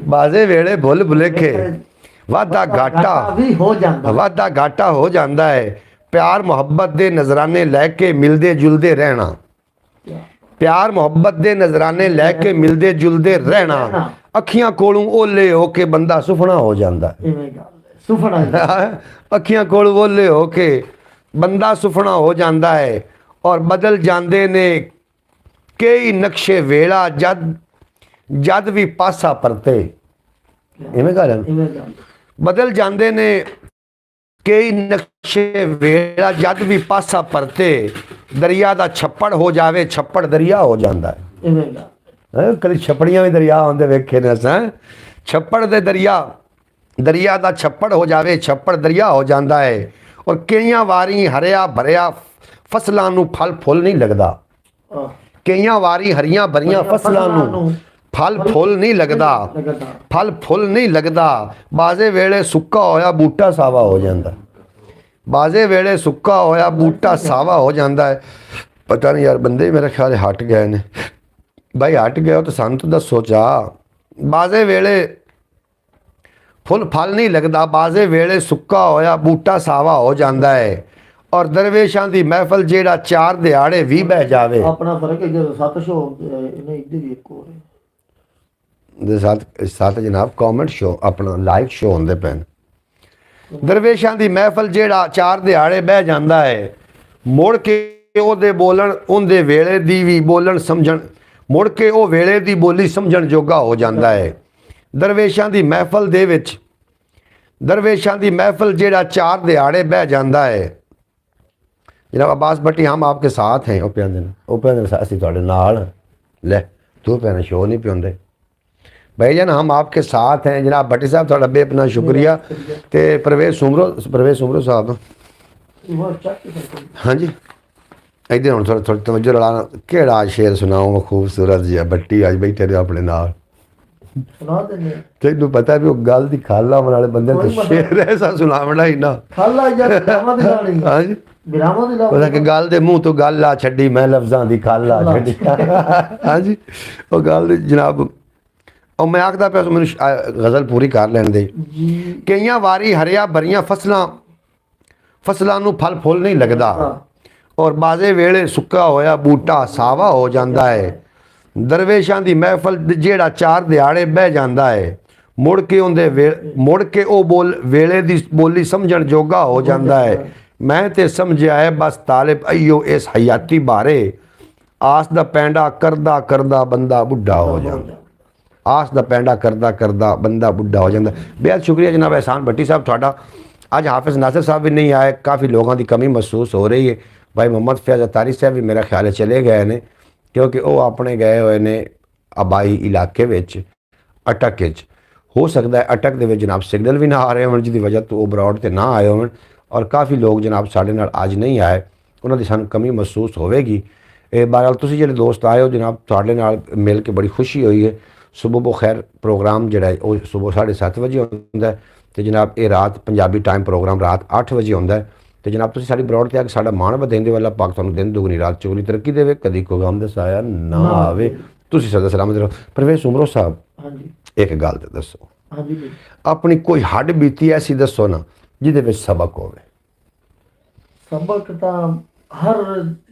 ਬਾਜ਼ੇ ਵੇਲੇ ਭੁੱਲ ਭੁਲੇਖੇ ਵਾਧਾ ਘਾਟਾ ਹੋ ਜਾਂਦਾ ਹੈ। ਪਿਆਰ ਮੁਹੱਬਤ ਦੇ ਨਜ਼ਰਾਨੇ ਲੈ ਕੇ ਮਿਲਦੇ ਜੁਲਦੇ ਰਹਿਣਾ, ਪਿਆਰ ਮੁਹੱਬਤ ਦੇ ਨਜ਼ਰਾਨੇ ਲੈ ਕੇ ਮਿਲਦੇ ਜੁਲਦੇ ਰਹਿਣਾ। ਅੱਖੀਆਂ ਕੋਲੋਂ ਓਲੇ ਹੋ ਕੇ ਬੰਦਾ ਸੁਫਣਾ ਹੋ ਜਾਂਦਾ, ਅੱਖੀਆਂ ਕੋਲ ਓਲੇ ਹੋ ਕੇ ਬੰਦਾ ਸੁਫਣਾ ਹੋ ਜਾਂਦਾ ਹੈ। ਔਰ ਬਦਲ ਜਾਂਦੇ ਨੇ ਕਈ ਨਕਸ਼ੇ ਵੇਲਾ ਜਦ ਵੀ ਪਾਸਾ ਪਰਤੇ, ਇਵੇਂ ਗੱਲ ਬਦਲ ਜਾਂਦੇ ਨੇ ਕਈ ਨਕਸ਼ੇ ਵੇਲਾ ਜਦ ਵੀ ਪਾਸਾ ਪਰਤੇ। ਦਰਿਆ ਦਾ ਛੱਪੜ ਹੋ ਜਾਵੇ ਛੱਪੜ ਦਰਿਆ ਹੋ ਜਾਂਦਾ ਹੈ। ਕਦੇ ਛੱਪੜੀਆਂ ਵੀ ਦਰਿਆ ਹੁੰਦੇ ਵੇਖੇ ਨੇ ਅਸਾਂ। ਛੱਪੜ ਦੇ ਦਰਿਆ ਦਾ ਛੱਪੜ ਹੋ ਜਾਵੇ ਛੱਪੜ ਦਰਿਆ ਹੋ ਜਾਂਦਾ ਹੈ। ਔਰ ਕਈਆਂ ਵਾਰੀ ਹਰਿਆ ਭਰਿਆ ਫਸਲਾਂ ਨੂੰ ਫਲ ਫੁੱਲ ਨਹੀਂ ਲੱਗਦਾ, ਕਈਆਂ ਵਾਰੀ ਹਰੀਆਂ ਭਰੀਆਂ ਫਸਲਾਂ ਨੂੰ ਫਲ ਫੁੱਲ ਨਹੀਂ ਲੱਗਦਾ। ਬਾਜ਼ੇ ਵੇਲੇ ਸੁੱਕਾ ਹੋਇਆ ਬੂਟਾ ਸਾਵਾ ਹੋ ਜਾਂਦਾ, ਬਾਜ਼ੇ ਵੇਲੇ ਸੁੱਕਾ ਹੋਇਆ ਬੂਟਾ ਸਾਵਾ ਹੋ ਜਾਂਦਾ ਹੈ। ਪਤਾ ਨਹੀਂ ਯਾਰ ਬੰਦੇ ਮੇਰੇ ਖਿਆਲ ਹਟ ਗਏ ਨੇ ਭਾਈ, ਹਟ ਗਏ ਹੋ ਤਾਂ ਸਾਨੂੰ ਤਾਂ ਦੱਸੋ ਚਾ। ਬਾਜ਼ੇ ਵੇਲੇ ਫਲ ਨਹੀਂ ਲੱਗਦਾ, ਬਾਜ਼ੇ ਵੇਲੇ ਸੁੱਕਾ ਹੋਇਆ ਬੂਟਾ ਸਾਵਾ ਹੋ ਜਾਂਦਾ ਹੈ। ਔਰ ਦਰਵੇਸ਼ਾਂ ਦੀ ਮਹਿਫਲ ਜਿਹੜਾ 4 ਦਿਹਾੜੇ ਵੀ ਬਹਿ ਜਾਵੇ। ਆਪਣਾ ਫਰਕ ਹੈ ਜਦੋਂ 7 ਸ਼ੋ ਇਹਨੇ ਇੱਧਰ ਹੀ ਇੱਕ ਹੋਰ ਦੇ ਸਾਥ ਜਨਾਬ ਕਮੈਂਟ ਸ਼ੋ ਆਪਣਾ ਲਾਈਵ ਸ਼ੋ ਹੁੰਦੇ ਪੈਣ। ਦਰਵੇਸ਼ਾਂ ਦੀ ਮਹਿਫਲ ਜਿਹੜਾ 4 ਦਿਹਾੜੇ ਬਹਿ ਜਾਂਦਾ ਹੈ, ਮੁੜ ਕੇ ਉਹਦੇ ਬੋਲਣ ਉਹਦੇ ਵੇਲੇ ਦੀ ਵੀ ਬੋਲਣ ਸਮਝਣ, ਮੁੜ ਕੇ ਉਹ ਵੇਲੇ ਦੀ ਬੋਲੀ ਸਮਝਣ ਜੋਗਾ ਹੋ ਜਾਂਦਾ ਹੈ। ਦਰਵੇਸ਼ਾਂ ਦੀ ਮਹਿਫਲ ਦੇ ਵਿੱਚ ਦਰਵੇਸ਼ਾਂ ਦੀ ਮਹਿਫਲ ਜਿਹੜਾ 4 ਦਿਹਾੜੇ ਬਹਿ ਜਾਂਦਾ ਹੈ। जनाब अब्बास भट्टी हम आपके साथ हैं। ਉਹ ਪਿਆਉਂਦੇ ਅਸੀਂ ਤੁਹਾਡੇ ਨਾਲ ਲੈ ਤੂੰ ਭੈਣ ਸ਼ੋ ਨਹੀਂ ਪਿਉਂਦੇ भाई जान हम आपके साथ हैं। जनाब भट्टी साहब थोड़ा बेपना शुक्रिया। तो परवेज सुमरो साहब हाँ जी इधर हम थोड़ी तवज्जो लड़ा केड़ा शेर सुनाओ खूबसूरत जी भट्टी अज बैठे रहे अपने नाल तेन पता भी गल की खाला होने वाले बंदे तो शेर ऐसा सुनावना ही ना हाँ जी पता कि गल दे मुंह तो गल आ छड़ी मैं लफ्जां दी खाला छड़ी हाँ जी वो गल जनाब और मैं आखदा पिया मैनूं गज़ल पूरी कर लैण दे। कईयां वारी हरिया भरियां फसलां नूं फल फुल नहीं लगदा और बाजे वेले सुक्का होया बूटा सावा हो जाता है। दरवेशां दी महफल जेड़ा 4 दिहाड़े बह जाता है मुड़ के ओ बोल वेले दी बोली समझण जोगा हो जाता है। मैं ते समझिया है बस तालिब अयो इस हयाती बारे आस दा पैंडा करदा करदा बंदा बुढ़ा हो जाता। आस दा पैंडा करदा करदा बंदा बुढ़ा हो जाता। बेहद शुक्रिया जनाब एहसान भट्टी साहब थोड़ा। अज हाफिज़ नासिर साहब भी नहीं आए, काफ़ी लोगों की कमी महसूस हो रही है। भाई मोहम्मद फैज़ अतारी साहब भी मेरा ख्याल है चले गए ने क्योंकि वह अपने गए हुए ने आबाई इलाके विच अटक विच हो सकता है अटक दे विच जनाब सिग्नल भी ना आ रहे होण जिहदी वजह तो ब्रॉड ते ना आए होण और काफ़ी लोग जनाब साडे नाल अज नहीं आए उन्हां दी सानूं कमी महसूस होवेगी। बहरहाल तुसीं जिहड़े दोस्त आए हो जनाब तुहाडे नाल मिल के बड़ी खुशी हुई है। सुबह बो खैर प्रोग्राम जिहड़ा है वो सुबह 7:30 वजे होंदा है तो जनाब ये रात पंजाबी टाइम प्रोग्राम रात 8 वजे होंदा है। तो जनाब तुसीं साडी ब्रॉड ते आके साडा मान वधाइंदे वाला पाक तुहानूं दिन दुगनी रात चौगनी तरक्की देवे कदी कोई गम दसाया ना आवे। तुसीं सदा सलामत रहो। परवेज सुमरो साहब एक गल ते दसो अपनी कोई हड्ड बीती ऐसी दसो ना जिहदे विच सबक होवे। सबक तां हर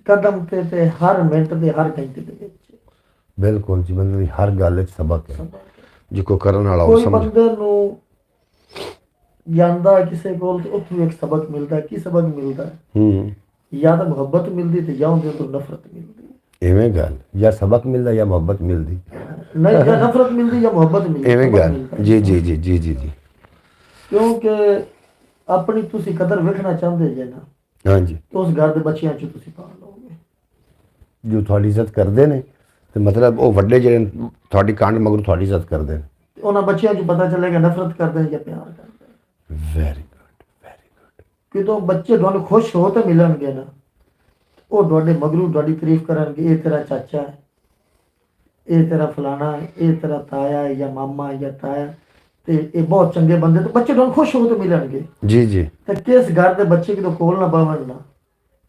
कदम ते हर मिनट ते हर घंटे दे विच बिल्कुल जी बंदे दी हर गल विच सबक है जिको करन वाला कोई बंदे नूं ਜਾਂਦਾ ਕਿਸੇ ਕੋਲ ਤੇ ਉੱਥੋਂ ਇੱਕ ਸਬਕ ਮਿਲਦਾ। ਕੀ ਸਬਕ ਮਿਲਦਾ ਜਾਂ ਤਾਂ ਮੁਹੱਬਤ ਮਿਲਦੀ ਤੇ ਜਾਂ ਉਹਦੇ ਤੋਂ ਨਫ਼ਰਤ ਮਿਲਦੀ। ਇਵੇਂ ਗੱਲ ਜਾਂ ਸਬਕ ਮਿਲਦਾ ਜਾਂ ਮੁਹੱਬਤ ਮਿਲਦੀ ਨਹੀਂ ਜਾਂ ਨਫ਼ਰਤ ਮਿਲਦੀ ਜਾਂ ਮੁਹੱਬਤ ਮਿਲਦੀ ਇਵੇਂ ਗੱਲ ਜੀ ਜੀ ਜੀ ਜੀ ਜੀ ਜੀ ਕਿਉਂਕਿ ਆਪਣੀ ਤੁਸੀਂ ਕਦਰ ਵੇਖਣਾ ਚਾਹੁੰਦੇ ਜੇ ਨਾ ਹਾਂਜੀ ਉਸ ਘਰ ਦੇ ਬੱਚਿਆਂ ਚ ਤੁਸੀਂ ਪਾ ਲਓਗੇ ਜੋ ਤੁਹਾਡੀ ਇੱਜ਼ਤ ਕਰਦੇ ਨੇ ਤੇ ਮਤਲਬ ਉਹ ਵੱਡੇ ਜਿਹੜੇ ਤੁਹਾਡੀ ਕਾਂਡ ਮਗਰ ਤੁਹਾਡੀ ਇੱਜ਼ਤ ਕਰਦੇ ਨੇ। ਉਹਨਾਂ ਬੱਚਿਆਂ ਨੂੰ ਪਤਾ ਚੱਲੇਗਾ ਨਫ਼ਰਤ ਕਰਦੇ ਨੇ ਜਾਂ ਪਿਆਰ ਕਰਦੇ ਨੇ। Very good, very good. ਜਦੋਂ ਬੱਚੇ ਤੁਹਾਨੂੰ ਖੁਸ਼ ਹੋ ਤੇ ਮਿਲਣਗੇ ਨਾ, ਉਹ ਤੁਹਾਡੇ ਮਗਰੂ ਤੁਹਾਡੀ ਤਾਰੀਫ ਕਰਨਗੇ, ਇਹ ਤੇਰਾ ਚਾਚਾ ਹੈ, ਇਹ ਤੇਰਾ ਫਲਾਣਾ ਹੈ, ਇਹ ਤੇਰਾ ਤਾਇਆ ਹੈ ਜਾਂ ਮਾਮਾ ਹੈ ਜਾਂ ਤਾਇਆ, ਤੇ ਇਹ ਬਹੁਤ ਚੰਗੇ ਬੰਦੇ। ਤੇ ਬੱਚੇ ਤੁਹਾਨੂੰ ਖੁਸ਼ ਹੋ ਤੇ ਮਿਲਣਗੇ। ਜੀ ਜੀ। ਤੇ ਕਿਸ ਘਰ ਦੇ ਬੱਚੇ ਕਿਦੋਂ ਕੋਲ ਨਾ ਪਾਵਣ ਨਾ,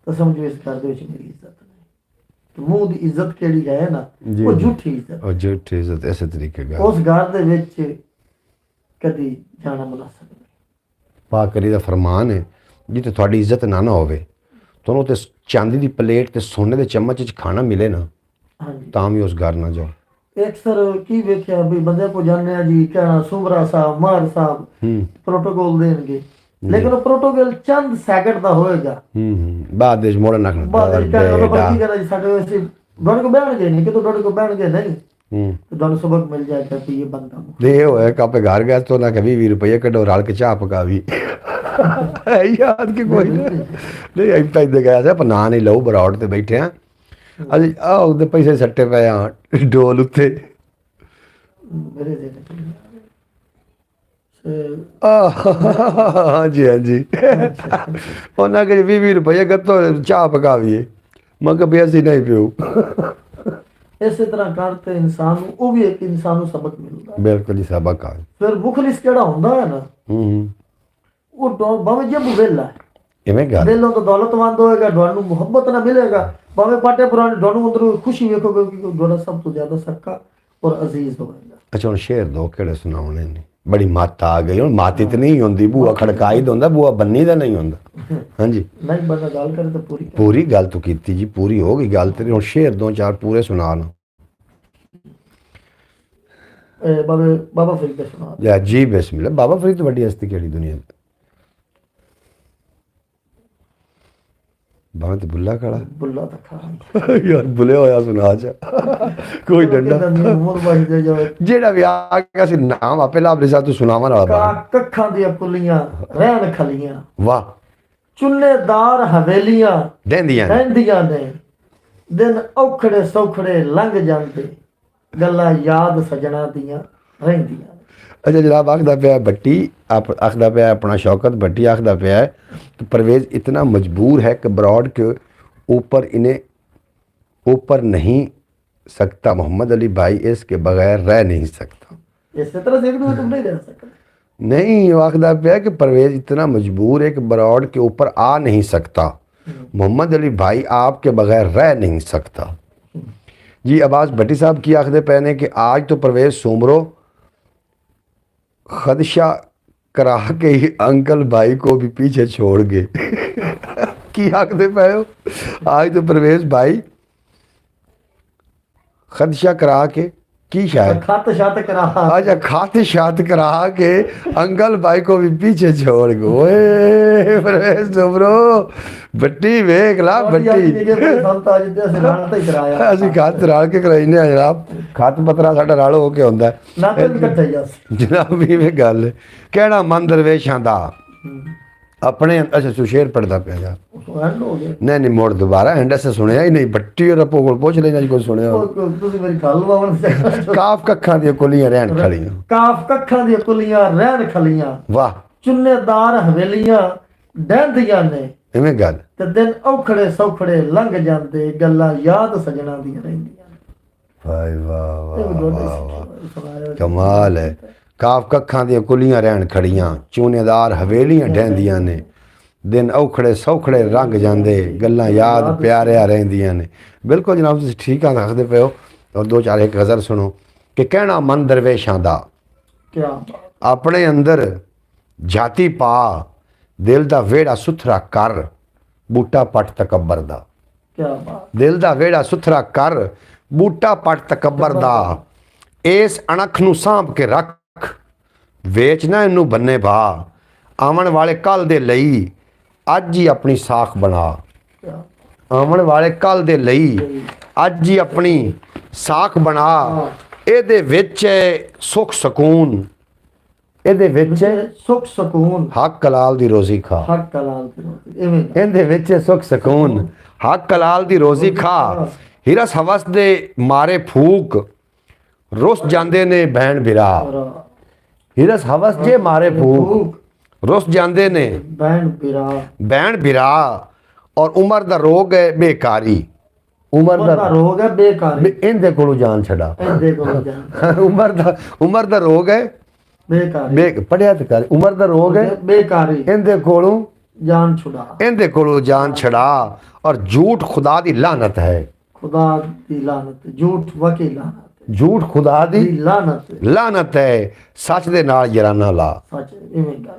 ਤਾਂ ਸਮਝੋ ਇਸ ਘਰ ਦੇ ਵਿੱਚ ਮੇਰੀ ਇੱਜ਼ਤ ਨਹੀਂ। ਤੇ ਮੂੰਹ ਦੀ ਇੱਜ਼ਤ ਕਿਹੜੀ ਹੈ ਨਾ, ਉਹ ਝੂਠੀ ਇੱਜ਼ਤ। ਉਹ ਝੂਠੀ ਇੱਜ਼ਤ ਇਸੇ ਤਰੀਕੇ ਨਾਲ ਉਸ ਘਰ ਦੇ ਵਿੱਚ ਕਦੀ ਜਾਣਾ ਮੁਨਾਸਬ ਨਹੀਂ। ਪਾਕ ਅਲੀ ਦਾ ਫਰਮਾਨ ਹੈ, ਜਿੱਥੇ ਤੁਹਾਡੀ ਇੱਜ਼ਤ ਨਾ ਹੋਵੇ, ਤੁਹਾਨੂੰ ਤੇ ਚਾਂਦੀ ਦੀ ਪਲੇਟ ਤੇ ਸੋਨੇ ਦੇ ਚਮਚ 'ਚ ਖਾਣਾ ਮਿਲੇ ਨਾ, ਹਾਂਜੀ, ਤਾਂ ਵੀ ਉਸ ਘਰ ਨਾ ਜਾਓ। ਅਕਸਰ ਕੀ ਵੇਖਿਆ ਵੀ ਬੰਦੇ ਕੋ ਜਾਣਿਆ ਆ ਜੀ ਕਹਿਣਾ ਸੁਮਰਾ ਸਾਹਿਬ ਮਾਰ ਸਾਹਿਬ ਪ੍ਰੋਟੋਕੋਲ ਦੇਣਗੇ, ਲੇਕਿਨ ਉਹ ਪ੍ਰੋਟੋਕੋਲ ਚੰਦ ਸੈਕਿੰਡ ਦਾ ਹੋਏਗਾ। ਬਾਅਦ ਵਿੱਚ ਮੋੜਨ ਨਾ ਬਾਅਦ ਵਿੱਚ ਕੀ ਕਰਾਂ ਜੀ, ਸਾਡੇ ਵੈਸੇ ਤੁਹਾਡੇ ਕੋ ਬਹਿਣਗੇ ਨਹੀਂ, ਕਿਤੋਂ ਤੁਹਾਡੇ ਕੋ ਬਹਿਣਗੇ ਨਹੀਂ, ਤੇ ਤੁਹਾਨੂੰ ਸਬਕ ਮਿਲ ਜਾਏਗਾ ਕਿ ਇਹ ਬੰਦਾ ਦੇ ਹੋਇਆ ਕਾਪੇ ਘਰ ਗਿਆ ਤੋਂ ਨਾ ਕਿ 20 ਰੁਪਏ ਕੱਢੋ ਰਲ ਕੇ ਚਾਹ ਪਕਾਵੀ ਯਾਦ ਕਿ ਕੋਈ ਨਹੀਂ ਆਈ ਤਾਂ ਇੱਥੇ ਗਿਆ ਸੀ ਪਰ ਨਾਂ ਨਹੀਂ ਲਊ ਬਰੌਡ ਤੇ ਬੈਠੇ ਆ ਅਸੀਂ ਆਹ ਉਹਦੇ ਪੈਸੇ ਸੱਟੇ ਪਏ ਆ ਡੋਲ ਉੱਤੇ ਮੇਰੇ ਦੇ ਹਾਂਜੀ ਹਾਂਜੀ ਉਹਨਾਂ ਕੇ 20 ਰੁਪਏ ਗੱਤੋਂ ਚਾਹ ਪਕਾਵੀਏ ਮੈਂ ਕਿਹਾ ਵੀ ਅਸੀਂ ਨਹੀਂ ਪਿਓ। ਇਸੇ ਤਰ੍ਹਾਂ ਕਰਦੇ ਇਨਸਾਨ ਨੂੰ, ਉਹ ਵੀ ਇੱਕ ਇਨਸਾਨ ਨੂੰ ਸਬਕ ਮਿਲਦਾ। ਬਿਲਕੁਲ ਹੀ ਸਬਕ ਆ। ਫਿਰ ਮੁਖਲਿਸ ਕਿਹੜਾ ਹੁੰਦਾ ਹੈ ਨਾ, ਉਹ ਭਾਵੇਂ ਜਬ ਵੇਲਾ ਇਵੇਂ ਗੱਲ ਵੇਲੋਂ ਤਾਂ ਦੌਲਤਮੰਦ ਹੋਏਗਾ, ਤੁਹਾਨੂੰ ਮੁਹੱਬਤ ਨਾ ਮਿਲੇਗਾ, ਭਾਵੇਂ ਪਾਟੇ ਪੁਰਾਣੇ ਤੁਹਾਨੂੰ ਅੰਦਰੋਂ ਖੁਸ਼ੀ ਵੇਖੋਗੇ ਕਿ ਤੁਹਾਡਾ ਸਭ ਤੋਂ ਜ਼ਿਆਦਾ ਸੱਕਾ ਔਰ ਅਜ਼ੀਜ਼ ਹੋਵੇਗਾ। ਅੱਛਾ ਹੁਣ ਸ਼ੇਰ ਦੋ ਕਿਹੜੇ ਸੁਣਾਉਣੇ ਨੇ, ਬੜੀ ਮੱਤ ਆ ਗਈ ਹੁਣ। ਮੱਤ ਇਤਨੀ ਹੀ ਹੁੰਦੀ, ਬੂਆ ਖੜਕਾਈ ਦਾ ਹੁੰਦਾ, ਬੂਆ ਬੰਨੀ ਦਾ ਨਹੀਂ ਹੁੰਦਾ। ਹਾਂਜੀ ਨਹੀਂ ਬੰਦਾ ਗੱਲ ਕਰੇ ਤਾਂ ਪੂਰੀ ਗੱਲ ਤੂੰ ਕੀਤੀ ਜੀ, ਪੂਰੀ ਹੋ ਗਈ ਗੱਲ ਤੇਰੀ। ਹੁਣ ਸ਼ੇਰ ਦੋ ਚਾਰ ਪੂਰੇ ਸੁਣਾ ਨਾ। ਬਾਬਾ ਫਰੀਦ ਦਾ ਸੁਣਾ ਜੀ। ਬਿਸਮਿਲ੍ਲਾ। ਬਾਬਾ ਫਰੀਦ ਤੋਂ ਵੱਡੀ ਹਸਤੀ ਕਿਹੜੀ ਦੁਨੀਆ ਦੀ? ਬਾਬਾ ਤੇ ਬੁੱਲਾ ਕਾਲਾ ਬੁੱਲਾ ਤਾਂ ਖਾ ਯਾਰ ਬੁਲੇ ਹੋਇਆ ਸੁਣਾ ਜਾ ਕੋਈ ਡੰਡਾ ਜਿਹੜਾ ਵੀ ਆ ਗਿਆ ਸੀ ਨਾਮ ਆਪੇ ਲਾਭ ਰਿਹਾ ਤੂੰ ਸੁਣਾਵਾਂ ਵਾਲਾ। ਕੱਖਾਂ ਦੀਆਂ ਕੁੱਲੀਆਂ ਰਹਿਣ ਖਲੀਆਂ, ਵਾਹ। ਚੁੱਲੇਦਾਰ ਹਵੇਲੀਆਂ ਰਹਿੰਦੀਆਂ ਨੇ, ਦਿਨ ਔਖੜੇ ਸੌਖੜੇ ਲੰਘ ਜਾਂਦੇ, ਗੱਲਾਂ ਯਾਦ ਸਜਣਾ ਦੀਆਂ ਰਹਿੰਦੀਆਂ। अच्छा जनाब आखदा पे भट्टी आखदा पे अपना शौकत भट्टी आखदा पे कि परवेज़ इतना मजबूर है कि ब्रॉड के ऊपर नहीं सकता, मोहम्मद अली भाई इसके बगैर रह नहीं सकता। इस तरह से तुम नहीं रह सकते। नहीं आखदा पे कि परवेज़ इतना मजबूर है कि ब्रॉड के ऊपर आ नहीं सकता, मोहम्मद अली भाई आपके बगैर रह नहीं सकता। जी अब्बास भट्टी साहब की आखदे पे ने कि आज तो परवेज़ सुमरो खदशा करा के ही अंकल भाई को भी पीछे छोड़ गए की आखदे पे हो। आज तो परवेज़ भाई खदशा करा के की शायद अच्छा खात करा के अंकल भाई को भी पीछे छोड़ गए। ओए परवेज़ सुमरो भट्टी वेख ला भट्टी ਅਸੀਂ ਖਤ ਰਲ ਕੇ ਕਰਾਈਨੇ ਆ ਜਨਾਬ। ਖਤ ਪਤਰਾ ਸਾਡਾ ਰਲ ਹੋ ਕੇ ਹੁੰਦਾ ਜਨਾਬ। ਵੀ ਗੱਲ ਕਹਿਣਾ ਮਨ ਦਰਵੇਸ਼ਾਂ ਦਾ ਆਪਣੇ ਅੱਛਾ ਤੂੰ ਸ਼ੇਰ ਪੜਦਾ ਪਿਆ ਯਾਰ। ਨਹੀਂ ਨਹੀਂ ਮੋੜ ਦੁਬਾਰਾ ਐਂਡ ਐਸੇ ਸੁਣਿਆ ਹੀ ਨਹੀਂ। ਭੱਟੀ ਔਰ ਕੋਲ ਪੁੱਛ ਲੈਣਾ ਜੀ ਕੋਈ ਸੁਣਿਆ ਤੁਸੀਂ ਮੇਰੀ ਗੱਲ ਵਾਵਣ। ਕਾਫ ਕੱਖਾਂ ਦੀਆਂ ਕੁਲੀਆਂ ਰਹਿਣ ਖਲੀਆਂ, ਕਾਫ ਕੱਖਾਂ ਦੀਆਂ ਕੁਲੀਆਂ ਰਹਿਣ ਖਲੀਆਂ, ਵਾਹ। ਚੁੰਨੇਦਾਰ ਹਵੇਲੀਆਂ ਡਹਿੰਦੀਆਂ ਨੇ, ਇਵੇਂ ਗੱਲ। ਤੇ ਦਿਨ ਔਖੜੇ ਸੌਖੜੇ ਲੰਘ ਜਾਂਦੇ, ਗੱਲਾਂ ਯਾਦ ਸਜਣਾ ਦੀਆਂ ਰਹਿੰਦੀਆਂ। ਵਾਹ ਵਾਹ ਵਾਹ ਕਮਾਲ ਹੈ। ਕਾਫ ਕੱਖਾਂ ਦੀਆਂ ਕੁਲੀਆਂ ਰਹਿਣ ਖੜੀਆਂ, ਚੂਨੇਦਾਰ ਹਵੇਲੀਆਂ ਢਹਿੰਦੀਆਂ ਨੇ, ਦਿਨ ਔਖੜੇ ਸੌਖੜੇ ਲੰਘ ਜਾਂਦੇ, ਗੱਲਾਂ ਯਾਦ ਪਿਆਰਿਆਂ ਰਹਿੰਦੀਆਂ ਨੇ। ਬਿਲਕੁਲ ਜਨਾਬ ਤੁਸੀਂ ਠੀਕ ਆ ਆਖਦੇ ਪਏ ਹੋ। ਔਰ ਦੋ ਚਾਰ ਇੱਕ ਗਜ਼ਲ ਸੁਣੋ ਕਿ ਕਹਿਣਾ ਮਨ ਦਰਵੇਸ਼ਾਂ ਦਾ ਆਪਣੇ ਅੰਦਰ ਜਾਤੀ ਪਾ, ਦਿਲ ਦਾ ਵਿਹੜਾ ਸੁਥਰਾ ਕਰ, ਬੂਟਾ ਪੱਟ ਤਕੱਬਰ ਦਾ। ਦਿਲ ਦਾ ਵਿਹੜਾ ਸੁਥਰਾ ਕਰ, ਬੂਟਾ ਪੱਟ ਤਕੱਬਰ ਦਾ, ਇਸ ਅਣਖ ਨੂੰ ਸਾਂਭ ਕੇ ਰੱਖ, ਵੇਚ ਨਾ ਇਹਨੂੰ ਬੰਨੇ ਭਾ, ਆਉਣ ਵਾਲੇ ਕੱਲ ਦੇ ਲਈ ਅੱਜ ਹੀ ਆਪਣੀ ਸਾਖ ਬਣਾ। ਆਉਣ ਵਾਲੇ ਕੱਲ ਦੇ ਲਈ ਅੱਜ ਹੀ ਆਪਣੀ ਸਾਖ ਬਣਾ, ਇਹਦੇ ਵਿੱਚ ਸੁੱਖ ਸਕੂਨ, ਇਹਦੇ ਵਿੱਚ ਸੁੱਖ ਸਕੂਨ, ਹੱਕ ਹਲਾਲ ਦੀ ਰੋਜ਼ੀ ਖਾ, ਹੱਕ ਹਲਾਲ ਦੀ ਰੋਜ਼ੀ, ਇਹਦੇ ਵਿੱਚ ਸੁੱਖ ਸਕੂਨ, ਹੱਕ ਹਲਾਲ ਦੀ ਰੋਜ਼ੀ ਖਾ, ਹੀਰਸ ਹਵਸ ਦੇ ਮਾਰੇ ਫੂਕ ਰੁੱਸ ਜਾਂਦੇ ਨੇ ਭੈਣ ਭਰਾ। ਹੀਰਸ ਹਵਸ ਜੇ ਮਾਰੇ ਫੂਕ ਰੁੱਸ ਜਾਂਦੇ ਨੇ ਭੈਣ ਭਰਾ। ਔਰ ਉਮਰ ਦਾ ਰੋਗ ਹੈ ਬੇਕਾਰੀ। ਉਮਰ ਦਾ ਰੋਗ ਹੈ ਬੇਕਾਰੀ। ਇਹਦੇ ਕੋਲੋਂ ਜਾਨ ਛਡਾ। ਉਮਰ ਦਾ ਰੋਗ ਹੈ ਬੇਕਾਰੀ। ਪੜਿਆ ਤੇ ਕਰ। ਉਮਰ ਦਾ ਰੋਗ ਹੈ ਬੇਕਾਰੀ। ਇਹਦੇ ਕੋਲੋਂ ਜਾਨ ਛੁਡਾ। ਇਹਦੇ ਕੋਲੋਂ ਜਾਨ ਛਡਾ। ਔਰ ਝੂਠ ਖੁਦਾ ਦੀ ਲਾਨਤ ਹੈ। ਖੁਦਾ ਦੀ ਲਾਨਤ। ਝੂਠ ਵਕੀ ਲਾਨਤ। ਝੂਠ ਖੁਦਾ ਦੀ ਲਾਨਤ ਹੈ। ਸੱਚ ਦੇ ਨਾਲ ਯਾਰਾਨਾ ਲਾ।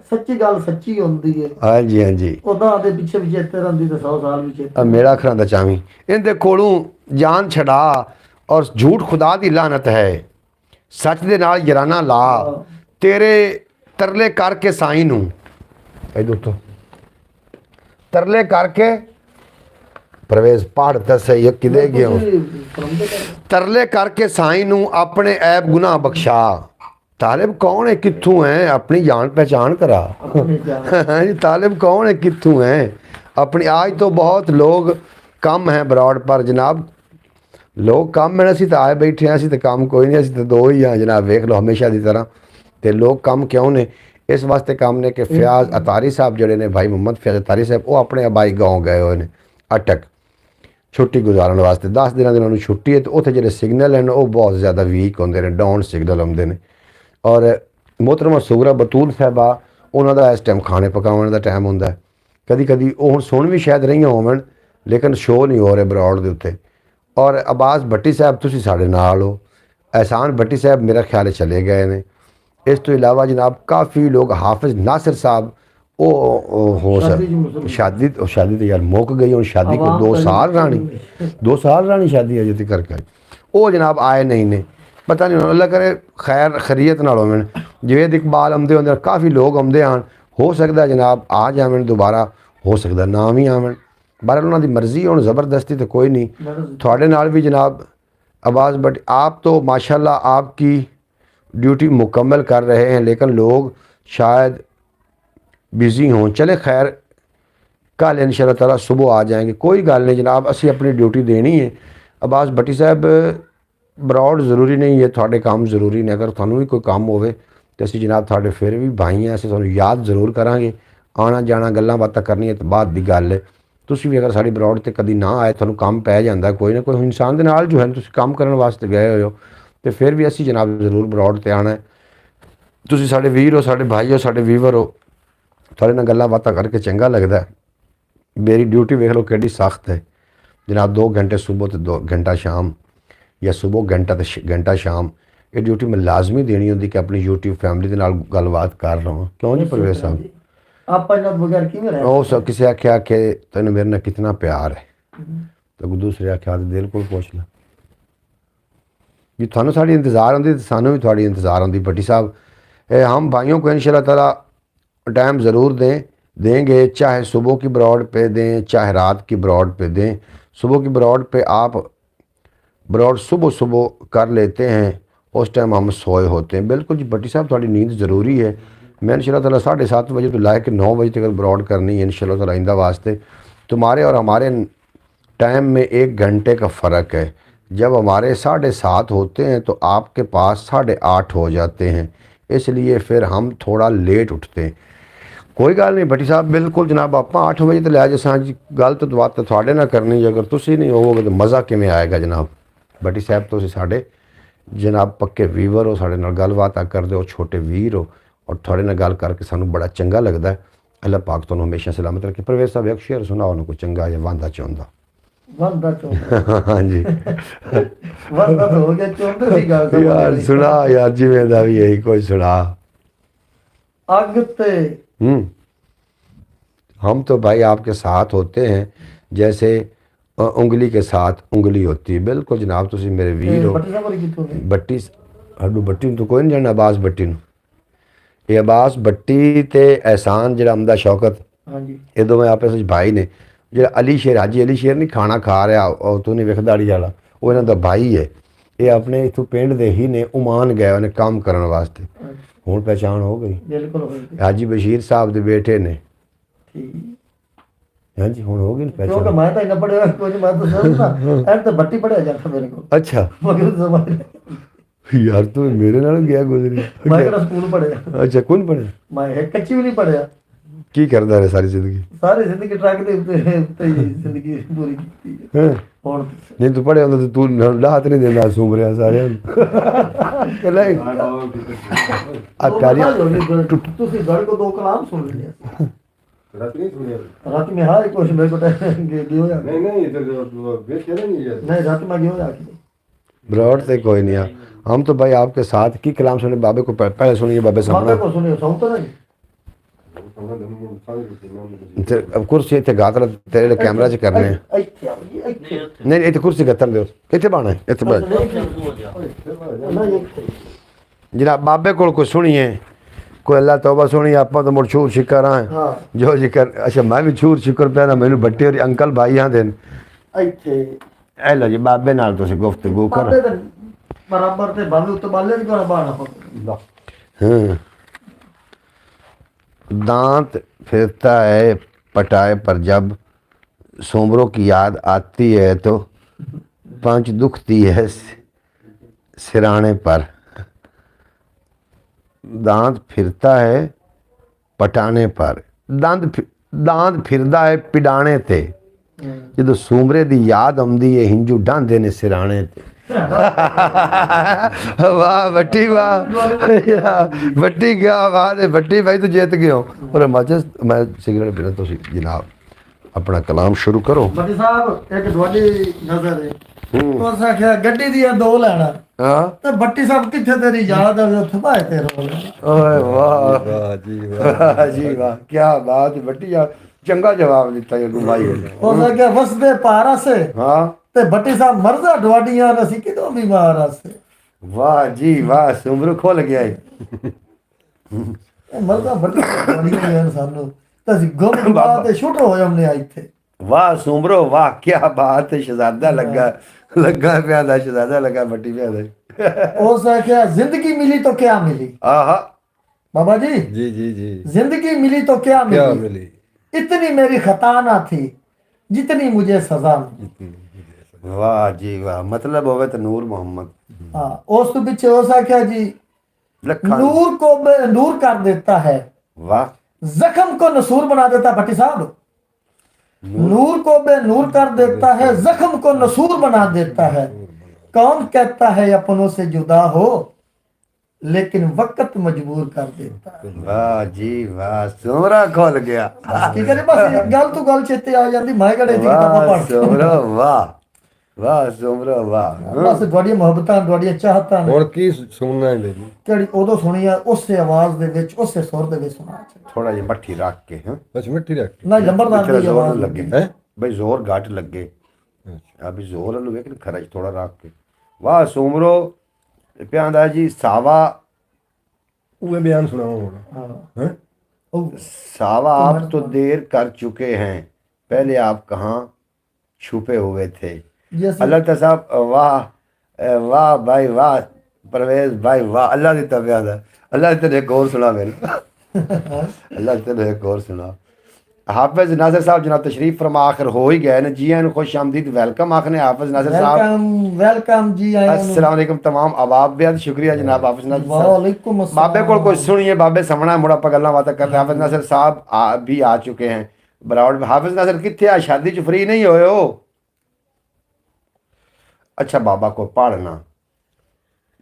ਸੱਚੀ ਗੱਲ ਸੱਚੀ ਹੁੰਦੀ ਹੈ। ਹਾਂਜੀ ਹਾਂਜੀ। ਉਹਦਾ ਦੇ ਪਿੱਛੇ ਵੀ ਚੇਤੇ ਰਹਿੰਦੀ ਤੇ 100 ਸਾਲ ਵੀ ਚੇਤੇ। ਮੇਰਾ ਖਰਾਂ ਦਾ ਚਾਵੀਂ। ਇਹਦੇ ਕੋਲੋਂ ਜਾਨ ਛਡਾ ਔਰ ਝੂਠ ਖੁਦਾ ਦੀ ਲਾਨਤ ਹੈ। ਸੱਚ ਦੇ ਨਾਲ ਯਾਰਾਨਾ ਲਾ। ਤੇਰੇ ਤਰਲੇ ਕਰਕੇ ਸਾਈਂ ਨੂੰ ਇਹ ਦੋਸਤੋ ਤਰਲੇ ਕਰਕੇ ਪ੍ਰਵੇਸ਼ ਪਹਾੜ ਦੱਸੇ ਕਿਦੇ ਗਿਆ ਤਰਲੇ ਕਰਕੇ ਸਾਈਂ ਨੂੰ ਆਪਣੇ ਐਬ ਗੁਨਾਹ ਬਖਸ਼ਾ। ਤਾਲਿਬ ਕੌਣ ਹੈ ਕਿੱਥੋਂ ਹੈ ਆਪਣੀ ਜਾਣ ਪਹਿਚਾਨ ਕਰਾ। ਜੀ ਤਾਲਿਬ ਕੌਣ ਹੈ ਕਿੱਥੋਂ ਹੈ ਆਪਣੀ। आज तो बहुत लोग कम हैं बरौड़ पर जनाब। लोग कम हैं। ਅਸੀਂ ਤਾਂ ਆਏ ਬੈਠੇ ਹਾਂ। ਅਸੀਂ ਤਾਂ ਕੰਮ ਕੋਈ ਨਹੀਂ। ਅਸੀਂ ਤਾਂ ਦੋ ਹੀ ਹਾਂ ਜਨਾਬ। ਵੇਖ ਲਓ ਹਮੇਸ਼ਾ ਦੀ ਤਰ੍ਹਾਂ। ਤੇ ਲੋਕ ਕੰਮ ਕਿਉਂ ਨੇ ਇਸ ਵਾਸਤੇ ਕੰਮ ਨੇ ਕਿ ਫਿਆਜ਼ ਅਤਾਰੀ ਸਾਹਿਬ ਜਿਹੜੇ ਨੇ ਭਾਈ ਮੁਹੰਮਦ ਫਿਆਜ਼ ਅਤਾਰੀ ਸਾਹਿਬ ਉਹ ਆਪਣੇ ਆਬਾਈ ਗਾਉਂ ਗਏ ਹੋਏ ਨੇ ਅਟਕ ਛੁੱਟੀ ਗੁਜ਼ਾਰਨ ਵਾਸਤੇ। 10 ਦਿਨਾਂ ਦੀ ਉਹਨਾਂ ਨੂੰ ਛੁੱਟੀ ਹੈ। ਤੇ ਉੱਥੇ ਜਿਹੜੇ ਸਿਗਨਲ ਹਨ ਉਹ ਬਹੁਤ ਜ਼ਿਆਦਾ ਵੀਕ ਹੁੰਦੇ ਨੇ। ਡਾਊਨ ਸਿਗਨਲ ਆਉਂਦੇ ਨੇ। ਔਰ मोहतरमा सुगरा बतूल साहबा उन्होंने इस टाइम खाने पकाने का टाइम होंगे। कभी कभी वो हुण सुन भी शायद रही होवन लेकिन शो नहीं हो रहे बरौड़ के उत्ते। और अब्बास भट्टी साहब तुसीं साडे नाल हो। एहसान भट्टी साहब मेरा ख्याल है चले गए ने। इस तो इलावा जनाब काफ़ी लोग हाफिज नासिर साहब वो हो सक शादी तो यार मुक गई। हूँ शादी को 2 साल रानी शादी अजे तक करके वो जनाब आए नहीं ने। पता नहीं अल्लाह करे खैर खरीयत नाल होवन। जवेद इकबाल आउंदे होंदे काफ़ी लोग आउंदे आन। हो सकता जनाब आ जावन दोबारा हो सकता ना भी आवन। बहरहाल उन्होंने मर्जी हुण ज़बरदस्ती तो कोई नहीं। थोड़े नाल भी जनाब अब्बास बट आप तो माशाल्लाह आपकी ड्यूटी मुकम्मल कर रहे हैं लेकिन लोग शायद बिज़ी हों। चले खैर कल इंशाअल्लाह ताला सुबह आ जाएंगे। कोई गल नहीं जनाब असी अपनी ड्यूटी देनी है। अब्बास भट्टी साहब बरौड़ जरूरी नहीं है थोड़े काम जरूरी ने। अगर थानू भी कोई काम होवे तो असी जनाब थोड़े फिर भी भाई हैं। असी थानू याद जरूर करांगे। आना जाना गल्लां बातां करनियां तो बाद दी गल है। तुसीं भी अगर साडी बरौड़ ते कदी ना आए थानू काम पै जांदा कोई ना कोई इंसान दे नाल जो है तुसीं काम करन वास्ते गए होए हो तो फिर भी असी जनाब जरूर बरौड़ ते आना है। तुसीं साडे वीर हो साडे भाई हो साडे वीवर हो। थोड़े नाल गल्लां बातां करके चंगा लगदा है। मेरी ड्यूटी वेख लो किहड़ी सख्त है जनाब। 2 घंटे सुबह तो 2 घंटा शाम या सुबह घंटा शाम ये ड्यूटी मैं लाजमी देनी होंगी कि अपनी यूट्यूब फैमिली के नाल गलबात कर रहा हूँ। क्यों नहीं परवेज साहब सब किसी आख्या कि तेन मेरे नाल कितना प्यार है तो दूसरे आख्या दिल को पूछ ला जी थानू साड़ी इंतज़ार आती तो सानू भी थोड़ी इंतज़ार आती। भट्टी साहब हम भाइयों को इंशाअल्लाह ताला टाइम ज़रूर देंगे चाहे सुबह की बरौड़ पे दें चाहे रात की बरौड़ पे दें। सुबह की बरौड़ पे आप बरौड़ सुबह कर लेते हैं उस टाइम हम सोए होते हैं। बिल्कुल जी भट्टी साहब थोड़ी नींद ज़रूरी है। मैं इंशाअल्लाह ताला 7:30 बजे तो लाए कि 9 बजे तक बरौड़ करनी है इंशाअल्लाह ताला आइंदा वास्ते। तुम्हारे और हमारे टाइम में 1 घंटे का फ़र्क है। जब हमारे 7:30 होते हैं तो आपके पास 8:30 हो जाते हैं इसलिए फिर हम थोड़ा लेट उठते हैं। कोई गल नहीं भट्टी साहब बिल्कुल जनाब आप 8 बजे तो लै जैसा जी गल तो बात तो थोड़े ना करनी। अगर तुसी नहीं होवोगे तो मज़ा किवें आएगा जनाब। भट्टी साहब तुसी साडे जनाब पक्के वीवर हो साडे नाल गलबात करदे हो छोटे वीर हो और थोड़े नाल गल करके सानू बड़ा चंगा लगता है। अल्लाह पाक तुहानू हमेशा सलामत रखे। परवेज साहब एक शेर सुनाओ ना कोई चंगा या वांदा चाहुंदा। हाँ जी वांदा तो हो गया चाहुंदा सी गल यार सुना यार जिवें दा भी यही कोई सुना। अग ते हम तो भाई आपके साथ होते हैं जैसे उंगली के साथ उंगली होती है। बिल्कुल जनाब तुसी मेरे वीर हो। भट्टी हड्डू भट्टी तो कोई नहीं जानना अब्बास भट्टी नूं। ये अब्बास भट्टी ते एहसान जिहड़ा अमदा शौकत ये दोवें आपस विच भाई ने। जिहड़ा अली शेर हाजी अली शेर नहीं खाना खा रहा और तू नहीं वेख दाड़ी वाला वो इन्हां दा भाई है। ये अपने इथों पिंड दे ही ने ओमान गए उन्हें काम करने वास्ते। हुण पहचान हो गई। बिल्कुल हाजी बशीर साहब दे बेटे ने ਹਾਂਜੀ ਹੁਣ ਹੋ ਗਈ ਨਾ ਕਿਉਂਕਿ ਪਹਿਚਾਨ। ਮੈਂ ਤਾਂ ਇੰਨਾ ਪੜਿਆ ਕੁਝ ਮੈਂ ਤਾਂ ਸਮਝਦਾ ਐਂ ਤਾਂ ਬੱਟੀ ਪੜਿਆ ਜਾਂਦਾ ਮੇਰੇ ਕੋਲ ਅੱਛਾ ਮਗਰ ਸਮਝ ਯਾਰ ਤੂੰ ਮੇਰੇ ਨਾਲ ਗਿਆ ਗੁਜ਼ਰੀ। ਮੈਂ ਕਿਹੜਾ ਸਕੂਲ ਪੜਿਆ ਅੱਛਾ ਕੌਣ ਪੜਿਆ? ਮੈਂ ਇੱਕ ਕੱਚੀ ਵੀ ਨਹੀਂ ਪੜਿਆ ਕੀ ਕਰਦਾ ਰਿਹਾ ਸਾਰੀ ਜ਼ਿੰਦਗੀ? ਸਾਰੀ ਜ਼ਿੰਦਗੀ ਟਰੱਕ ਦੇ ਉੱਤੇ ਹੀ ਜ਼ਿੰਦਗੀ ਪੂਰੀ ਕੀਤੀ ਹੈ। ਹੈਂ? ਹੁਣ ਨਹੀਂ ਤੂੰ ਪੜਿਆ ਹੁੰਦਾ ਤੇ ਤੂੰ ਲਾਹਤ ਨਹੀਂ ਦਿੰਦਾ ਸੂਮ ਰਿਹਾ ਸਾਰਿਆਂ ਨੂੰ ਕਿ ਨਹੀਂ? ਆ ਪਿਆਰੀਆਂ ਤੁਸੀਂ ਗੜ ਕੋ 2 ਕਲਾਮ ਸੁਣ ਲਿਆ रात नहीं सुने रात में हाँ कुछ मेरे को गियो या नहीं इधर वेट चला नहीं यार नहीं रात में गियो या ब्रॉड से कोई नहीं है। हम तो भाई आपके साथ की कलाम सुने बाबे को पहले सुनिए बाबे बाबे सामने। को सुनियो सुन तो नहीं अब कुर्सी इतने गात तेरे कैमरा च करने हैं। नहीं इतने कुर्सी गत्तन दो इतने बाना है इतने जनाब बाबे को कोई सुनिए कोई अल्लाह तौबा सुनी आप तो मुड़ छूर शिकर आए जो जिक्र अच्छा मैं भी छूर शिकर पे ना मैंने बट्टी और अंकल भाई यहाँ दिन ए लो जी बाबे नाल तुसी गुफ्तगू कर बराबर ते बाबे उत्ते बाले दी कोना बाना हाँ दांत फिरता है पटाए पर जब सोमरों की याद आती है तो पंच दुखती है सिराने पर। दांत फिरता है पटाने पर दांत फिरदा है पिडाने ते ਜਦੋਂ ਸੂਮਰੇ ਦੀ ਯਾਦ ਆਉਂਦੀ ਹੈ ਹਿੰਜੂ ਢਾਂਦੇ ਨੇ ਸਿਰਾਣੇ ਤੇ। वाह बट्टी वाह बट्टी क्या बात है बट्टी भाई तू जीत गए हो। और माचिस मैं सिगरेट पीना तो जनाब अपना कलाम शुरू करो। बट्टी साहब एक ਤੁਹਾਡੀ ਨਜ਼ਰ ਹੈ ਉਸ ਆਖਿਆ ਗੱਡੀ ਦੀਆਂ 2 ਲੈਣਾ हाँ ਤੇ ਬੱਟੀ ਸਾਹਿਬ ਕਿੱਥੇ ਤੇਰੀ ਯਾਦ ਆ ਉੱਥੇ ਭਾਏ ਤੇ ਰੋ ਲੈ ओए वाह जी वाह क्या बात है बट्टी यार चंगा जवाब दिता ये भाई ने। ਉਸ ਆਖਿਆ ਵਸਦੇ ਪਾਰਾ ਸੇ हाँ ਤੇ ਬੱਟੀ ਸਾਹਿਬ ਮਰਜ਼ਾ ਡਵਾਡੀਆਂ ਅਸੀਂ ਕਿਦੋਂ ਬਿਮਾਰ ਆਸੇ वाह जी वाह सुमरू खोल गया है। ਇਹ ਮਰਜ਼ਾ ਬੱਟੀ ਡਵਾਡੀਆਂ ਸਾਨੂੰ ਤਾਂ ਅਸੀਂ ਗੁੰਮ ਬਾਤ ਤੇ ਛੁੱਟ ਹੋ ਜਾਂਦੇ ਆ ਇੱਥੇ। वाह सुमरो वाह क्या बात है शहजादा लगा लगा प्यादा शहजादा लगा बट्टी प्यादा। ਉਸ ਆਖਿਆ ਜ਼ਿੰਦਗੀ ਮਿਲੀ तो क्या मिली आहा बाबा जी जी जी जी जिंदगी मिली तो क्या क्या मिली मिली इतनी मेरी खता ना थी जितनी मुझे सजा मिली। वाह जी वाह मतलब होवे तो नूर मोहम्मद हाँ उस तो पीछे हो सका जी लखा नूर को नूर कर देता है वाह जख्म को नसूर बना देता भट्टी साहब। नूर को बेनूर कर देता है जख्म को नसूर बना देता है। कौन कहता है अपनों से जुदा हो लेकिन वक्त मजबूर कर देता है। वाह जी वाह सुमरा खोल गया। की करे बस गल तो गल चेते आ जाती मैं कड़े दी वाह किताबां पढ़ सुमरा वाह वाह सुमरा वाह बस ਤੁਹਾਡੀਆਂ ਮੁਹੱਬਤਾਂ ਤੁਹਾਡੀਆਂ ਚਾਹਤਾਂ ਨੇ और की सुनना है मेरी ਕਿਹੜੀ ਉਦੋਂ ਸੁਣੀ ਆ ਉਸੇ ਆਵਾਜ਼ ਦੇ ਵਿੱਚ ਉਸੇ ਸੁਰ ਦੇ ਵਿੱਚ ਸੁਣਾ थोड़ा ये मट्ठी रख के हैं बस मिट्टी रख ਨਾ ਲੰਬਰਦਾਰ तेरा ਦੀ जोर ਆਵਾਜ਼ न लगे हैं भाई जोर घट लगे अभी जोर वालू लेकिन खरच थोड़ा रख के वाह सुमरो प्यांदा जी सावा वो बयान सुनाओ ਹਾਂ हैं ਉਹ सावा आप तो देर कर चुके हैं पहले आप कहाँ छुपे हुए थे। ਜੇ ਅਸੀਂ अल्लाह ताला साहब वाह वाह भाई वाह परवेज भाई वाह अल्लाह दी तबियत है अल्लाह तेरे एक और सुना मेरे अल्लाह तेरे एक और सुना। हाफिज नासिर साहब जनाब तशरीफ फरमा आखिर हो ही गए ने जी आन खुश आमदीद वेलकम आखने हाफिज नासिर साहब वेलकम वेलकम जी आए अस्सलाम वालेकुम तमाम अबाब बेहद शुक्रिया जनाब हाफिज नासिर साहब। वालेकुम अस्सलाम बाबे को कुछ सुनिए बाबे समना मुड़ा आप गल्लां बातें करते हैं। हाफिज नासिर साहब भी आ चुके हैं बराबर। हाफिज नासिर कितने आ शादी च फ्री नहीं होए हो। अच्छा बाबा को पढ़ना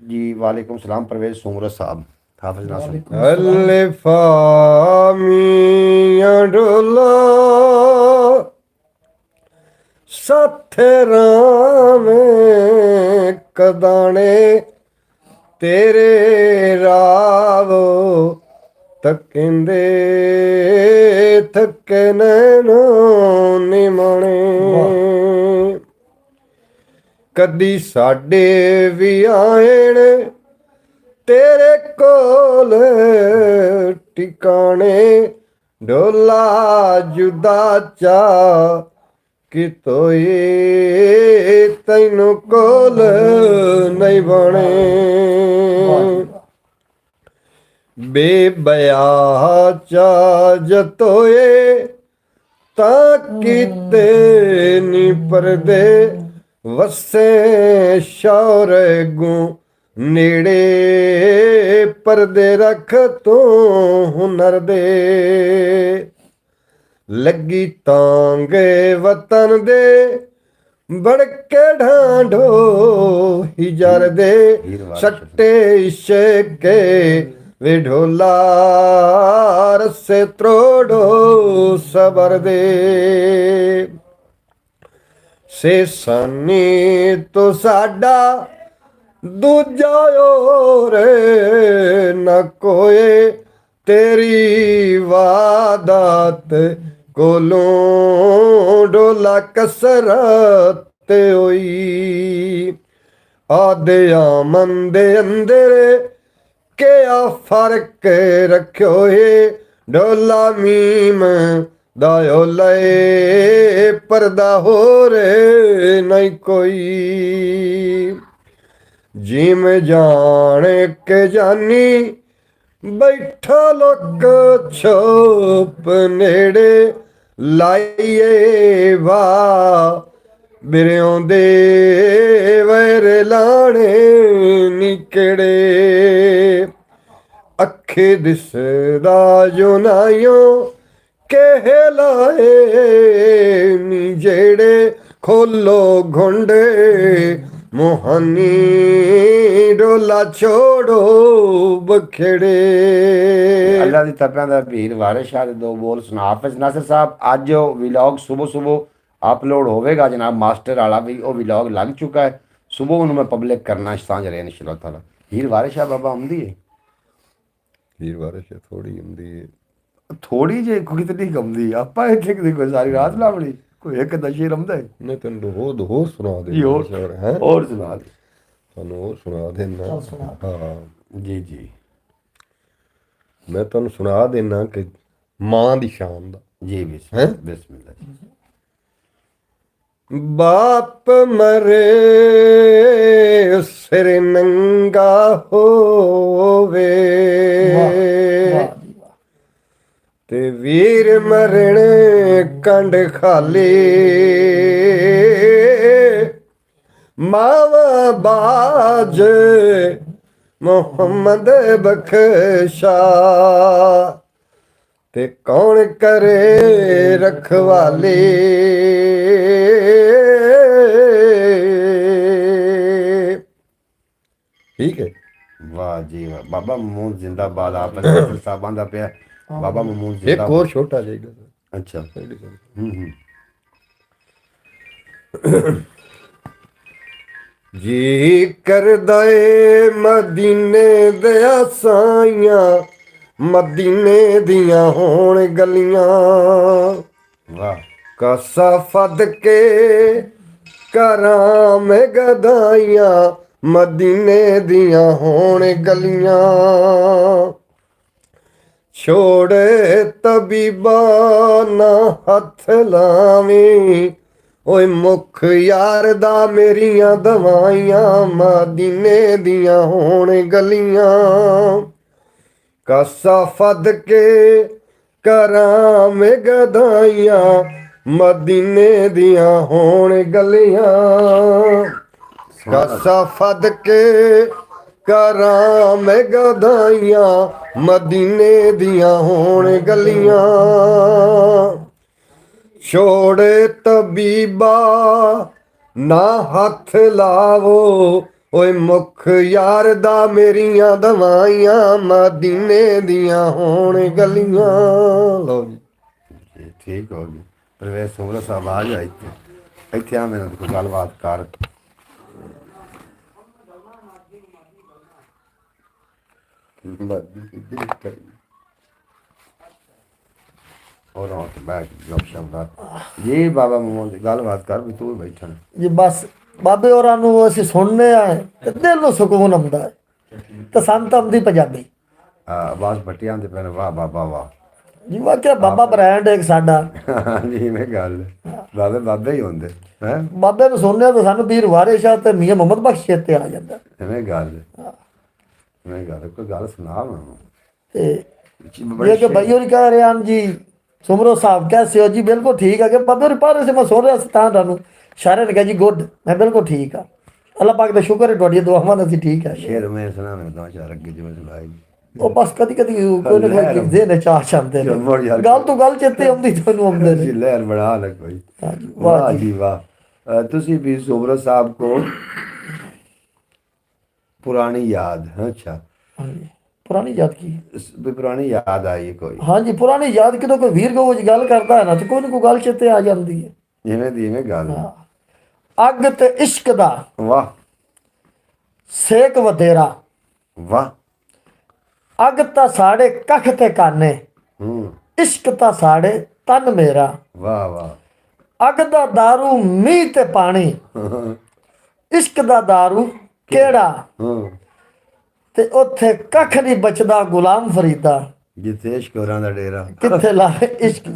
जी वालेकुम सलाम परवेज सुमरा साहब हाफिज नासिर अलिफा मियां डोला साथे रामे कदाने तेरे रावो तकिंदे थके नैनो निमणे कदी साडे भी आए ने तेरे कोल ठिकाने डोला जुदा चा कि तोई तैनू कोल नहीं बने बेबया चा जतोए ਤਾਂ ਕੀਤੇ ਨੀ ਪਰਦੇ ਵਸੇ ਸ਼ੌਰੇ ਗੂ ਨੇੜੇ ਪਰਦੇ ਰੱਖ ਤੂੰ ਹੁਨਰ ਦੇ ਲੱਗੀ ਤਾਂਗੇ ਵਤਨ ਦੇ ਬੜਕੇ ਢਾਂਢੋ ਹਿਜਰ ਦੇ ਸੱਟੇ ਇਸ਼ਕੇ ਵੇ ਢੋਲਾ ਰਸੇ ਤਰੋੜੋ ਸਬਰ ਦੇ ਸੇ ਸਾਨੀ ਤੋ ਸਾਡਾ ਦੂਜਾ ਓਰੇ ਨਾ ਕੋਏ ਤੇਰੀ ਵਾਦਾਤ ਕੋਲੋਂ ਡੋਲਾ ਕਸਰਤ ਹੋਈ ਆਦਿਆ ਮੰਦੇ ਅੰਦਰ ਕਿਆ ਫਰਕ ਰੱਖਿਓ ਏ ਡੋਲਾ ਮੀਮ ਦਾਇਓ ਲਏ ਪਰਦਾ ਹੋਰ ਨਹੀਂ ਕੋਈ ਜਿਮ ਜਾਣ ਕੇ ਜਾਨੀ ਬੈਠਾ ਲੋਕ ਛੋਪ ਨੇੜੇ ਲਾਈਏ ਵਾ ਬਿਰਿਓਂ ਦੇ ਵੈਰ ਲਾਣੇ ਨਿਕੜੇ ਅੱਖੇ ਦਿਸਦਾ ਜੋ ਨਾਇਓ ਕਹਿ ਲਾਏ ਨੀ ਜਿਹੜੇ ਖੋਲੋ ਘੁੰਡੇ ਮੋਹਨੀ ਡੋਲਾ ਛੋੜੋ ਬਖੜੇ। ਅੱਲਾ ਦੀ ਤਪਿਆਂ ਦਾ ਭੀਰ ਵਾਰਿਸ ਸ਼ਾਹ ਦੇ ਦੋ ਬੋਲ ਸੁਣਾ। ਹਾਫਿਜ਼ ਨਾਸਿਰ ਸਾਹਿਬ ਅੱਜ ਉਹ ਵਲੌਗ ਸਵੇਰ ਅਪਲੋਡ ਹੋਵੇਗਾ ਜਨਾਬ ਮਾਸਟਰ ਵਾਲਾ ਵੀ ਉਹ ਵਲੌਗ ਲੱਗ ਚੁੱਕਾ ਹੈ। ਸਵੇਰ ਨੂੰ ਮੈਂ ਪਬਲਿਕ ਕਰਨਾ ਸਾਂਝ ਰਿਹਾ ਇਨਸ਼ਾਅੱਲਾਹ ਤਾਲਾ। ਹੀਰ ਵਾਰਿਸ ਸ਼ਾਹ ਬਾਬਾ ਆਉਂਦੀ ਹੈ ਹੀਰ ਵਾਰਿਸ ਸ਼ਾਹ ਥੋੜੀ ਹੁੰਦੀ ਹੈ ਥੋੜੀ ਜਿਹੀ ਕਿਤਨੀ ਕਮਦੀ ਆਪਾਂ ਇੱਥੇ ਕਿਤੇ ਕੋਈ ਸਾਰੀ ਰਾਤ ਲਾਵਣੀ ਕੋਈ ਇੱਕ ਦਾ ਸ਼ੇਰ ਆਉਂਦਾ ਹੈ ਮੈਂ ਤੈਨੂੰ ਹੋਰ ਸੁਣਾ ਦੇ ਜੀ ਹੋਰ ਹੈ ਹੋਰ ਸੁਣਾ ਦੇ ਤੁਹਾਨੂੰ ਹੋਰ ਸੁਣਾ ਦੇਣਾ ਚੱਲ ਸੁਣਾ। ਹਾਂ ਜੀ ਜੀ ਮੈਂ ਤੁਹਾਨੂੰ ਸੁਣਾ ਦੇਣਾ ਕਿ ਮਾਂ ਦੀ ਸ਼ਾਨ ਦਾ ਜੀ ਹੈਂ? ਬਿਸਮਿਲ੍ਲਾ ਜੀ। ਬਾਪ ਮਰੇ ਸਿਰ ਨੰਗਾ ਹੋਵੇ ਵਾਹ ਵਾਹ ਜੀ ਵਾਹ। ਤੇ ਵੀਰ ਮਰਣ ਕੰਡ ਖਾਲੀ ਮਾਵਾ ਬਾਜ ਮੁਹੰਮਦ ਬਖਸ਼ਾ ਤੇ ਕੌਣ ਕਰੇ ਰਖਵਾਲੀ ਠੀਕ ਹੈ ਵਾਹ ਜੀ ਵਾਹ ਬਾਬਾ ਮਮੂਨ ਜ਼ਿੰਦਾਬਾਦ ਆਪ ਨਾਸਿਰ ਸਾਹਿਬਾਂ ਦਾ ਪਿਆ ਬਾਬਾ ਮਮੂਨ ਇੱਕ ਜ਼ਿੰਦਾਬਾਦ ਹੋਰ ਛੋਟਾ ਜਾਏਗਾ ਅੱਛਾ ਹੂੰ ਜੀ ਕਰਦਾ ਏ ਮਦੀਨੇ ਦਿਆ ਸਾਈਆਂ ਮਦੀਨੇ ਦੀਆਂ ਹੋਣ ਗਲੀਆਂ ਵਾਹ ਕਾਸਾ ਫੱਦ ਕੇ ਕਰਾਂ ਮੈਂ ਗਦਾਈਆਂ ਮਦੀਨੇ ਦੀਆਂ ਹੋਣ ਗਲੀਆਂ ਛੋੜੇ ਤਬੀਬਾ ਨਾ ਹੱਥ ਲਾਵੀਂ ਓਏ ਮੁਖ ਯਾਰ ਦਾ ਮੇਰੀਆਂ ਦਵਾਈਆਂ ਮਦੀਨੇ ਦੀਆਂ ਹੋਣ ਗਲੀਆਂ ਕਾਸਾ ਫੱਦ ਕੇ ਕਰਾਂ ਮੈਂ ਗਦਾਈਆਂ ਮਦੀਨੇ ਦੀਆਂ ਹੋਣ ਗਲੀਆਂ ਕਾਸਾ ਫੱਦ ਕੇ ਕਰਾਂ ਮੈਂ ਗਦਾਈਆਂ ਮਦੀਨੇ ਦੀਆਂ ਹੋਣ ਗਲੀਆਂ ਛੋੜੇ ਤਬੀਬਾ ਨਾ ਹੱਥ ਲਾਵੋ ਓਏ ਮੁਖ ਯਾਰ ਦਾ ਮੇਰੀਆਂ ਦਵਾਈਆਂ ਮਦੀਨੇ ਦੀਆਂ ਹੋਣ ਗਲੀਆਂ ਲਓ ਜੀ ਜੀ ਠੀਕ ਹੋ ਗਈ ਪ੍ਰਵੇਸ਼ ਸੋਹਰਾ ਸਾਹਿਬ ਆ ਜਾ ਇੱਥੇ ਆ ਮੇਰੇ ਨਾਲ ਕੋਈ ਗੱਲਬਾਤ ਕਰ और तो बैठ गप शप कर जी बाबा मोहम्मद गलबात कर भी तू बैठा ਜੀ ਬਸ ਬਾਬੇ ਹੋਰਾਂ ਨੂੰ ਅਸੀਂ ਸੁਣਨੇ ਆ ਤੇ ਦਿਲ ਨੂੰ ਸਕੂਨ ਆਉਂਦਾ ਹੈ ਤੇ ਸੰਤ ਆਉਂਦੀ ਪੰਜਾਬੀ आवाज भट्टियां दे पैन वाह बाबा वाह ਜੀ ਵਾਕਿਆ ਬਾਬਾ ਬ੍ਰਾਂਡ ਇੱਕ ਸਾਡਾ जी मैं गल बाबे बाबे ही होंदे हैं ਬਾਬੇ ਨੂੰ ਸੁਣਨੇ ਤਾਂ ਸਾਨੂੰ ਪੀਰ ਵਾਰਿਸ ਸ਼ਾਹ ਤੇ ਮੀਆਂ ਮੁਹੰਮਦ ਬਖਸ਼ ਚੇਤੇ ਆ ਜਾਂਦਾ मैं गल कोई गल सुना मैं ਤੇ ਇਹ ਕਿ ਭਾਈ ਹੋਰੀ ਕਹਿ ਰਹੇ ਹਨ ਜੀ सुमरो साहब कैसे हो जी? बिल्कुल ठीक है कि बाबे पारे से मैं सुन रहा था ਤੁਹਾਨੂੰ सारे ने कहा जी गुड मैं बिल्कुल ठीक हाँ अल्लाह पाक का शुक्र है ਤੁਹਾਡੀਆਂ ਦੁਆਵਾਂ ਨਾਲ ਅਸੀਂ ठीक है शेर में सुनाना तो चार अगे जिवें सुनाई ਉਹ ਬਸ ਕਦੀ ਕਦੀ ਕੋਈ ਨਾ ਕੋਈ ਜਿਹਨੇ ਚਾਹ ਚਾਹੁੰਦੇ ਨੇ ਮੁੜ ਯਾਰ। ਗੱਲ ਤੋਂ ਗੱਲ ਚੇਤੇ ਆਉਂਦੀ ਤੁਹਾਨੂੰ ਆਉਂਦੇ ਨੇ जी लहर बढ़ा लग कोई ਹਾਂਜੀ, ਵਾਹ वाह ਜੀ। जी वाह तुसी भी सुमरो साहब को पुरानी याद अच्छा ਹਾਂਜੀ ਪੁਰਾਣੀ ਯਾਦ ਕੀ भी पुरानी याद आई कोई ਹਾਂਜੀ ਪੁਰਾਣੀ ਯਾਦ ਕਿਦੋਂ ਕੋਈ ਵੀਰ ਗੋ ਵਿੱਚ ਗੱਲ ਕਰਦਾ ਹੈ ਨਾ ਤੇ ਕੋਈ ਨਾ ਕੋਈ ਗੱਲ ਚੇਤੇ ਆ ਜਾਂਦੀ ਹੈ ਜਿਵੇਂ ਦੀ ਇਵੇਂ ਗੱਲ ਅੱਗ ਤੇ ਇਸ਼ਕ ਦਾ ਵਾਹ ਸੇਕ ਵਧੇਰਾ ਵਾਹ ਅੱਗ ਤਾਂ ਸਾਡੇ ਕੱਖ ਤੇ ਕਾਨੇ ਹੂੰ ਇਸ਼ਕ ਤਾਂ ਸਾਡੇ ਤਨ ਮੇਰਾ ਵਾਹ ਵਾਹ ਅੱਗ ਦਾ दारू ਮੀਂਹ ਤੇ ਪਾਣੀ ਇਸ਼ਕ ਦਾ दारू ਕਿਹੜਾ ਹੂੰ ਤੇ ਉੱਥੇ ਕੱਖ ਨਹੀਂ ਬਚਦਾ ਗੁਲਾਮ ਫਰੀਦਾ ਜਿੱਥੇ ਇਸ਼ਕ ਹੋਰਾਂ ਦਾ ਡੇਰਾ ਕਿੱਥੇ ਲਾਵੇ ਇਸ਼ਕ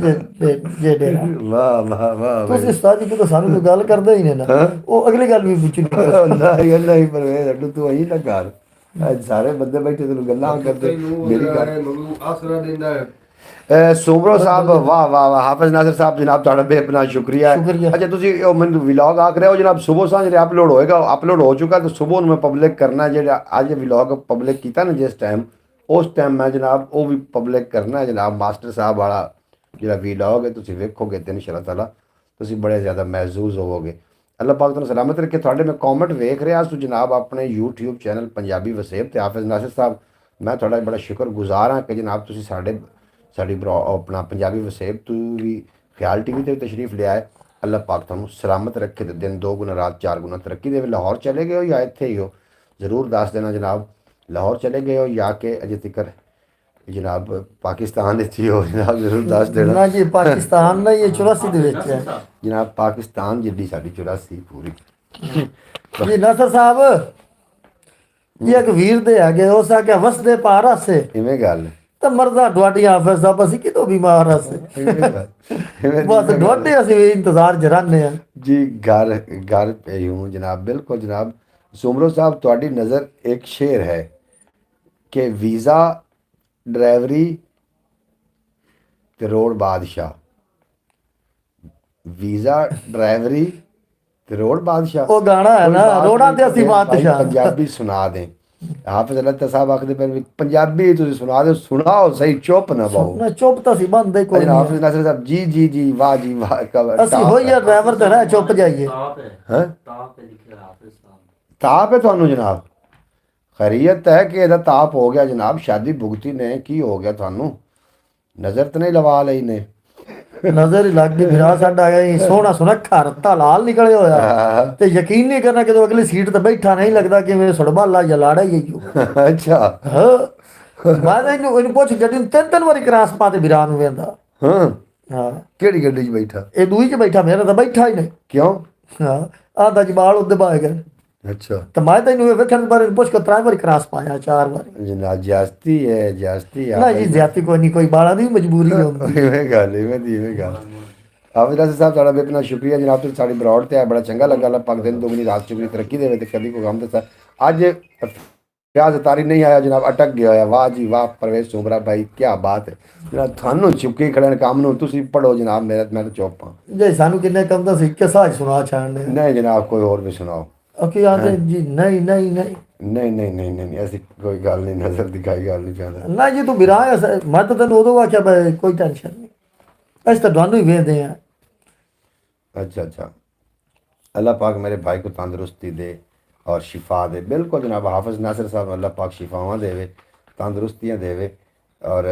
ਜੇ ਡੇਰਾ ਵਾਹ ਵਾਹ ਵਾਹ ਤੁਸੀਂ ਉਸਤਾਦ ਜੀ ਕਿਤੇ ਸਾਨੂੰ ਕੋਈ ਗੱਲ ਕਰਦੇ ਹੀ ਨੇ ਨਾ ਉਹ ਅਗਲੀ ਗੱਲ ਵੀ ਪੁੱਛਣੀ ਨਹੀਂ ਨਹੀਂ ਪਰਵੇਜ਼ ਅੱਡੂ ਤੂੰ ਅਹੀਂ ਨਾ ਕਰ ਅੱਜ ਸਾਰੇ ਬੰਦੇ ਬੈਠੇ ਤੈਨੂੰ ਗੱਲਾਂ ਕਰਦੇ ਮੇਰੀ ਗੱਲ ਮਗੂ ਆਸਰਾ ਦਿੰਦਾ ਹੈ ਸੁਮਰੋ ਸਾਹਿਬ ਵਾਹ ਵਾਹ ਵਾਹ ਹਾਫਿਜ਼ ਨਾਜ਼ਰ ਸਾਹਿਬ ਜਨਾਬ ਤੁਹਾਡਾ ਬੇਪਨਾਹ ਸ਼ੁਕਰੀਆ ਸ਼ੁਕਰੀਆ। ਅੱਛਾ ਤੁਸੀਂ ਉਹ ਮੈਨੂੰ ਵਲੌਗ ਆਖ ਰਹੇ ਹੋ ਜਨਾਬ ਸਵੇਰ ਸਾਂ ਜਿਹੜੇ ਅਪਲੋਡ ਹੋਏਗਾ ਅਪਲੋਡ ਹੋ ਚੁੱਕਾ ਤੇ ਸਵੇਰ ਨੂੰ ਮੈਂ ਪਬਲਿਕ ਕਰਨਾ ਜਿਹੜਾ ਅੱਜ ਵਲੌਗ ਪਬਲਿਕ ਕੀਤਾ ਨਾ ਜਿਸ ਟਾਈਮ ਉਸ ਟਾਈਮ ਮੈਂ ਜਨਾਬ ਉਹ ਵੀ ਪਬਲਿਕ ਕਰਨਾ ਹੈ ਜਨਾਬ ਮਾਸਟਰ ਸਾਹਿਬ ਵਾਲਾ ਜਿਹੜਾ ਵਲੌਗ ਹੈ ਤੁਸੀਂ ਵੇਖੋਗੇ ਤੇ ਇਨਸ਼ਾ ਅੱਲਾਹ ਤਾਲਾ ਤੁਸੀਂ ਬੜੇ ਜ਼ਿਆਦਾ ਮਹਿਜ਼ੂਜ਼ ਹੋਵੋਗੇ ਅੱਲਾਹ ਪਾਕ ਤੁਹਾਨੂੰ ਸਲਾਮਤ ਰੱਖੇ ਤੁਹਾਡੇ ਮੈਂ ਕਮੈਂਟ ਵੇਖ ਰਿਹਾ ਸੋ ਜਨਾਬ ਆਪਣੇ YouTube ਚੈਨਲ ਪੰਜਾਬੀ ਵਸੇਬ ਤੇ ਹਾਫਿਜ਼ ਨਾਸਿਰ ਸਾਹਿਬ ਮੈਂ ਤੁਹਾਡਾ ਬੜਾ ਸ਼ੁਕਰਗੁਜ਼ਾਰ ਹਾਂ ਕਿ ਜਨਾਬ ਤੁਸੀਂ ਸਾਡੀ ਆਪਣਾ ਪੰਜਾਬੀ ਵਸੇਬ ਤੋਂ ਵੀ ਖਿਆਲ ਟੀਵੀ ਤੇ ਤਸ਼ਰੀਫ ਲਿਆ ਹੈ ਅੱਲਾਹ ਪਾਕ ਤੁਹਾਨੂੰ ਸਲਾਮਤ ਰੱਖੇ ਤੇ ਦਿਨ 2 ਗੁਣਾ ਰਾਤ 4 ਗੁਣਾ ਤਰੱਕੀ ਦੇਵੇ ਲਾਹੌਰ ਚਲੇ ਗਏ ਹੋ ਜਾਂ ਇੱਥੇ ਹੀ ਹੋ ਜ਼ਰੂਰ ਦੱਸ ਦੇਣਾ ਜਨਾਬ ਲਾਹੌਰ ਚਲੇ ਗਏ ਹੋ ਜਾਂ ਕਿ ਅਜੇ ਤੱਕ ਜਨਾਬ ਪਾਕਿਸਤਾਨ ਵਿੱਚ ਹੀ ਹੋ ਜਨਾਬ ਜ਼ਰੂਰ ਦੱਸ ਦੇਣਾ ਨਾ ਜੀ ਪਾਕਿਸਤਾਨ ਨਾ ਇਹ 84 ਦੇ ਵਿੱਚ ਹੈ ਜਨਾਬ ਪਾਕਿਸਤਾਨ ਜਿੱਡੀ ਸਾਡੀ 84 ਪੂਰੀ ਜੀ ਨਸਰ ਸਾਹਿਬ ਇਹ ਇੱਕ ਵੀਰ ਦੇ ਹੈਗੇ ਉਸ ਆ ਕੇ ਵਸਦੇ ਪਾਰ ਹਸੇ ਇਵੇਂ ਗੱਲ ਤਾਂ ਮਰਦਾ ਤੁਹਾਡੀ ਹਾਫਿਜ਼ ਸਾਹਿਬ ਅਸੀਂ ਕਿਤੋਂ ਬਿਮਾਰ ਹਸੇ ਇਵੇਂ ਗੱਲ ਬਸ ਤੁਹਾਡੇ ਅਸੀਂ ਵੀ ਇੰਤਜ਼ਾਰ ਚ ਰਹਿੰਦੇ ਆ जी घर पे ही हूँ जनाब बिल्कुल जनाब सुमरो साहब ਤੁਹਾਡੀ नज़र एक शेर है कि वीज़ा ड्राइवरी ते रोड बादशाह वीज़ा ड्राइवरी ते रोड बादशाह ਉਹ ਗਾਣਾ ਹੈ ਨਾ ਰੋੜਾ ਤੇ ਅਸੀਂ ਬਾਦਸ਼ਾਹ पंजाबी सुना दें हाफिज अल्लाह साहब आखदे पे पंजाबी तुसीं सुना दो सुनाओ सही चुप ना बहु ਨਾ ਚੁੱਪ ਤਾਂ ਅਸੀਂ ਬੰਦੇ ਕੋਈ ਨਹੀਂ हाफिज नासिर साहब जी जी जी वाह जी वाह ਅਸੀਂ ਹੋਈਏ ਡਰਾਈਵਰ ਤੇ ਰਹਿ ਚੁੱਪ ਜਾਈਏ हैं ताप है ਤੁਹਾਨੂੰ ਜਨਾਬ ਖੈਰੀਅਤ ਹੈ ਕਿ ਇਹਦਾ ਤਾਪ ਹੋ ਗਿਆ ਜਨਾਬ ਸ਼ਾਦੀ ਭੁਗਤੀ ਨੇ ਕੀ ਹੋ ਗਿਆ ਤੁਹਾਨੂੰ ਨਜ਼ਰ ਤੇ ਨਹੀਂ ਲਵਾ ਲਈ ਨੇ ਨਜ਼ਰ ਹੀ ਲੱਗ ਗਈ ਫਿਰਾ ਸਾਡਾ ਇਹ ਸੋਹਣਾ ਸੁਨੱਖਾ ਰੱਤਾ ਲਾਲ ਨਿਕਲਿਆ ਹੋਇਆ ਤੇ ਯਕੀਨ ਨਹੀਂ ਕਰਨਾ ਕਿ ਅਗਲੀ ਸੀਟ ਤੇ ਬੈਠਾ ਨਹੀਂ ਲੱਗਦਾ ਕਿ ਮੇਰੇ ਸੁੜਬਾਲਾ ਜਾਂ ਲਾੜਾ ਹੀ ਹੈ ਅੱਛਾ ਮੈਂ ਤਾਂ ਇਹਨੂੰ ਪੁੱਛ ਗੱਡੀ ਨੂੰ 3 ਵਾਰੀ ਕ੍ਰਾਸ ਪਾ ਤੇ ਵਿਰਾ ਨੂੰ ਵੇਂਦਾ ਹਾਂ ਹਾਂ ਕਿਹੜੀ ਗੱਡੀ 'ਚ ਬੈਠਾ ਇਹ ਦੂਈ 'ਚ ਬੈਠਾ ਮੇਰਾ ਤਾਂ ਬੈਠਾ ਹੀ ਨਹੀਂ ਕਿਉਂ ਹਾਂ ਆਹ ਜਬਾਲ ਉੱਦੇ ਪਾਏ ਗਏ ਅੱਛਾ ਤੇ ਮੈਂ ਤੈਨੂੰ ਇਹ ਵੇਖਣ ਬਾਰੇ ਪੁੱਛ ਕੇ 3 ਵਾਰੀ ਕ੍ਰਾਸ ਪਾਇਆ 4 ਵਾਰੀ ਜਨਾਬ ਜਾਸਤੀ ਹੈ ਜਾਸਤੀ ਨਾ ਜੀ ਜ਼ਿਆਤੀ ਕੋਈ ਨਹੀਂ ਕੋਈ ਬਾਲਾ ਦੀ ਮਜਬੂਰੀ ਹੁੰਦੀ ਇਵੇਂ ਗੱਲ ਹਾਫਿਜ਼ ਨਾਸਿਰ ਸਾਹਿਬ ਤੁਹਾਡਾ ਬੇਪਨਾਹ ਸ਼ੁਕਰੀਆ ਜਨਾਬ ਤੁਸੀਂ ਸਾਡੀ ਬਰੌਡ ਤੇ ਆ ਬੜਾ ਚੰਗਾ ਲੱਗਾ ਅੱਲਾਹ ਪਾਕ ਦਿਨ ਦੁਗਣੀ ਰਾਤ ਚੁਗਣੀ ਤਰੱਕੀ ਦੇਵੇ ਤੇ ਕਦੀ ਕੋਈ ਗਮ ਦੱਸਾ ਅੱਜ ਪਿਆਜ਼ ਤਾਰੀ ਨਹੀਂ ਆਇਆ ਜਨਾਬ ਅਟਕ ਗਿਆ ਹੋਇਆ ਵਾਹ ਜੀ ਵਾਹ ਪਰਵੇਜ਼ ਸੁਮਰਾ ਭਾਈ ਕੀ ਬਾਤ ਹੈ ਜਨਾਬ ਤੁਹਾਨੂੰ ਚੁੱਕੀ ਖੜਨ ਕੰਮ ਨੂੰ ਤੁਸੀਂ ਪੜੋ ਜਨਾਬ ਮੈਂ ਤਾਂ ਚੁੱਪ ਹਾਂ ਜੇ ਸਾਨੂੰ ਕਿੰਨੇ ਕੰਮ ਦਾ ਸਿੱਕੇ ਸਾਜ ਸੁਣਾ ਛਾਣਨੇ ਨਹੀਂ ਜਨਾਬ ਕੋਈ ਹੋਰ ਵੀ ਸੁਣਾਓ ਅਕੀ ਆਂਦੇ ਜੀ ਨਹੀਂ ਨਹੀਂ ਨਹੀਂ ਨਹੀਂ ਐਸੀ ਕੋਈ ਗੱਲ ਨਹੀਂ ਨਜ਼ਰ ਦਿਖਾਈ ਗੱਲ ਨਹੀਂ ਚਾਹੁੰਦਾ ਨਾ ਜੀ ਤੂੰ ਬਿਰਾਇਆ ਮੈਂ ਤਾਂ ਤੈਨੂੰ ਉਦੋਂ ਆਖਿਆ ਬਈ ਕੋਈ ਟੈਨਸ਼ਨ ਨਹੀਂ ਅਸੀਂ ਤਾਂ ਤੁਹਾਨੂੰ ਹੀ ਵੇਖਦੇ ਆ अच्छा अल्लाह पाक मेरे भाई को तंदुरुस्ती दे और शिफा दे बिल्कुल जनाब हाफिज नासिर साहब अल्लाह पाक शिफावां देवे तंदुरुस्तियाँ देवे और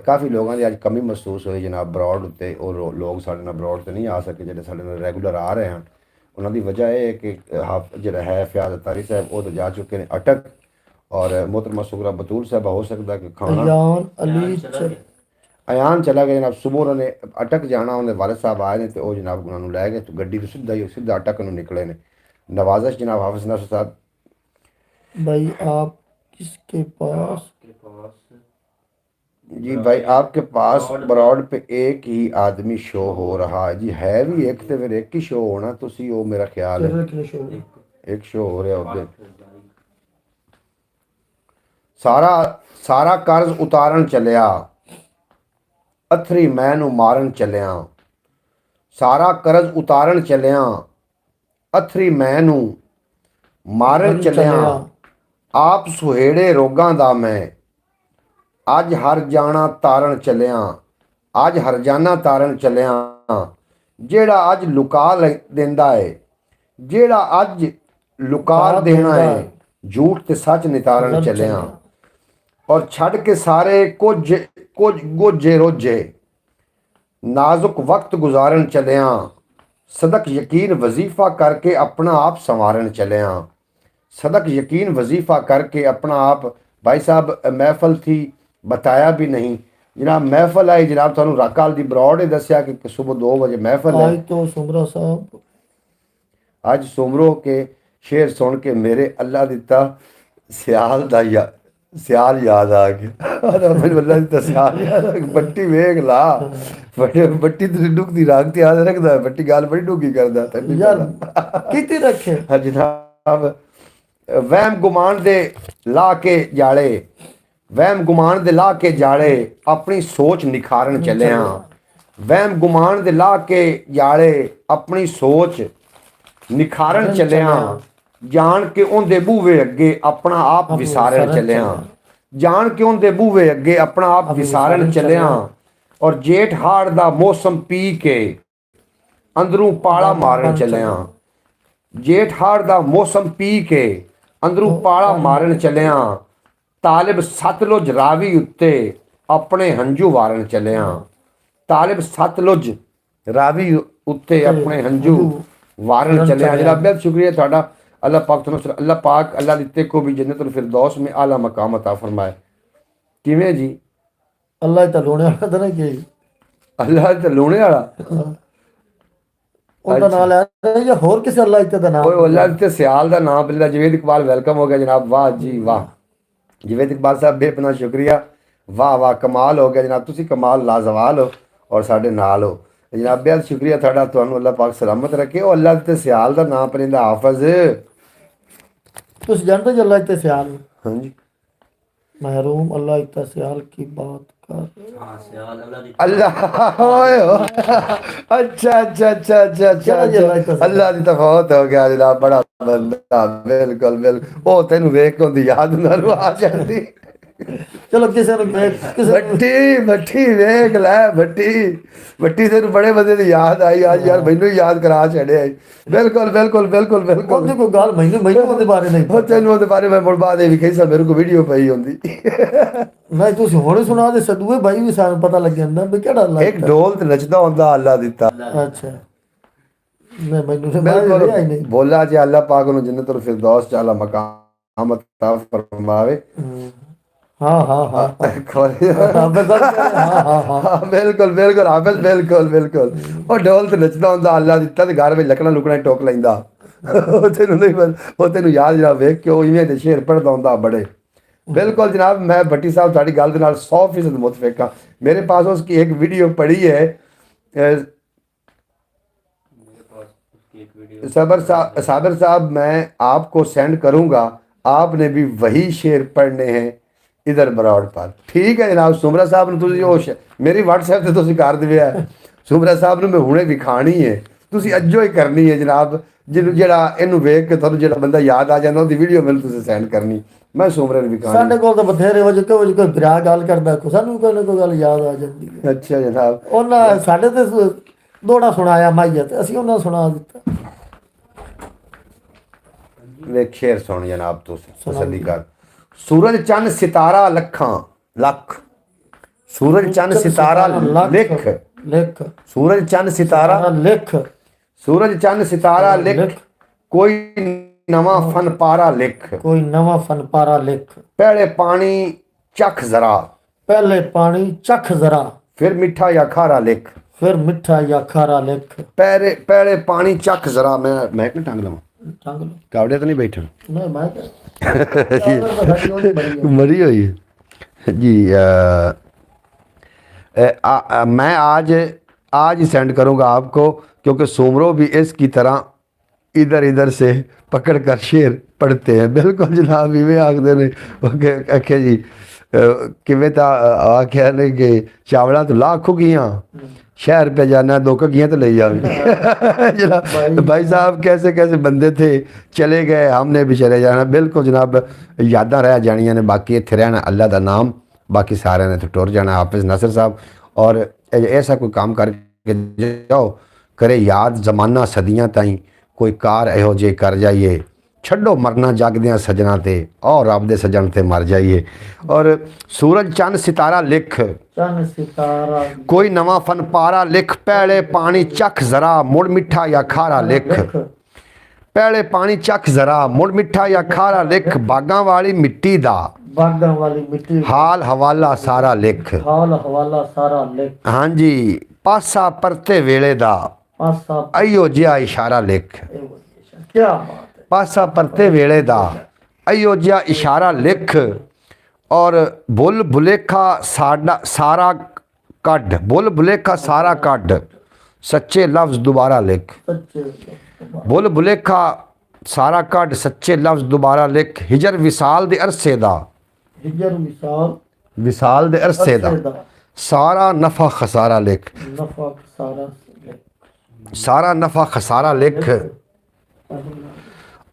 काफ़ी लोगों की अज कमी महसूस हुई जनाब ब्रॉड उत्ते और लोग साढ़े नाल ब्रॉड ते नहीं आ सके जेह्ड़े साढ़े नाल रेगुलर आ रहे हैं उन्हों की वजह यह है कि जोड़ा है फयाज अतारी साहब वो तो जा चुके हैं अटक और मोहतरमा सुगरा बतूल साहब हो सकता कि खाना अयान चला गया जनाब सुबह उन्होंने अटक जाना उन्हें वालिद साहब आए ने तो जनाब उन्होंने लै गए तो गड्डी तो सीधा अटक निकले ने नवाजिश जनाब हाफिज नासिर साहब भाई आप किसके पास जी भाई आपके पास ब्रॉड पे एक ही आदमी शो हो रहा है जी है भी एक तो फिर एक ही शो होना तुसी वो मेरा ख्याल है एक शो हो रहा उधर सारा कर्ज उतारन चलिया ਅਥਰੀ ਮੈਂ ਨੂੰ ਮਾਰਨ ਚੱਲਿਆ, ਸਾਰਾ ਕਰਜ਼ ਉਤਾਰਨ ਚੱਲਿਆ, ਅਥਰੀ ਮੈਂ ਨੂੰ ਮਾਰਨ ਚੱਲਿਆ, ਆਪ ਸੁਹੇੜੇ ਰੋਗਾਂ ਦਾ ਮੈਂ, ਅੱਜ ਹਰ ਜਾਣਾ ਤਾਰਨ ਚੱਲਿਆ, ਅੱਜ ਹਰਜਾਨਾ ਤਾਰਨ ਚੱਲਿਆ, ਜਿਹੜਾ ਅੱਜ ਲੁਕਾ ਦਿੰਦਾ ਏ, ਜਿਹੜਾ ਅੱਜ ਲੁਕਾ ਦੇਣਾ ਏ, ਝੂਠ ਤੇ ਸੱਚ ਨਿਤਾਰਨ ਚੱਲਿਆ, ਔਰ ਛੱਡ ਕੇ ਸਾਰੇ ਕੁਝ ਗੋਝੇ ਰੋਝੇ, ਨਾਜ਼ੁਕ ਵਕਤ ਗੁਜ਼ਾਰਨ ਚੱਲਿਆ, ਸਦਕ ਯਕੀਨ ਵਜ਼ੀਫਾ ਕਰਕੇ ਆਪਣਾ ਆਪ ਸੰਵਾਰਨ ਚੱਲਿਆ, सदक यकीन वजीफ़ा करके अपना आप। भाई साहब महफल थी, बताया भी नहीं जनाब, महफल आई जनाब, थानू राकाल दी बरौड़ ने दसिया कि सुबह 2 बजे महफल है। आज तो सुमरा साहब, आज सुमरो के शेर सुन के मेरे अल्लाह दिता सियाल दा सियाल याद आ गया। मैंने अल्लाह दिता सियाल याद आ गया। बट्टी वेख ला, बट्टी तो डुगदी रागती याद रखदा है, बट्टी गाल बड़ी डुगी करदा है यार किती रखे। हाँ जनाब, वहम गुमान दे ला के जाले, वहम गुमान दे ला के जाले, अपनी सोच निखारन चले हाँ। वहम गुमान दे ला के जाले, अपनी सोच निखारन चले हाँ। जान के उनदे बूवे अगे अपना आप विसारन चले हाँ। जान के उनदे बूवे अगे अपना आप विसारन चले हाँ। और जेठ हाड़ दा मौसम पी के अंदरों पाला मारन चले हाँ। जेठ हाड़ दा मौसम पी के अंदरों पाला मारन चले हाँ। तालिब सतलुज रावी उत्ते अपने हंजू वारन चले हाँ। तालिब सतलुज रावी उत्ते अपने हंजू वारन चले हाँ। जनाब बहुत शुक्रिया थोड़ा। अल्लाह पाक तुम अल्लाह पाक अल्लाह दिते को भी जन्नतुल फिरदौस में आला मकाम अता फरमाए। किवें जी? अल्लाह ता लोने वाला तो नहीं कि अल्लाह ता लोने वाला उनका नाम ले रहे या होर किसी अल्लाह इत्ते दा नाम? ओए अल्लाह दिते सियाल दा नाम बिल्ला। जवेद इकबाल वेलकम हो गया जनाब, वाह जी वाह। जवेद इकबाल साहब बेपना शुक्रिया, वाह वाह कमाल हो गया जनाब, तुसी कमाल लाजवाल हो और साडे नाल हो जनाब। बेहद शुक्रिया थोड़ा, तुहानू अल्लाह पाक सलामत रखे। ओ अल्लाह दिते सियाल दा नाम परिंदा हाफिज। तुस जानते हो अल्लाह इत्ते सियाल? हाँ जी, महरूम अल्लाह इत्ते सियाल की बात कर अल्लाह ओए अच्छा अच्छा अच्छा अच्छा अच्छा अल्लाह दी तफावत हो गया जनाब। बड़ा बंदा, बिल्कुल बिल्कुल। ओ तेनू वेख के उनदी याद नाल आ जांदी। चलो किसे किसे भट्टी भट्टी वेख लै, भट्टी भट्टी तेनू बड़े बंदे दी याद आई आज यार, मैनू याद करा छड़े। बिल्कुल बिल्कुल बिल्कुल बिल्कुल। ओदी कोई गल मैनू मैनू ओदे बारे नहीं ओ तेनू ओदे बारे मैं मुड़ बाद भी कही सा, मेरे को वीडियो पई होंदी। नहीं तुसी हुणे सुना दे सदूए भाई भी सानू पता लग जांदा भी केड़ा अल्लाह। एक ढोल ते नचदा हुंदा अल्लाह दिता। अच्छा मैं मैनू से बिल्कुल आई नहीं बोला जी अल्लाह पाक उन्हें जन्नतुल फिरदौस च आला मकाम अता फरमावे। हाँ हाँ हाँ बिल्कुल बिल्कुल हाफिज, बिल्कुल बिल्कुल। और ढोल ते नचदा हुंदा अल्लाह दिता ते घर में लकड़ा लुकड़ा टोक लैंदा। ओ तेनू नहीं ओ तेनू याद जनाब वेख के इवें दे शेर पढ़दा हुंदा बड़े। बिल्कुल जनाब, मैं भट्टी साहब तुहाडी गल दे नाल 100% मुतफिक हाँ। मेरे पास उसकी एक वीडियो पड़ी है। साबिर साहब मैं आपको सेंड करूंगा, आपने भी वही शेर पढ़ने हैं इधर बरौड़ पर। ठीक है जनाब। सुमरा साहब ने तुसी ओ मेरी WhatsApp ते तुसी कर दिया है। सुमरा साहब ने मैं हुणे विखानी है, तुसी अज्जो ही करनी है जनाब। जिन्नू जेड़ा इनू वेख के तुहानू जेड़ा बंदा याद आ जांदा ओदी वीडियो मैनू तुसी सेंड करनी, मैं सुमरे ने विखानी। साडे कोल तां बथेरे वज कोई बिरा गल करदा को सानू कोई ना कोई गल याद आ जांदी है। अच्छा जनाब, ਉਹਨਾਂ ਸਾਡੇ ਤੇ ਦੋੜਾ ਸੁਣਾਇਆ ਮਾਈਆ ਤੇ ਅਸੀਂ ਉਹਨਾਂ ਸੁਣਾ ਦਿੱਤਾ। ਵੇਖ शेर सुन जनाब, तुसी तसल्ली कर। सूरज चंद सितारा लखां लख, सूरज चंद सितारा लिख लिख, सूरज चंद सितारा लिख, सूरज चंद सितारा लिख, कोई नवा फन पारा लिख, कोई नवा फन पारा लिख। पहले पानी चख जरा, पहले पानी चख जरा, फिर मीठा या खारा लिख, फिर मिठा या खारा लिख। पहले पहले पानी चख जरा। मैं क्यों टांग लवां? टांग लो कावड़े तो नहीं बैठा नहीं मैं मरी हुई है जी। मैं आज ही सेंड करूंगा आपको, क्योंकि सुमरो भी इसकी तरह इधर इधर से पकड़ कर शेर पढ़ते हैं। बिल्कुल जनाब इवें आखते ने आखे जी। ਕਿਵੇਂ ਤਾਂ ਆਖਿਆ ਨੇ ਕਿ ਚਾਵਲਾਂ ਤੋਂ ਲੱਖ ਗਈਆਂ शहर पे जाना 2 घगियाँ तो ले जाओगे जनाब भाई साहब कैसे कैसे बंदे थे चले गए हमने भी चले जाना बिल्कुल जनाब यादां रह जानियां ने बाकी इत्थे रहना अल्लाह दा नाम बाकी सारे ने तो टुर जाना हाफिज नासिर साहब और ऐसा कोई काम करके जाओ करे याद जमाना सदियां ताईं कोई कार इहो जे कर जाइए छड्डो मरना जागदियां सजना ते और रब दे सजन ते मर जाइए और सूरज चंद सितारा लिख चन सितारा कोई नवा फन पारा लिख पहले पानी चख जरा मुड़ मिठा या खारा लिख पहले पानी चख जरा मुड़ मिठा या खारा लिख बागां वाली मिट्टी दा बागां वाली मिट्टी हाल हवाला सारा लिख हाल हवाला सारा लिख हाँ जी पासा परते वेले दा पासा अयो जिहा इशारा लिख क्या बात है पासा परते वेले दा अयो जिहा इशारा लिख और बुल भुलेखा सारा कड बुल भुलेखा सारा कड सच्चे लफ्ज दोबारा लिख सच्चे बुल भुलेखा सारा कड सच्चे लफ्ज दोबारा लिख हिजर विसाल दे अरसे दा हिजर विसाल दे अरसे दा सारा नफा खसारा लिख नफा सारा सारा नफा खसारा लिख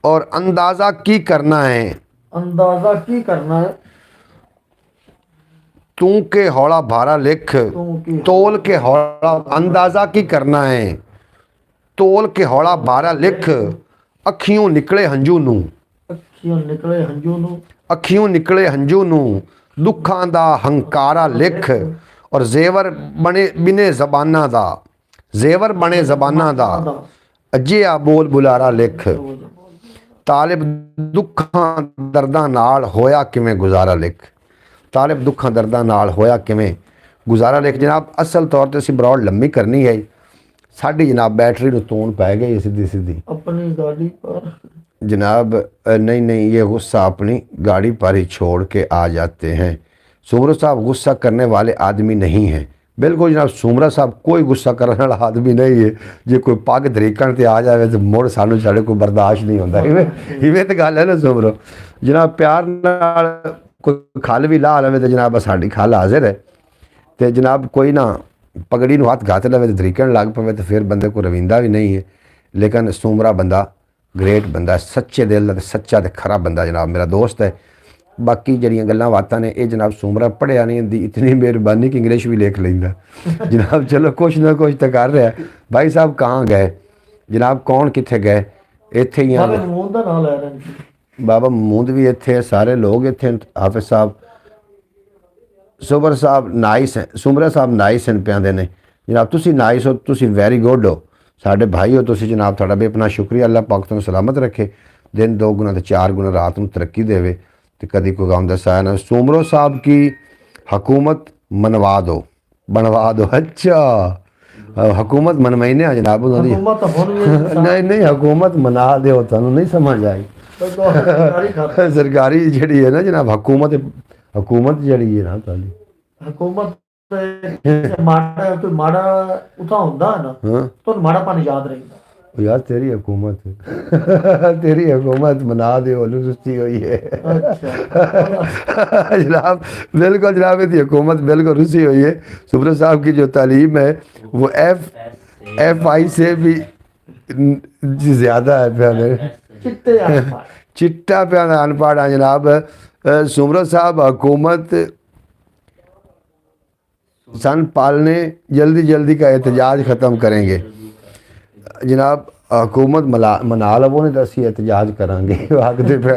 और अंदाज़ा की करना है अंदाजा की करना है तू के हौला भारा लिख तू की तोल के हौला अंदाज़ा की करना है तोल के हौला भारा लिख अखियों निकले हंजू नू ਅੱਖੀਆਂ ਨਿਕਲੇ ਹੰਝੂ ਨੂੰ अखियों निकले हंजू नू दुखां दा हंकारा लिख और जेवर बने बिने जबाना दा जेवर बने जबाना दा अजिया बोल बुलारा लिख तालिब दुखां दर्दां नाल होया किवें गुजारा लिख तालिब दुखां दर्दां नाल होया किवें गुजारा लिख जनाब असल तौर ते असीं ब्रॉड लम्मी करनी है साडी जनाब बैटरी नूं तोन पै गई सीधी सीधी अपनी गाड़ी पर जनाब नहीं ये गुस्सा अपनी गाड़ी पर ही छोड़ के आ जाते हैं सुमरा साहब गुस्सा करने वाले आदमी नहीं हैं बिल्कुल जनाब सुमरा साहब कोई गुस्सा करने वाला आदमी नहीं है जे कोई पग तरीकण ते आ जाए तो मुड़ सानू साढ़े को बर्दाश्त नहीं होता इवें तो गल है ना सुमरो जनाब प्यार नाल कोई खल भी ला लवे तो जनाब साडी खल हाजिर है तो जनाब कोई ना पगड़ी नूं हथ गत लवे तो तरीकण लग पवे तो फिर बंदे को रविंदा भी नहीं है लेकिन सुमरा बंदा ग्रेट बंदा सच्चे दिल दा सच्चा ते खरा बंदा जनाब मेरा दोस्त है बाकी जड़ियाँ गल्लां बातां ने ये जनाब सुमरा पढ़िया नहीं हिंदी इतनी मेहरबानी कि इंग्लिश भी लिख लेंदा जनाब चलो कुछ ना कुछ तो कर रहा है भाई साहब कहाँ गए जनाब कौन कित्थे गए इत्थे ही ਬਾਬੇ ਮੂੰਹ ਦਾ ਨਾਮ ਲੈ ਰਹੇ ਨੇ बाबा महमूद भी इत्थे सारे लोग इत्थे हाफिज साहब सुमर साहब नाइस है सुमरा साहब नाइस हैं प्यादे ने जनाब तुसी नाइस हो तुसी वैरी गुड हो साढ़े भाई हो तुसी जनाब थोड़ा भी अपना शुक्रिया अल्लाह पाक तुहानूं सलामत रखे दिन 2 गुना तो 4 गुना रात में तरक्की देवे तो कभी कोई गम दसाया ना सुमरो साहब की हुकूमत बनवा दो अच्छा हुकूमत मनवाईने आ जनाब उन्होंने हुकूमत ਹੁਣ ਵੀ नहीं हुकूमत मना दो तुहानूं नहीं समझ आई सरकारी जड़ी है ना जनाब हुकूमत जड़ी है ना ताली ਹਕੂਮਤ ਮਾੜਾ ਕੋਈ ਮਾੜਾ ਉਥਾ ਹੁੰਦਾ ਹੈ ਨਾ हाँ ਤੁਹਾਨੂੰ ਮਾੜਾ ਪਾਣੀ ਯਾਦ ਰਹਿੰਦਾ ओ यार तेरी हुकूमत मना दे सुस्ती हुई है जनाब बिल्कुल जनाब ये हुकूमत बिल्कुल रुसी हुई है सुब्रत साहब की जो तालीम है वो FI से भी ज़्यादा है प्यारे ਚਿੱਟੇ ਅਨਪੜ੍ਹ चिट्टा प्यारा अनपढ़ है जनाब सुमरत साहब हुकूमत सन पालने जल्दी का एहतजाज ख़त्म करेंगे जनाब हुकूमत मना लवो नहीं तो असी एहतजाज करांगे आखते पे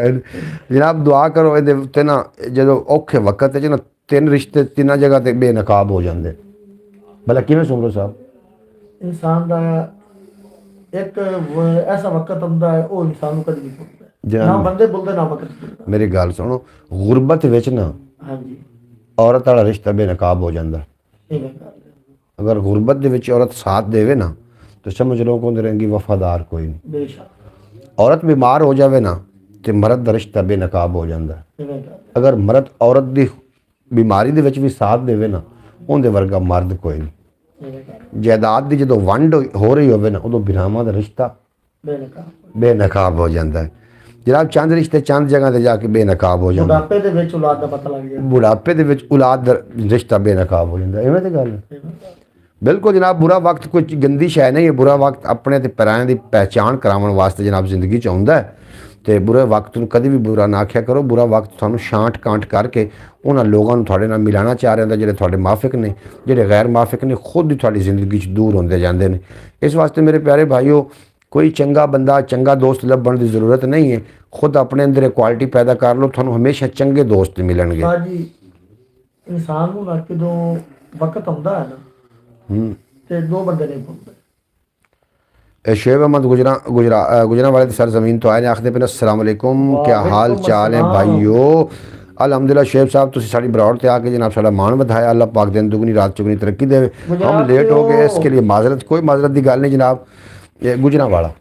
जनाब दुआ करो ये उत्ते ना जो औखे वक्त च ना 3 रिश्ते 3 जगह ते बेनकाब हो जाते भला किवें सुमरो साहब ਇਨਸਾਨ ਦਾ ਇੱਕ ਐਸਾ ਵਕਤ ਹੁੰਦਾ ਹੈ ਉਹ ਇਨਸਾਨ ਨੂੰ ਕਦੇ ਨਹੀਂ ਭੁੱਲਦਾ ਜਨਾਬ। ਨਾ ਬੰਦੇ ਭੁੱਲਦੇ ਨਾ ਵਕਤ ਭੁੱਲਦਾ मेरी गल सुनो गुरबत विच ना ਹਾਂਜੀ औरत वाला रिश्ता बेनकाब हो जाता ਇਵੇਂ ਕਰ अगर गुरबत दे विच औरत साथ देवे ना तो समझ लो को रहेंगी वफादार कोई नहीं ਬੇਸ਼ੱਕ औरत बीमार हो जाए ना तो मर्द का रिश्ता बेनकाब हो जाता ਇਵੇਂ ਕਰ अगर मर्द औरत की बीमारी दे विच भी साथ देवे ना उनके वर्गा मर्द कोई नहीं ਇਵੇਂ ਕਰ जायदाद की जो वंड हो रही हो ना उदों बिरावां का रिश्ता ਬੇਨਕਾਬ बेनकाब हो जाता है ਜਨਾਬ ਚੰਦ ਰਿਸ਼ਤੇ ਚੰਦ ਜਗ੍ਹਾ ਤੇ ਜਾ ਕੇ ਬੇਨਕਾਬ ਹੋ ਜਾਂਦੇ। ਬੁਢਾਪੇ ਦੇ ਵਿੱਚ ਔਲਾਦ ਦਾ ਪਤਾ ਲੱਗ ਗਿਆ। ਬੁਢਾਪੇ ਦੇ ਵਿੱਚ ਔਲਾਦ ਦਾ ਰਿਸ਼ਤਾ ਬੇਨਕਾਬ ਹੋ ਜਾਂਦਾ, ਇਵੇਂ ਤੇ ਗੱਲ ਹੈ। ਬਿਲਕੁਲ ਜਨਾਬ, ਬੁਰਾ ਵਕਤ ਕੋਈ ਗੰਦੀ ਸ਼ੈ ਨਹੀਂ ਹੈ। ਬੁਰਾ ਵਕਤ ਆਪਣੇ ਤੇ ਪਰਾਇਆਂ ਦੀ ਪਹਿਚਾਣ ਕਰਾਉਣ ਵਾਸਤੇ ਜਨਾਬ ਜ਼ਿੰਦਗੀ 'ਚ ਆਉਂਦਾ ਹੈ। ਤੇ ਬੁਰੇ ਵਕਤ ਨੂੰ ਕਦੇ ਵੀ ਬੁਰਾ ਨਾ ਆਖਿਆ ਕਰੋ। ਬੁਰਾ ਵਕਤ ਤੁਹਾਨੂੰ ਛਾਂਟ ਕਾਂਟ ਕਰਕੇ ਉਹਨਾਂ ਲੋਕਾਂ ਨੂੰ ਤੁਹਾਡੇ ਨਾਲ ਮਿਲਾਣਾ ਚਾਹ ਰਹੇ ਹੁੰਦੇ ਜਿਹੜੇ ਤੁਹਾਡੇ ਮਾਫਿਕ ਨੇ, ਜਿਹੜੇ ਗੈਰ ਮਾਫਿਕ ਨੇ, ਖੁਦ ਹੀ ਤੁਹਾਡੀ ਜ਼ਿੰਦਗੀ 'ਚ ਦੂਰ ਹੁੰਦੇ ਜਾਂਦੇ ਨੇ। ਇਸ ਵਾਸਤੇ ਮੇਰੇ ਪਿਆਰੇ ਭਾਈਓ, ਕੋਈ ਚੰਗਾ ਬੰਦਾ, ਚੰਗਾ ਦੋਸਤ ਲੱਭਣ ਦੀ ਜ਼ਰੂਰਤ ਨਹੀਂ ਹੈ। ਖੁਦ ਆਪਣੇ ਅੰਦਰ ਇਹ ਕੁਆਲਿਟੀ ਪੈਦਾ ਕਰ ਲਓ, ਤੁਹਾਨੂੰ ਹਮੇਸ਼ਾ ਚੰਗੇ ਦੋਸਤ ਮਿਲਣਗੇ। ਹਾਂਜੀ, ਇਨਸਾਨ ਨੂੰ ਨਾ ਜਦੋਂ ਵਕਤ ਆਉਂਦਾ ਹੈ ਨਾ ਤੇ ਦੋ ਬੰਦੇ ਨਹੀਂ ਪਾਉਂਦੇ। शेब अहमद गुजरा वाले सरजमीन तो आए ने आखते पे अस्सलाम वालेकुम, क्या हाल चाल है भाईयो। अलहमदिल्ला शेब साहब तुसी साड़ी बरौड़ ते आके जनाब साड़ा मान वधाया। अल्लाह पाक दिन दुगनी रात चुगनी तरक्की दे। हम लेट हो गए, इसके लिए माजरत, कोई माजरत की गल नहीं जनाब। ये गुजरावाला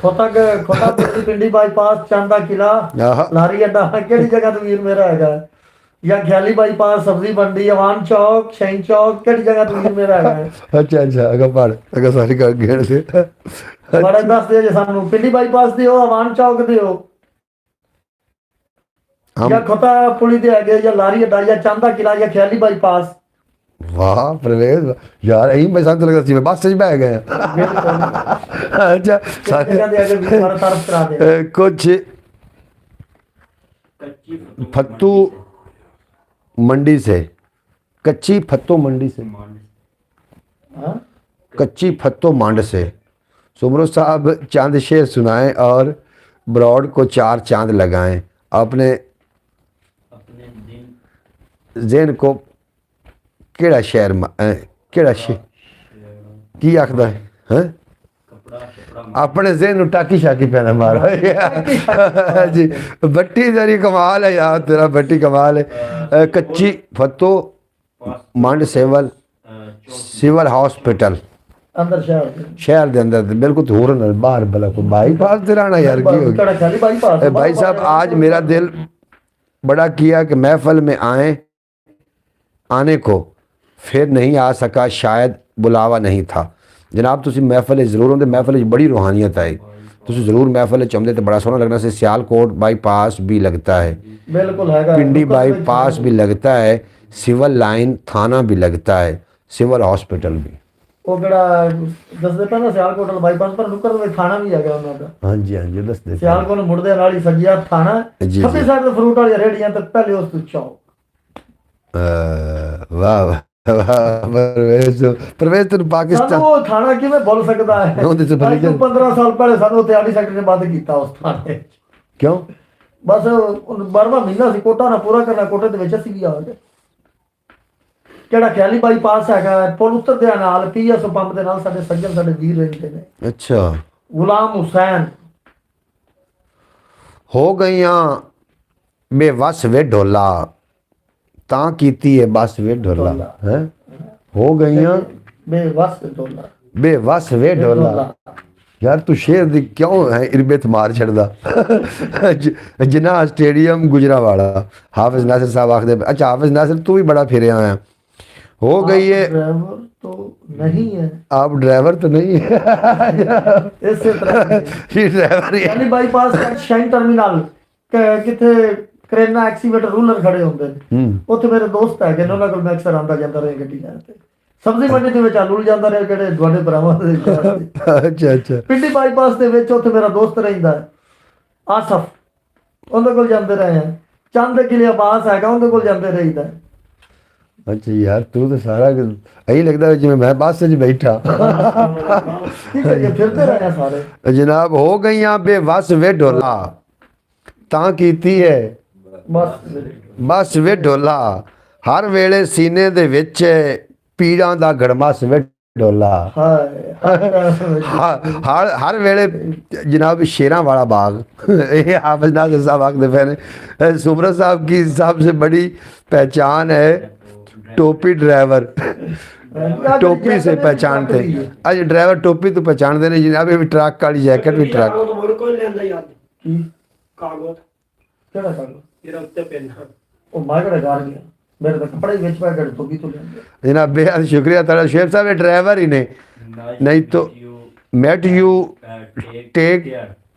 खोता पिंडी बाईपास, चांदा किला, लारी अड्डा, केड़ी जगह तो वीर मेरा हैगा, या ख्याली बाईपास, सब्जी मंडी, अवान चौक, शहीन चौक, केड़ी जगह तो वीर मेरा हैगा। अच्छा अगर पढ़ अगर सारी कर गए से बड़ा दस दे जे सानू पिंडी बाईपास दियो, अवान चौक दियो, या खोता पुली दे आगे, या लारी अड्डा, या चांदा किला, या ख्याली बाईपास। वाह परवेज यार, यही मैं समझ लगा सी बस सच बह गए। अच्छा कुछ फत्तू मंडी से, कच्ची फत्तो मंडी से, कच्ची फत्तो मांड से सुमरो साहब चांद शेर सुनाएं और ब्रॉड को 4 चांद लगाएं। अपने ज़हन को केड़ा शहर केड़ा शेर की आखदा है, हैं? अपने ज़हन टाकी शाकी पहना मारो जी। बट्टी तेरी कमाल है यार, तेरा बट्टी कमाल है। कच्ची फत्तो मंड सिविल हॉस्पिटल अंदर शहर के अंदर बिल्कुल धूर बाहर भला कोई बाईपास से रहना यार की होगी। भाई साहब आज मेरा दिल बड़ा किया कि महफिल में आने को फिर नहीं आ सका, शायद बुलावा नहीं था। जनाब तुसी महफिल जरूर होंगे, महफिल बड़ी रूहानियत आई, तुसी जरूर महफिल चाहते तो बड़ा सोहना लगना से। सियालकोट बाईपास भी लगता है, बिल्कुल है, पिंडी बाईपास भी लगता है, सिविल लाइन थाना भी लगता है, सिविल हॉस्पिटल भी। वो केड़ा दसदे पे ना सियालकोट बाईपास पर नुक्कर में थाना भी है उन्हां दा। हां जी दसदे सियालकोट मुड़दे नाल ही सज्जिया थाना, खब्बे साइड ते फ्रूट वाली रेहड़ियां तक पहले उस तो चौक। वाह परवेज तेन पाकिस्तान वो थाना किवें भुल सकदा है। 15 साल पहले सानू त्याड़ी सेक्टर ने बंद कीता उस थाने। क्यों? बस 12वां महीना सी, कोटा ना पूरा करना, कोटे दे विच असीं भी आ गए। केड़ा ख्याली बाईपास हैगा, पुल उतरदे नाल पीएस पंप दे नाल साडे सज्जन साडे वीर रहंदे ने। अच्छा गुलाम हुसैन हो गईयां बेवस वे ढोला, तां कीती है बस वे ढोला है। हो गईयां बेवस वे ढोला। यार तू शेर दी क्यों है इरबत मार छड़दा। जिन्ना स्टेडियम गुजरावाला हाफिज नासिर साहब आखदे। अच्छा हाफिज नासिर तू भी बड़ा फिरे आया। हो गई है ड्राइवर तो नहीं है, आप ड्राइवर तो नहीं है। इससे ड्राइवर यानी बाईपास शाइन टर्मिनल किथे करेना एक्सीवेटर रूलर खड़े होंगे ने, उत्थे मेरे दोस्त है कि उन्हां कोल मैं अक्सर आंदा जांदा रहा गड्डी लैण ते। सब्जी मंडी दे विच आलू लिजांदा रहा किहड़े तुहाडे भरावां दे। अच्छा पिंडी बाईपास दे विच उत्थे मेरा दोस्त रहिंदा है आसफ, उहदे कोल जांदे रहे हैं। चंद किले अब्बास हैगा, उहदे कोल जांदे रहिदा है। अच्छा यार तू तो सारा यही लगता है जिवें मैं बस च बैठा। फिरते रहे सारे। जनाब हो गईयां बेवस वे ढोला, तां कीती है बस वे ढोला। हर वेले सीने दे विच पीड़ां दा गड़मस वे ढोला। हर वेले जनाब शेरां वाला बाग। ये हाफिज नासिर साहब आखदे पे ने। सुमरत साहब की सबसे बड़ी पहचान है टोपी ड्राइवर। टोपी से पहचानते। आज ड्राइवर टोपी तो पहचानते नहीं जनाब। भी ट्रक वाली जैकेट भी ट्रक जनाब बेहद शुक्रिया तारा शेर साहब। ड्राइवर ही ने नहीं तो मेट यू टेक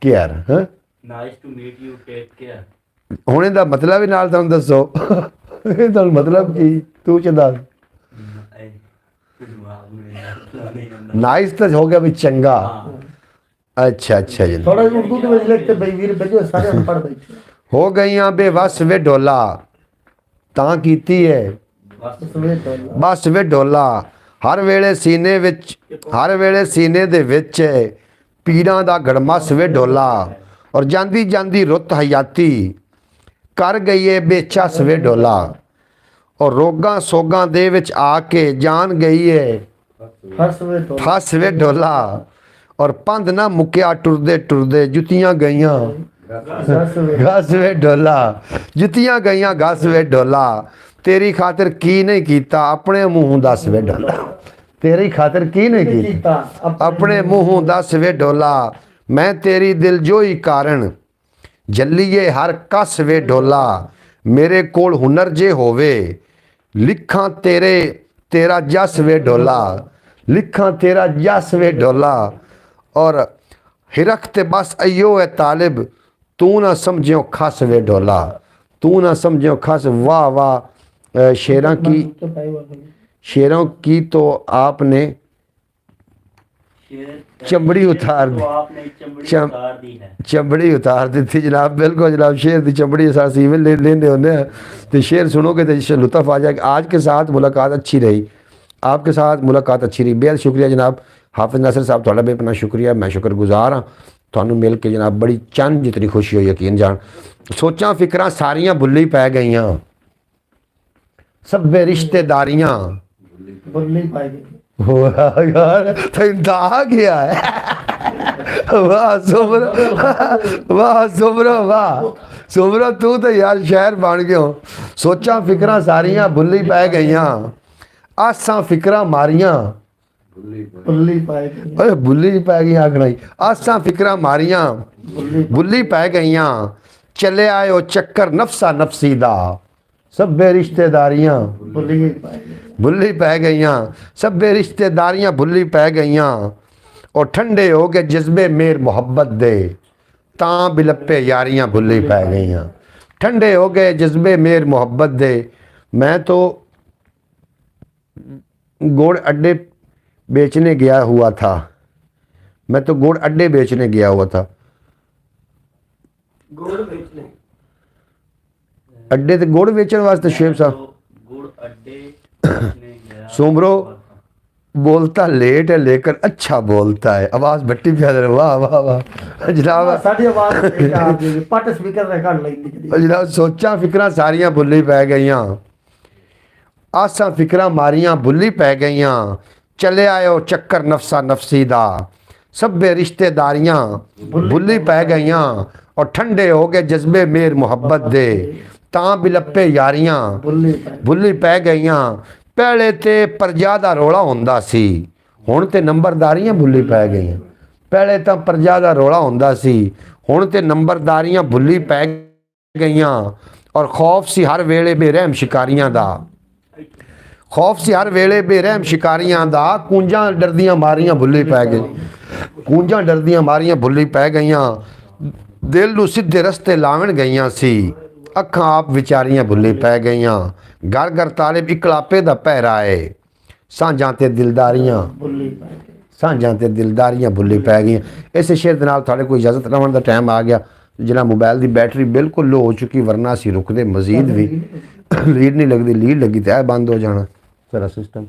ਕੇਅਰ ਹਾਂ nice to meet you take care ਹੁਣ ਇਹਦਾ ਮਤਲਬ ਵੀ ਨਾਲ ਤੁਹਾਨੂੰ ਦੱਸੋ ਇਹ ਤੁਹਾਨੂੰ ਮਤਲਬ ਕੀ ਤੂੰ ਚ ਦੱਸ ਨਾਈਸ ਤਾਂ ਹੋ ਗਿਆ ਵੀ ਚੰਗਾ ਅੱਛਾ ਅੱਛਾ ਜੀ ਥੋੜਾ ਉਰਦੂ ਦੇ ਵਿੱਚ ਲਿਖਤੇ ਬਈ ਵੀਰ ਬੱਜੋ ਸਾਰੇ ਅਨਪੜ੍ਹ ਬੈਠੇ ਹੋ ਗਈਆਂ ਬੇਵਸ ਵੇ ਡੋਲਾ ਤਾਂ ਕੀਤੀ ਹੈ ਬਸ ਵੇ ਡੋਲਾ ਹਰ ਵੇਲੇ ਸੀਨੇ ਦੇ ਵਿੱਚ ਪੀੜਾਂ ਦਾ ਗੜਮਸ ਵੇ ਡੋਲਾ ਔਰ ਜਾਂਦੀ ਜਾਂਦੀ ਰੁੱਤ ਹਯਾਤੀ ਕਰ ਗਈ ਏ ਬੇਚਸ ਵੇ ਡੋਲਾ ਔਰ ਰੋਗਾਂ ਸੋਗਾਂ ਦੇ ਵਿੱਚ ਆ ਕੇ ਜਾਨ ਗਈ ਏ ਫਸ ਵੇ ਡੋਲਾ ਔਰ ਪੰਧ ਨਾ ਮੁੱਕਿਆ ਟੁਰਦੇ ਟੁਰਦੇ ਜੁੱਤੀਆਂ ਗਈਆਂ ਘਸ ਵੇ ਡੋਲਾ ਜੁੱਤੀਆਂ ਗਈਆਂ ਘਸ ਵੇ ਡੋਲਾ ਤੇਰੀ ਖਾਤਰ ਕੀ ਨਹੀਂ ਕੀਤਾ ਆਪਣੇ ਮੂੰਹੋਂ ਦੱਸ ਵੇ ਡੋਲਾ ਤੇਰੀ ਖਾਤਰ ਕੀ ਨਹੀਂ ਕੀਤਾ ਆਪਣੇ ਮੂੰਹੋਂ ਦੱਸ ਵੇ ਡੋਲਾ ਮੈਂ ਤੇਰੀ ਦਿਲਜੋਈ ਕਾਰਨ ਜੱਲੀਏ ਹਰ ਕਸ ਵੇ ਡੋਲਾ ਮੇਰੇ ਕੋਲ ਹੁਨਰ ਜੇ ਹੋਵੇ ਲਿਖਾਂ ਤੇਰਾ ਜਸ ਵੇ ਡੋਲਾ ਲਿਖਾਂ ਤੇਰਾ ਜਸ ਵੇ ਡੋਲਾ ਔਰ ਹਿਰਖ ਤੇ ਬਸ ਅਯੋ ਹੈ ਤਾਲਿਬ ਤੂੰ ਨਾ ਸਮਝਿਓ ਖਸ ਵੇ ਡੋਲਾ ਤੂੰ ਨਾ ਸਮਝਿਓ खस वाह वाह शेरों की तो आपने चमड़ी उतार दी चमड़ी उतार दी थी जनाब बिल्कुल जनाब शेर की चमड़ी असासी में लेने होने तो शेर सुनोगे तो लुत्फ आ जाएगा। आज के साथ मुलाकात अच्छी रही आपके साथ मुलाकात अच्छी रही बेहद शुक्रिया जनाब हाफिज नासिर साहब थोड़ा बेपना शुक्रिया मैं शुक्रगुजार हाँ ਤੁਹਾਨੂੰ ਮਿਲ ਕੇ ਜਨਾਬ ਬੜੀ ਚੰਨ ਜਿਤਨੀ ਖੁਸ਼ੀ ਹੋਈ ਯਕੀਨ ਜਾਣ ਸੋਚਾਂ ਫਿਕਰਾਂ ਸਾਰੀਆਂ ਭੁੱਲੀ ਪੈ ਗਈਆਂ ਸਭੇ ਰਿਸ਼ਤੇਦਾਰੀਆਂ ਭੁੱਲੀ ਪੈ ਗਈ यार तो आ गया है वाह सुमरो तू तो यार शहर बन गयो सोचा फिक्र सारियां भुली पै गई आसा फिक्र मारियां भुली पै गई आखना आसा फिक्र मारियां भुली पै गई चले आयो चक्कर नफसा नफसी दा सभे रिश्तेदारियां भुली पै गई सभे रिश्तेदारियां भुली पै गई और ठंडे हो गए जज्बे मेर मोहब्बत दे तां बिलपे यारियां भुली पै गई ठंडे हो गए जज्बे मेर मोहब्बत दे मैं तो गुड़ अड्डे बेचने गया हुआ था मैं तो गुड़ अड्डे बेचने गया हुआ था अड्डे ते गुड़ बेचने वास्ते शेब साहब सुमरो बोलता लेट है लेकर अच्छा बोलता है आवाज भट्टी प्यादर वाह वाह वाह जनाब साडी आवाज पट स्पीकर ते कर लैंदी जनाब सोचा फिक्रां सारियां भुली पै गईयां आसा फिक्रां मारियां भुली पै गईयां चले आयो चक्कर नफसा नफसी दा सभे रिश्तेदारियां भुली पै गईयां और ठंडे हो गए जज्बे मेर मोहब्बत दे तां बिलपे यारियां भुली पै गईयां पहले ते प्रजा दा रोला हुंदा सी हुण ते नंबरदारियां भुली पै गईयां पहले तां प्रजा दा रोला हुंदा सी हुण ते नंबरदारियां भुली पै गईयां और खौफ सी हर वेले बेरहम शिकारियां दा खौफ सी हर वेले बेरहम शिकारियां दा कूंजां डरदियां मारियां भुली पै गई कूंजां डरदियां मारियां भुली पै गईयां दिल नूं सीधे रस्ते लावण गईयां सी अखां आप विचारियां भुली पै गईयां घर घर तालिब इकलापे दा पहरा है सांझां ते दिलदारियां सांझां ते दिलदारियां भुली पै गईयां इस शेर दे नाल तुहाडे कोई इजाजत लवण दा टाइम आ गया जिहड़ा मोबाइल की बैटरी बिल्कुल लो हो चुकी वरना असीं रुकदे मजीद भी लीड नहीं लगती लीड लगी तो बंद हो जाना सारा सिस्टम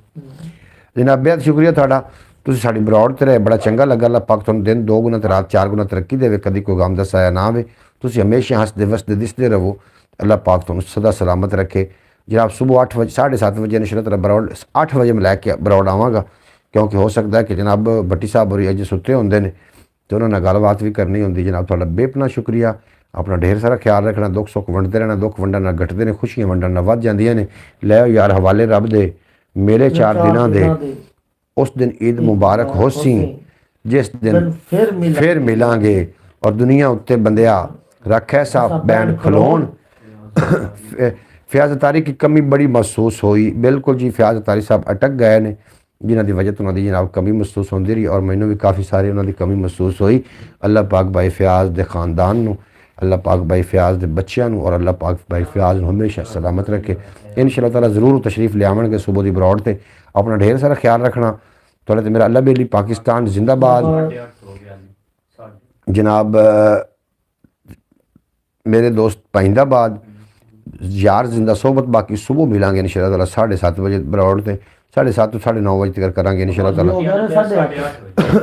जनाब बेहद शुक्रिया तुहाडा तुसीं साडी ब्रॉड ते रहे बड़ा चंगा लगा अल्लाह पाक तुहानूं दिन 2 गुना ते रात 4 गुना तरक्की देवे कदी कोई गम दा साया ना आवे तुसीं हमेशा हसदे वसदे दिसदे रहो अल्लाह पाक तुहानूं सदा सलामत रखे जनाब सुबह 8 बजे 7:30 बजे नशरत ब्रॉड 8 बजे मैं लैके ब्रॉड आवांगा क्योंकि हो सकता है कि जनाब भट्टी साहब होरी अज सुत्ते होंदे ने तो उन्होंने गलबात भी करनी होंदी जनाब तुहाडा बेपना शुक्रिया अपना ढेर सारा ख्याल रखना दुख सुख वंडते रहना दुख वंडन नाल घटदे ने खुशियां वंडन नाल वध जांदियां ने लै यार हवाले रब दे मेरे 4 दिनां दे उस दिन ईद मुबारक होसी जिस दिन फिर मिलांगे और दुनिया उत्ते बंदिया रख ऐसा बैंड खलोन फयाज तारी की कमी बड़ी महसूस हुई बिल्कुल जी फयाज तारी साहब अटक गए ने ਜਿਨ੍ਹਾਂ ਦੀ ਵਜ੍ਹਾ ਤੋਂ ਉਹਨਾਂ ਦੀ ਜਨਾਬ ਕਮੀ ਮਹਿਸੂਸ ਹੁੰਦੀ ਰਹੀ, ਔਰ ਮੈਨੂੰ ਵੀ ਕਾਫੀ ਸਾਰੇ ਉਹਨਾਂ ਦੀ ਕਮੀ ਮਹਿਸੂਸ ਹੋਈ। ਅੱਲਾਹ ਪਾਕ ਭਾਈ ਫਿਆਜ਼ ਦੇ ਖਾਨਦਾਨ ਨੂੰ, ਅੱਲਾਹ ਪਾਕ ਭਾਈ ਫਿਆਜ਼ ਦੇ ਬੱਚਿਆਂ ਨੂੰ ਔਰ ਅੱਲਾਹ ਪਾਕ ਭਾਈ ਫਿਆਜ਼ ਨੂੰ ਹਮੇਸ਼ਾ ਸਲਾਮਤ ਰੱਖੇ। इंशाअल्लाह ताला ज़रूर तशरीफ़ लियावणगे सुबह की बरौड़ ते। अपना ढेर सारा ख्याल रखना। थोड़े तो मेरा अल्लाह बेली पाकिस्तान जिंदाबाद। जनाब मेरे दोस्त पाइंदाबाद यार जिंदा सोबत, बाकी सुबह मिलांगे इंशाअल्लाह ताला 7:30 बजे बरौड़ ते, 7:30 तो 9:30 बजे तक करांगे इंशाअल्लाह ताला।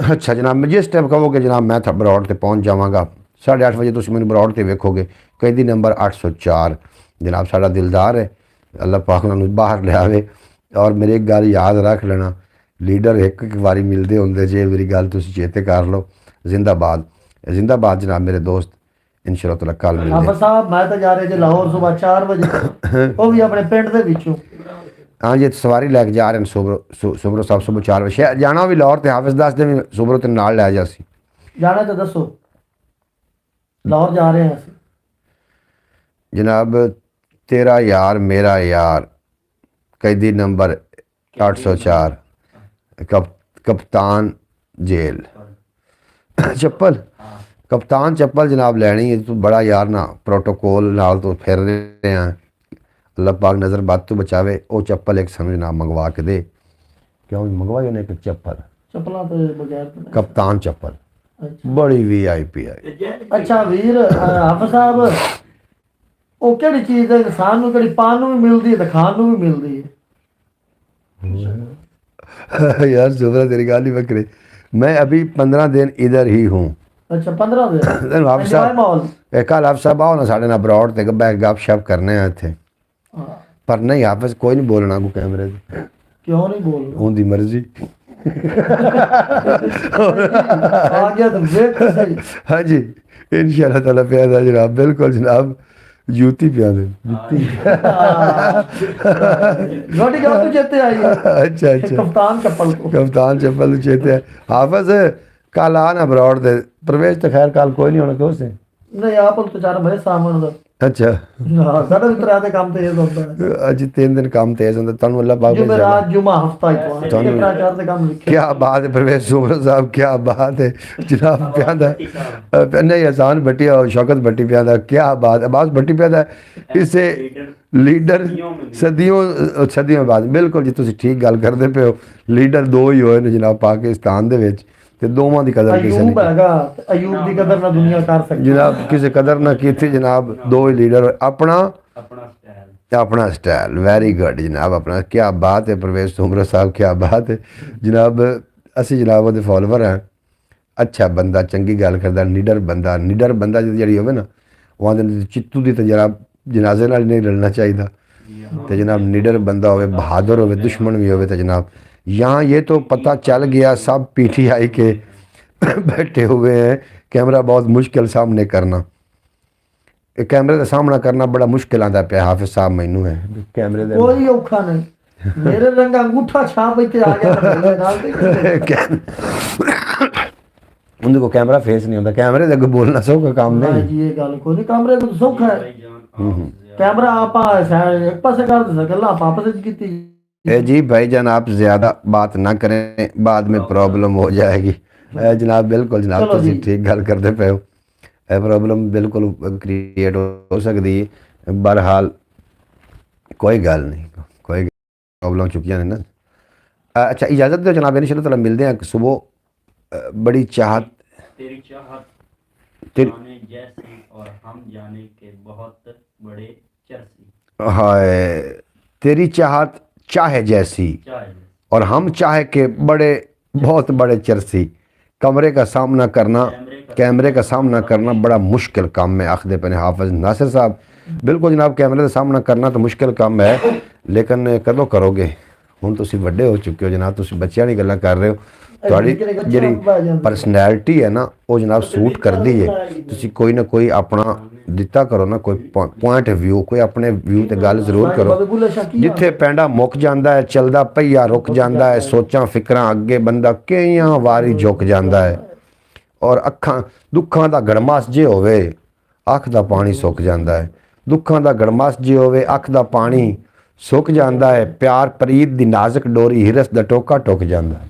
अच्छा जनाब, जिस टाइम कहोगे जनाब मैं बरौड़ ते पहुँच जावांगा। 8:30 बजे तुम मैंने बरौड़ ते वेखोगे। कैदी नंबर 804 जनाब साड़ा दिलदार है, अल्लाह पाक उन्होंने बाहर लियावे। और मेरी एक गल याद रख लेना, लीडर एक बारी मिलते होंगे जे, मेरी गल तुसीं चेते कर लो। जिंदाबाद जिंदाबाद जनाब मेरे दोस्त, इंशाअल्लाह ताला कल मिलते। हाफिज़ साहब मैं तो जा रहे थे लाहौर सुबह 4 बजे, वो भी अपने पिंड दे विचों। हाँ जी, सवारी लैके जा रहे हैं सुबरो साहब सुबह 4 बजे जाना भी लाहौर। तो हाफिज़ दस दिन भी सुबरो ते नाल लै जासी। जाना तो दसो, लाहौर जा रहे हैं ਅਸੀਂ। जनाब तेरा यार मेरा यार, कैदी नंबर 804, कप्तान जेल। चप्पल कप्तान चप्पल जनाब लैनी है। तू बड़ा यार ना प्रोटोकॉल नाल तो फिर रहे हैं। अल्लाह पाक नज़र बद तो बचावे। वो चप्पल एक सानू जनाब मंगवा के दे। क्यों मंगवाई उन्हें एक चप्पल, चप्पलां तो बगैर तो कप्तान चप्पल बड़ी VIP आई। अच्छा वीर हाफिज़ साहब, ਉਹ ਕਿਹੜੀ ਚੀਜ਼ ਹੈ ਇਨਸਾਨ ਨੂੰ ਕਿਹੜੀ ਪਾਣ ਨੂੰ ਵੀ ਮਿਲਦੀ ਹੈ ਤੇ ਖਾਣ ਨੂੰ ਵੀ ਮਿਲਦੀ ਹੈ? यार जुबरा तेरी गाल ही बकरे। मैं अभी 15 दिन इधर ही हूँ। अच्छा 15 दिन हाफिज़ साहब कल हाफिज़ साहब आओ ना साढ़े ना बरौड़ ते गप शप करने हैं इत्थे। पर नहीं हाफिज़ कोई नहीं बोलना को कैमरे से। क्यों नहीं बोल रहे? उनकी मर्जी। आ गया तो देख सही। हाँ जी इंशाअल्लाह ताला प्यादा जनाब, बिल्कुल जनाब जूती पिया दे जूती। रोटी क्या तू चेते आई है? अच्छा अच्छा, कप्तान चप्पल को, कप्तान चप्पल चेते है। हाफिज़ कल आना बरौड़ दे। प्रवेश तो खैर कल कोई नहीं होना क्यों से? नहीं आप तो चार बड़े सामान दा। अच्छा हां साडा भी तरह दे काम तेज होता है। अज 3 दिन काम तेज होंदा। तन्नू अल्लाह पाक जुमेरात जुमा हफ्ता ही तो तरह चार दे काम लिखे। क्या बात है प्रवेश सुमर साहब, क्या बात है जनाब। प्यादा नहीं एहसान भट्टी और शौकत भट्टी प्यादा, क्या बात। अब्बास भट्टी प्यादा इससे लीडर सदियों बाद। बिल्कुल जी तुसीं ठीक गल करदे पे हो। लीडर दो ही होए ने जनाब पाकिस्तान दे विच, ते दोवां दी कदर किसे अयूब हैगा, अयूब दी कदर ना दुनिया कर सकदी जनाब, किसे कदर ना कीती जनाब। दो ही लीडर अपना स्टाइल वेरी गुड जनाब अपना। क्या बात है प्रवेश सुमरा साहब, क्या बात है जनाब। असी जनाब वो फॉलोवर हैं। अच्छा बंदा चंगी गल करदा, निडर बंदा जी होवे ना, वो आंदे चित्तू दी तो जनाब जनाजे नाल नहीं रलना चाहिए। तो जनाब निडर बंदा होवे, बहादुर होवे, दुश्मन भी होवे। तो जनाब यहाँ ये तो पता चल गया सब PTI के बैठे हुए हैं। कैमरा बहुत मुश्किल सामने करना, कैमरे का सामना करना बड़ा मुश्किल आता पे हाफिज़ साहब। मैनू है कैमरे दे कोई औखा नहीं। मेरे रंग अंगूठा छाप इत्ते आ गया नाल ते। उनको कैमरा फेस नहीं होता, कैमरे दे अगे बोलना सौखा काम नहीं। जी ये गल कोई नहीं, कैमरे को सौखा है। कैमरा आप एक पासे कर दे सकला, आप आपस में कीती। जी भाईजान आप ज़्यादा बात ना करें, बाद में प्रॉब्लम हो जाएगी। जनाब बिल्कुल जनाब तुसीं ठीक गल करते पे हो। प्रॉब्लम बिल्कुल क्रिएट हो सकती है। बहरहाल कोई गल नहीं, कोई प्रॉब्लम चुकियां ने ना। अच्छा इजाज़त दो जनाब, इंशाअल्लाह ताला मिलते हैं सुबह। बड़ी चाहत तेरी चाहत जाने जैसी और हम जाने के बहुत बड़े चरसी। हाय तेरी चाहत चाहे जैसी और हम चाहे के बड़े बहुत बड़े चरसी। कैमरे का सामना करना बड़ा मुश्किल काम है आखदे पे हाफिज़ नासिर साहब। बिल्कुल जनाब कैमरे का सामना करना तो मुश्किल काम है, लेकिन कदों करोगे। हुण तुसीं वड्डे हो चुके हो जनाब, तुसीं बच्चियां दी गल्लां कर रहे हो। तुहाडी जिहड़ी परसनैलिटी है ना वो जनाब सूट करती है। तुसीं कोई ना कोई अपना दिता करो ना, कोई पॉइंट व्यू, कोई अपने व्यू ते गल जरूर करो। जिथे पैंडा मुक जाता है चलदा पहिया रुक जाता है, सोचां फिक्रां अगे बंदा कई वारी झुक जाता है। और अखां दुखां दा गड़मास जे होवे अख दा पानी सुक जाता है। दुखां दा गड़मास जे होवे अख दा पानी ਸੁੱਕ ਜਾਂਦਾ ਹੈ, ਪਿਆਰ ਪ੍ਰੀਤ ਦੀ ਨਾਜ਼ੁਕ ਡੋਰੀ ਹਿਰਸ ਦਾ ਟੋਕਾ ਟੁੱਕ ਜਾਂਦਾ ਹੈ।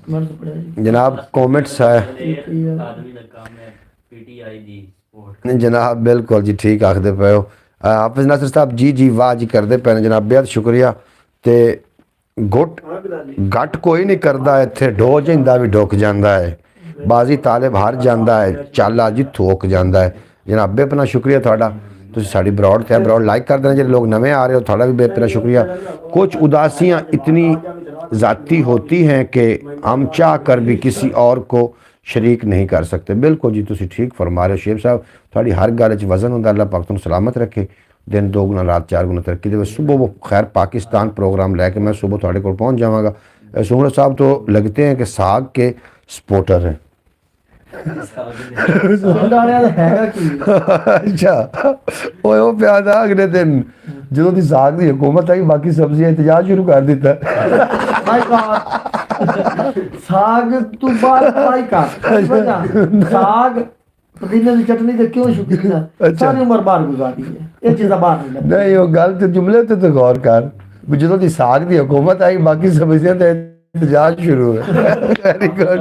ਮਨ ਪੜਿਆ ਜੀ ਜਨਾਬ ਕਮੈਂਟਸ ਹੈ आदमी का काम है पीटीआई दी सपोर्ट। ਨਹੀਂ ਜਨਾਬ ਬਿਲਕੁਲ ਜੀ ਠੀਕ ਆਖਦੇ ਪਏ ਹੋ। ਹਾਫਿਜ਼ ਨਾਸਰ ਸਾਹਿਬ ਜੀ ਜੀ ਵਾਹ ਜੀ ਕਰਦੇ ਪਏ ਨੇ ਜਨਾਬ, ਬਹੁਤ ਸ਼ੁਕਰੀਆ। ਤੇ ਗੱਟ ਕੋਈ ਨਹੀਂ ਕਰਦਾ ਇੱਥੇ, ਢੋ ਜਾਂਦਾ ਵੀ ਢੁੱਕ ਜਾਂਦਾ ਹੈ, ਬਾਜ਼ੀ ਤਾਲਿਬ ਹਾਰ ਜਾਂਦਾ ਹੈ, ਚਾਲਾ ਜੀ ਥੋਕ ਜਾਂਦਾ ਹੈ। ਜਨਾਬ ਬੇਪਨਾ ਸ਼ੁਕਰੀਆ ਤੁਹਾਡਾ, ਤੁਸੀਂ ਸਾਡੀ ਬਰੌਡ ਤੇ ਬਰੌਡ ਲਾਈਕ ਕਰ ਦੇਣਾ। ਜਿਹੜੇ ਲੋग नवे आ रहे हो थोड़ा भी बेपना शुक्रिया। कुछ उदासियाँ इतनी ज़ाती होती हैं कि हम चाह कर भी किसी और को शरीक नहीं कर सकते। बिल्कुल जी तुसी ठीक फरमा रहे हो शेब साहब, थोड़ी हर गल च वजन होंदा, अल्लाह पाक तुहानू सलामत रखे, दिन 2 गुना रात 4 गुना तरक्की दे। सुबह वो खैर पाकिस्तान प्रोग्राम लैके मैं सुबह थोड़े को पहुँच जावांगा। सुमर साहब तो लगते हैं कि साग के सपोर्टर हैं। अच्छा ओए वो प्यादा अगले दिन जो दी साग दी हुकूमत आई बाकी सब्जियां एहतजाज शुरू कर दिता। साग तू बात पाई कर साग पुदीने की चटनी ते क्यों शौकीन है, सारी उम्र बाहर गुजारी है, ये चीज़ बाहर नहीं लगती। नहीं वो गल ते जुमले ते गौर कर, जो दी साग दी हुकूमत आई बाकी सब्जियां ते एहतजाज शुरू है। Very good.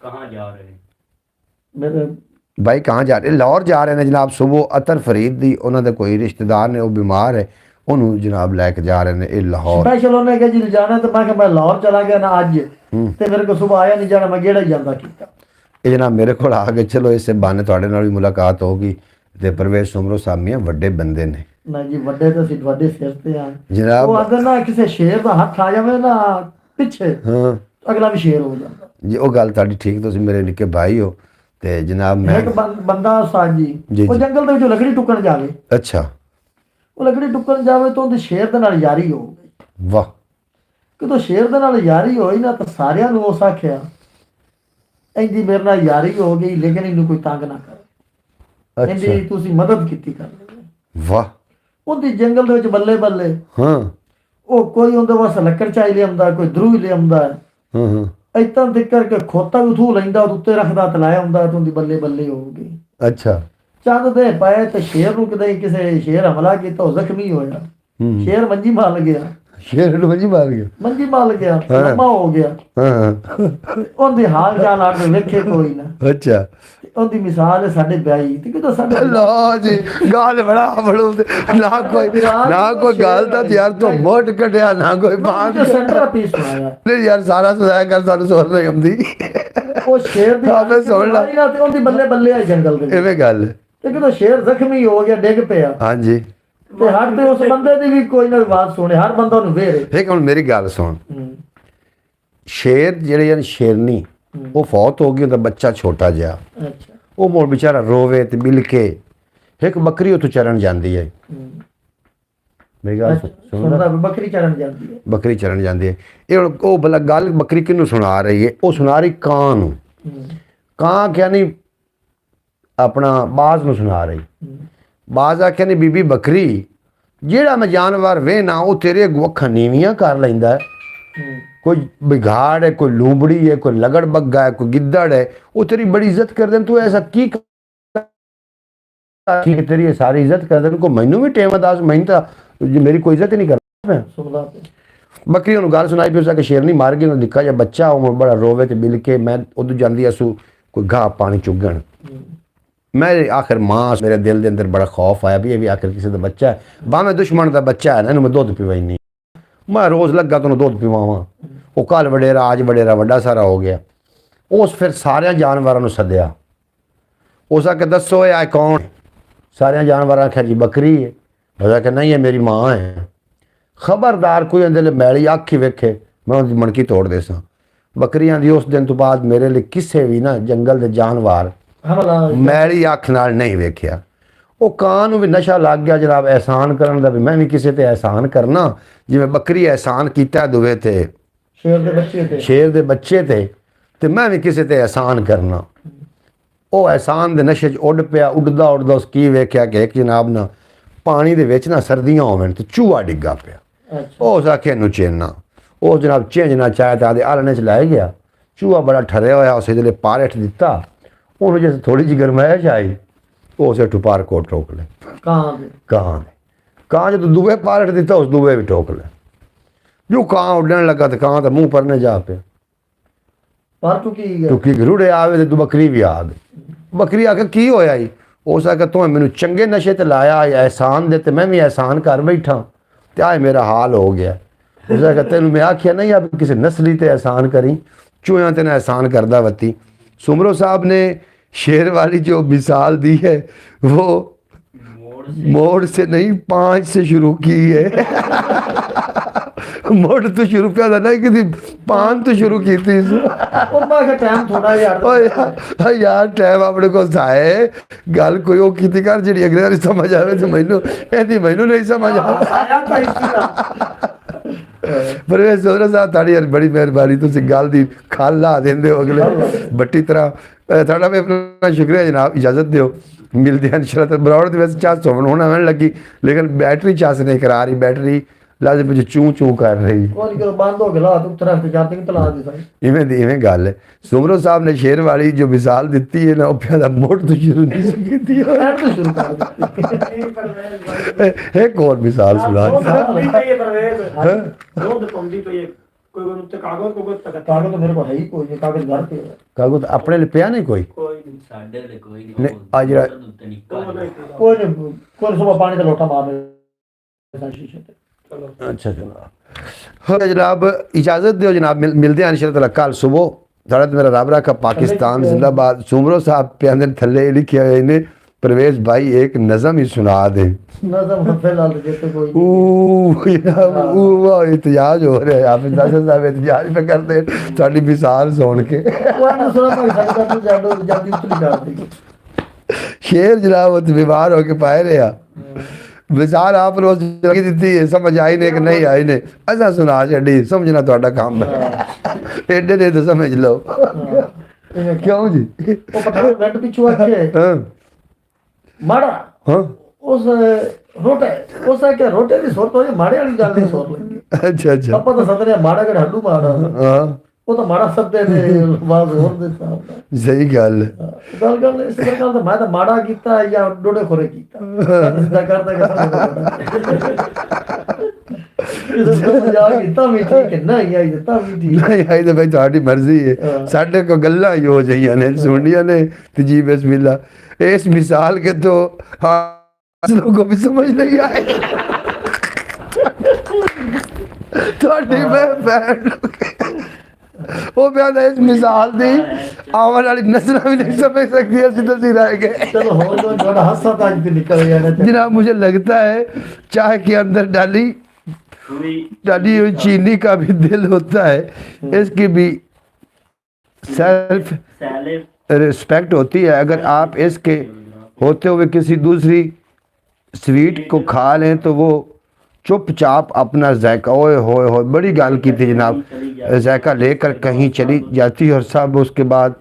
कहाँ जा रहे हैं मेरे भाई कहाँ जा रहे? लाहौर जा रहे हैं जनाब। सुबह अतर फरीद दी उन्होंने कोई रिश्तेदार ने वो बीमार है, उन्होंने जनाब लैके जा रहे हैं ये लाहौर। स्पेशल उन्हें कहा जी जाना, तो मैं मैं लाहौर चला गया ना अज, ते मेरे को सुबह आया नहीं जाना, मैं गेड़ा ही जांदा कीता। ये जनाब मेरे को आ गए, चलो इस बहाने तुहाडे नाल भी मुलाकात होगी। ते परवेज सुमरो साहब मियां वड्डे बंदे ने ना जी, वड्डे तो सी वड्डे सिर ते आ जनाब। वो अगर ना किसी शेर दा हाथ आ जावे ना पिछे, हाँ अगला भी शेर हो जाता। जी वो गल तुहाडी ठीक, तुसीं मेरे निक्के भाई हो। ते जनाब मैं एक बंदा साज जी, जी वो जी। जंगल दे विचों लकड़ी टुकण जावे, अच्छा वो लकड़ी टुकण जावे तो उहदे शेर दे नाल यारी हो गई। वाह ਜਦੋਂ ਸ਼ੇਰ ਦੇ ਨਾਲ ਯਾਰੀ ਹੋਈ ਨਾ ਤਾਂ ਸਾਰਿਆਂ ਨੂੰ ਉਸ ਆਖਿਆ ਇੰਦੀ ਮੇਰੇ ਨਾਲ ਯਾਰੀ ਹੋ ਗਈ ਲੇਕਿਨ ਇਹਨੂੰ ਕੋਈ ਤੰਗ ਨਾ ਕਰ, अच्छा ਇੰਦੀ ਤੁਸੀਂ ਮਦਦ ਕੀਤੀ ਕਰ। वाह ਉਹਦੀ ਜੰਗਲ ਦੇ ਵਿੱਚ ਬੱਲੇ ਬੱਲੇ हाँ ਉਹ ਕੋਈ ਉਹਦੇ ਵਾਸਤੇ ਲੱਕੜ ਚਾਈ ਲਿਆਉਂਦਾ, ਕੋਈ ਦਰੂ ਲਿਆਉਂਦਾ, हाँ हाँ ਇਤਾਂ ਦੇ ਕਰਕੇ ਖੋਤਾ ਵੀ ਉਥੋਂ ਲੈਂਦਾ, ਉਹਦੇ ਉੱਤੇ ਰੱਖਦਾ ਤਲਾਇਆ ਹੁੰਦਾ ਤੇ ਉਹਦੀ ਬੱਲੇ ਬੱਲੇ ਹੋ ਗਈ। अच्छा ਚੰਦ ਦੇ ਪਏ ਤੇ ਸ਼ੇਰ ਨੂੰ ਕਿਤੇ ਕਿਸੇ ਸ਼ੇਰ ਹਮਲਾ ਕੀਤਾ, ਉਹ ਜ਼ਖਮੀ ਹੋਇਆ, ਸ਼ੇਰ ਮੰਜੀ ਮਾਰ ਗਿਆ, शेर मंजी मार गया। ਮੰਜੀ ਮਾਰ ਗਿਆ, ਲੰਮਾ ਹੋ ਗਿਆ। हाँ ਉਹਦੇ ਹਾਲ ਚਾਲ ਆੜ ਕੇ ਵੇਖੇ ਕੋਈ ਨਾ। अच्छा ਉਹਦੀ ਮਿਸਾਲ ਹੈ ਸਾਡੇ ਵਿਆਹੀ ਤੇ ਕਿਦੋਂ ਸਾਡੇ लो जी गाल बड़ा बड़ो ना कोई गाल दा यार तो मोट कटिया ना कोई बात ਸੈਂਟਰ ਪੀਸ ਸੁਣਾਇਆ। नहीं यार सारा सुनाया कर सानू सुन नहीं आਉਂਦੀ। ਉਹ ਸ਼ੇਰ ਦੀ ਆਪੇ ਸੁਣ ਲਾ। ਤੇ ਉਹਦੀ ਬੱਲੇ ਬੱਲੇ ਆ ਜੰਗਲ ਦੇ ਵਿੱਚ। एवें गल ਤੇ ਕਿਦੋਂ ਸ਼ੇਰ ਜ਼ਖਮੀ ਹੋ ਗਿਆ, ਡਿੱਗ ਪਿਆ, हाँ जी। ਤੇ ਹਰ ਤੇ ਉਸ ਬੰਦੇ ਦੀ ਵੀ ਕੋਈ ਨਾ ਆਵਾਜ਼ ਸੁਣੇ, ਹਰ ਬੰਦਾ ਉਹਨੂੰ ਵੇਰੇ। एक हुण मेरी गल सुन, शेर ਜਿਹੜੇ ਯਾਰ ਸ਼ੇਰਨੀ ਉਹ ਫੌਤ ਹੋ ਗਈ, ਉਹਦਾ ਬੱਚਾ ਛੋਟਾ ਜਿਹਾ, ਅੱਛਾ ਉਹ ਮੋੜ ਵਿਚਾਰਾ ਰੋਵੇ ਤੇ ਮਿਲ ਕੇ ਇੱਕ ਬੱਕਰੀ ਉੱਥੋਂ ਚਰਨ ਜਾਂਦੀ ਹੈ। ਮੇਰੀ ਗੱਲ ਸੁਣਦਾ, ਸੁਣਦਾ ਬੱਕਰੀ ਚਰਨ ਜਾਂਦੀ ਹੈ। ਬੱਕਰੀ ਚਰਨ ਜਾਂਦੀ ਹੈ। ਇਹ ਹੁਣ ਉਹ ਭਲਾ ਗੱਲ ਬੱਕਰੀ ਕਿਹਨੂੰ ਸੁਣਾ ਰਹੀ ਹੈ? ਉਹ ਸੁਣਾ ਰਹੀ ਕਾਂ ਨੂੰ। ਕਾਂ ਕਿਆ ਨਹੀਂ ਆਪਣਾ ਬਾਜ਼ ਨੂੰ ਸੁਣਾ ਰਹੀ। ਬਾਜ਼ ਆਖਿਆ ਨਹੀਂ ਬੀਬੀ ਬੱਕਰੀ ਜਿਹੜਾ ਮੈਂ ਜਾਨਵਰ ਵੇਹਨਾ ਉਹ ਤੇਰੇ ਅੱਗੋਂ ਅੱਖਾਂ ਨੀਵੀਆਂ ਕਰ ਲੈਂਦਾ है। कोई बिगाड़ है, कोई लूंबड़ी है, कोई लगड़ बग्गा है, कोई गिद्दड़ है, वो तेरी बड़ी इज्जत कर देन, तू ऐसा की तेरी ये सारी इज्जत कर देन को मैनू भी टेम दास मैनू तो मेरी कोई इज्जत ही नहीं करता। ਸੁਣਦਾ बकरी उन्होंने गल सुनाई फिर उसका शेरनी मार गई, निक्का जिहा बच्चा वो बड़ा रोवे ते मिल के मैं उधर जाती असू कोई घाह पानी चुगन। मैं आखिर मां मेरे दिल के अंदर बड़ा खौफ आया भी ये भी आखिर किसी का बच्चा है, भावें दुश्मन का बच्चा है ना, इन्हू मैं दुध पिवाई। मैं रोज़ लगा तो दुध पिवावां, वो कल वडेरा अज वडेरा वड्डा सारा हो गया। उस फिर सारे जानवरों सद्या, उस आके दसो ये कौन? सारे जानवर आख्या जी बकरी है। उस आख्या नहीं ये मेरी मां है। खबरदार कोई अंदर मैली अख ही वेखे मैं उनकी मणकी तोड़ दे सा। बकरियां दी उस दिन तो बाद मेरे लिए किसी भी ना जंगल के जानवर ਹਮਲਾ मैली अख नाल नहीं वेख्या। वो ਕਾਂ ਨੂੰ भी नशा लग गया जनाब एहसान करन दा, भी मैं भी किसी ते एहसान करना जिवें बकरी एहसान कीता दुवे ते ਸ਼ੇਰ ਦੇ ਬੱਚੇ ਤੇ शेर दे बच्चे ते मैं भी किसी ते एहसान करना। वो एहसान दे नशे च उड़ पिया, उड़दा उड़दा उस की वेख्या कि एक जनाब ना पानी दे विच ना सर्दियां होवन ते चूहा डिग्गा पिया। ਅੱਛਾ उस आखे नू चेना वो जनाब चेंजना चाहे तो आदे आलने च लै गया। चूहा बड़ा ठरिया होया, उस जिसले पार हेठ दिता उन्होंने जैसे थोड़ी जी गरमाइश आई, उसे ठुपार कोट रोक ले ਕਾਂ ਦੇ ਕਾਂ ਕਾਂ जब दुए पालट दिता उस दुए भी ठोक ले जो ਕਾਂ उड़ने लगा तो ਕਾਂ तो मुंह परने जा पे पर टुकी टुकी रुड़े आवे तो बकरी भी आ गई बकरी आके की होया ही हो सके तू मैनू चंगे नशे ते लाया एहसान दे ते मैं भी एहसान कर बैठा ते आए मेरा हाल हो गया हो सके तेन मैं आखिया नहीं अब किसी नस्ली ते एहसान करी चूहिया तेन एहसान करदा वती सुमरो साहब ने शेर वाली जो मिसाल दी है वो मोड़ से नहीं 5 से शुरू की है मोड़ तो शुरू किया था ना कि 5 तो शुरू की थी और मैं टाइम थोड़ा यार टाइम अपने को है गल कोई वो की कर जी अगले बार समझ आवे तो मैनू नहीं समझ पर वे सोहरा साहब ताड़ी यार बड़ी मेहरबानी तुम गल की खल ला देंगे हो अगले बट्टी तरह थोड़ा भी अपना शुक्रिया जनाब इजाजत दो मिलते हैं इंशाल्लाह बराबर तो वैसे चाह सोवन होना मैंने लगी लेकिन बैटरी चास नहीं करा रही बैटरी लाज पीछे चूं चूं कर रही बंद हो गया तो तरह जाते तला दी इवें गल है सुमरो साहब ने शेर वाली जो मिसाल दी है ना वो मोड़ तो शुरू नहीं की एक और मिसाल सुना कागज अपने लिए पिया नहीं कोई सुबह पानी का लोटा मार अच्छा जनाब जनाब इजाज़त दो जनाब मिलते हैं इंशाल्लाह कल सुबह थोड़ा मेरा रब रखा पाकिस्तान जिंदाबाद सुमरो साहब पे अंदर थले लिखा है इन्हें परवेज भाई एक नज़म ही सुना दे एहतजाज हो रहा है आप साहब एहतजाज पे करते थोड़ी मिसाल सुन के शेर जनाब बीमार होके पाए रहा मिसाल आप रोज लगी दी है समझ आई ने कि नहीं आई ने ऐसा सुना छी समझना थोड़ा काम है एडे ने तो समझ लो क्यों जी माड़ा उस रोटे उस क्या रोटे दी सुर तो माड़े वाली गल नहीं सुर लगी अच्छा अच्छा ਆਪਾਂ ਤਾਂ ਸਦਨੇ ਮਾੜਾ ਕਿ ਹੱਡੂ ਮਾੜਾ हाँ ਉਹ ਤਾਂ ਮਾੜਾ ਸੱਦੇ ਨੇ ਬਾਅਦ ਹੋਰ ਦੇ ਸਾਹਮਣੇ सही गल ਗੱਲ ਇਸ ਪ੍ਰਕਾਰ ਦਾ ਮੈਂ ਤਾਂ ਮਾੜਾ ਕੀਤਾ ਜਾਂ ਡੋਡੇ ਖੋਰੇ ਕੀਤਾ ਸਿੱਧਾ ਕਰਦਾ ਇਹ ਸਮਝਾ ਕੀਤਾ ਵੀ ਠੀਕ ਹੈ ਨਹੀਂ ਆਈ ਤਾਂ ਵੀ ਠੀਕ नहीं आई तो भाई थोड़ी मर्जी है साढ़े को गल्ला ही हो जाइए ने सुनिया ने तो जी बिस्मिल्ला इस मिसाल के तो हाँ लोगों को भी समझ नहीं आए थोड़ी मैं बैठ वो बयान इस मिसाल दी आने वाली नस्ल भी नहीं समझ सकती ऐसी तो रह गए चलो हो तो थोड़ा हादसा तो आज भी निकल गया ना जनाब मुझे लगता है चाय के अंदर डाली हुई चीनी का भी दिल होता है इसकी भी सेल्फ रिस्पेक्ट होती है अगर आप इसके होते हुए किसी दूसरी स्वीट को खा लें तो वो चुपचाप अपना जायका ओए होए होए बड़ी गाल की थी जनाब जायका लेकर कहीं चली जाती है और सब उसके बाद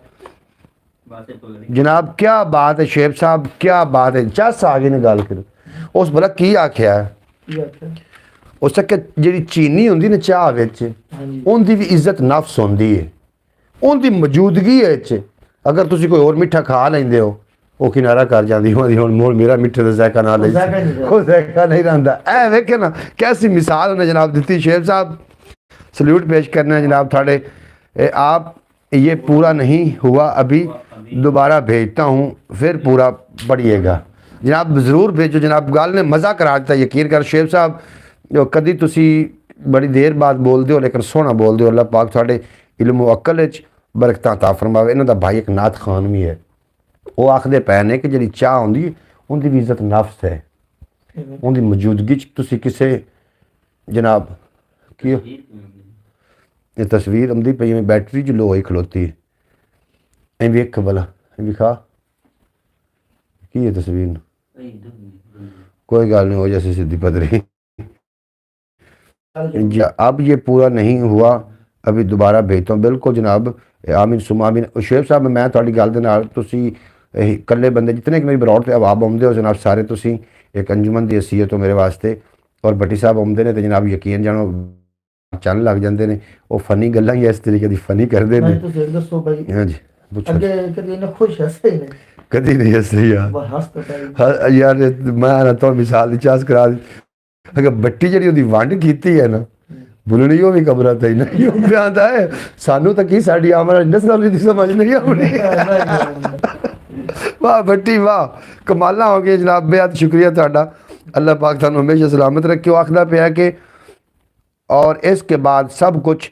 जनाब क्या बात है शेब साहब क्या बात है चस आगे ने गल करो उस भला की आख्या है उस जी चीनी होंगी ना चाह विच उनकी भी इज्जत नफ्स होंगी है उनकी मौजूदगी है अगर तुसी कोई और मिठा खा लेंदे हो वो किनारा कर जाती हुई हुण मोड़ मेरा मिठे का जायका ना ले वो जायका नहीं रहा ऐ वेखे ना कैसी मिसाल उन्हें जनाब दी शेर साहब सल्यूट पेश करना है जनाब थाड़े आप ये पूरा नहीं हुआ अभी दोबारा भेजता हूँ फिर पूरा पढ़िएगा जनाब ज़रूर भेजो जनाब गल ने मज़ा करा दिता यकीन कर शेर साहब कदी तुसी बड़ी देर बाद बोलते हो लेकिन सोहना बोलते हो अल्लाह पाक थोड़े इल्म अकल बरकत ता फरमावे इन्हों का भाई एक नात खान भी है वो आखते पै ने कि जी चाह होंगी उनकी भी इज्जत नफ्स है उनकी मौजूदगी तुसी किसे जनाब की ये तस्वीर आँदी पई में बैटरी जो लो होई खलोती है वेख भला विखा की है तस्वीर कोई गल नहीं हो जैसे सीधी पदरी अब ये पूरा नहीं हुआ अभी दोबारा भेजता हूँ बिल्कुल जनाब आमीन सुमामीन शेब साहब मैं थोड़ी गल दे नाल तुसी कल्ले बंदे जितने कि मेरी बरौड़ ते अवाब आउंदे हो जनाब सारे तुसी एक अंजुमन दी हैसीयत हो मेरे वास्ते और भट्टी साहब आउंदे ने ते जनाब यकीन जानो चन लग जाते हैं वो फनी गल्लां ही इस तरीके की फनी करते हैं हाँ जी कदी नहीं हस रही यार मैं तो मिसाल दी चास करा दी ਅਗਰ ਬੱਟੀ ਜਿਹੜੀ ਉਹਦੀ ਵੰਡ ਕੀਤੀ ਹੈ ਨਾ ਬੁਲਣੀ ਉਹ ਵੀ ਕਬਰਾਂ ਤੇ ਹੀ ਨਹੀਂ ਉਹ ਪਿਆਂਦਾ ਹੈ ਸਾਨੂੰ ਤਾਂ ਕੀ ਸਾਡੀ ਆਮਰ ਨਸਲ ਦੀ ਸਮਝ ਨਹੀਂ ਆਉਣੀ ਵਾਹ ਬੱਟੀ ਵਾਹ ਕਮਾਲਾਂ ਹੋ ਗਈਆਂ ਜਨਾਬ ਬੇहद शुक्रिया ਤੁਹਾਡਾ अल्लाह पाक ਤੁਹਾਨੂੰ हमेशा सलामत रखे आखदा पिया कि और इसके बाद सब कुछ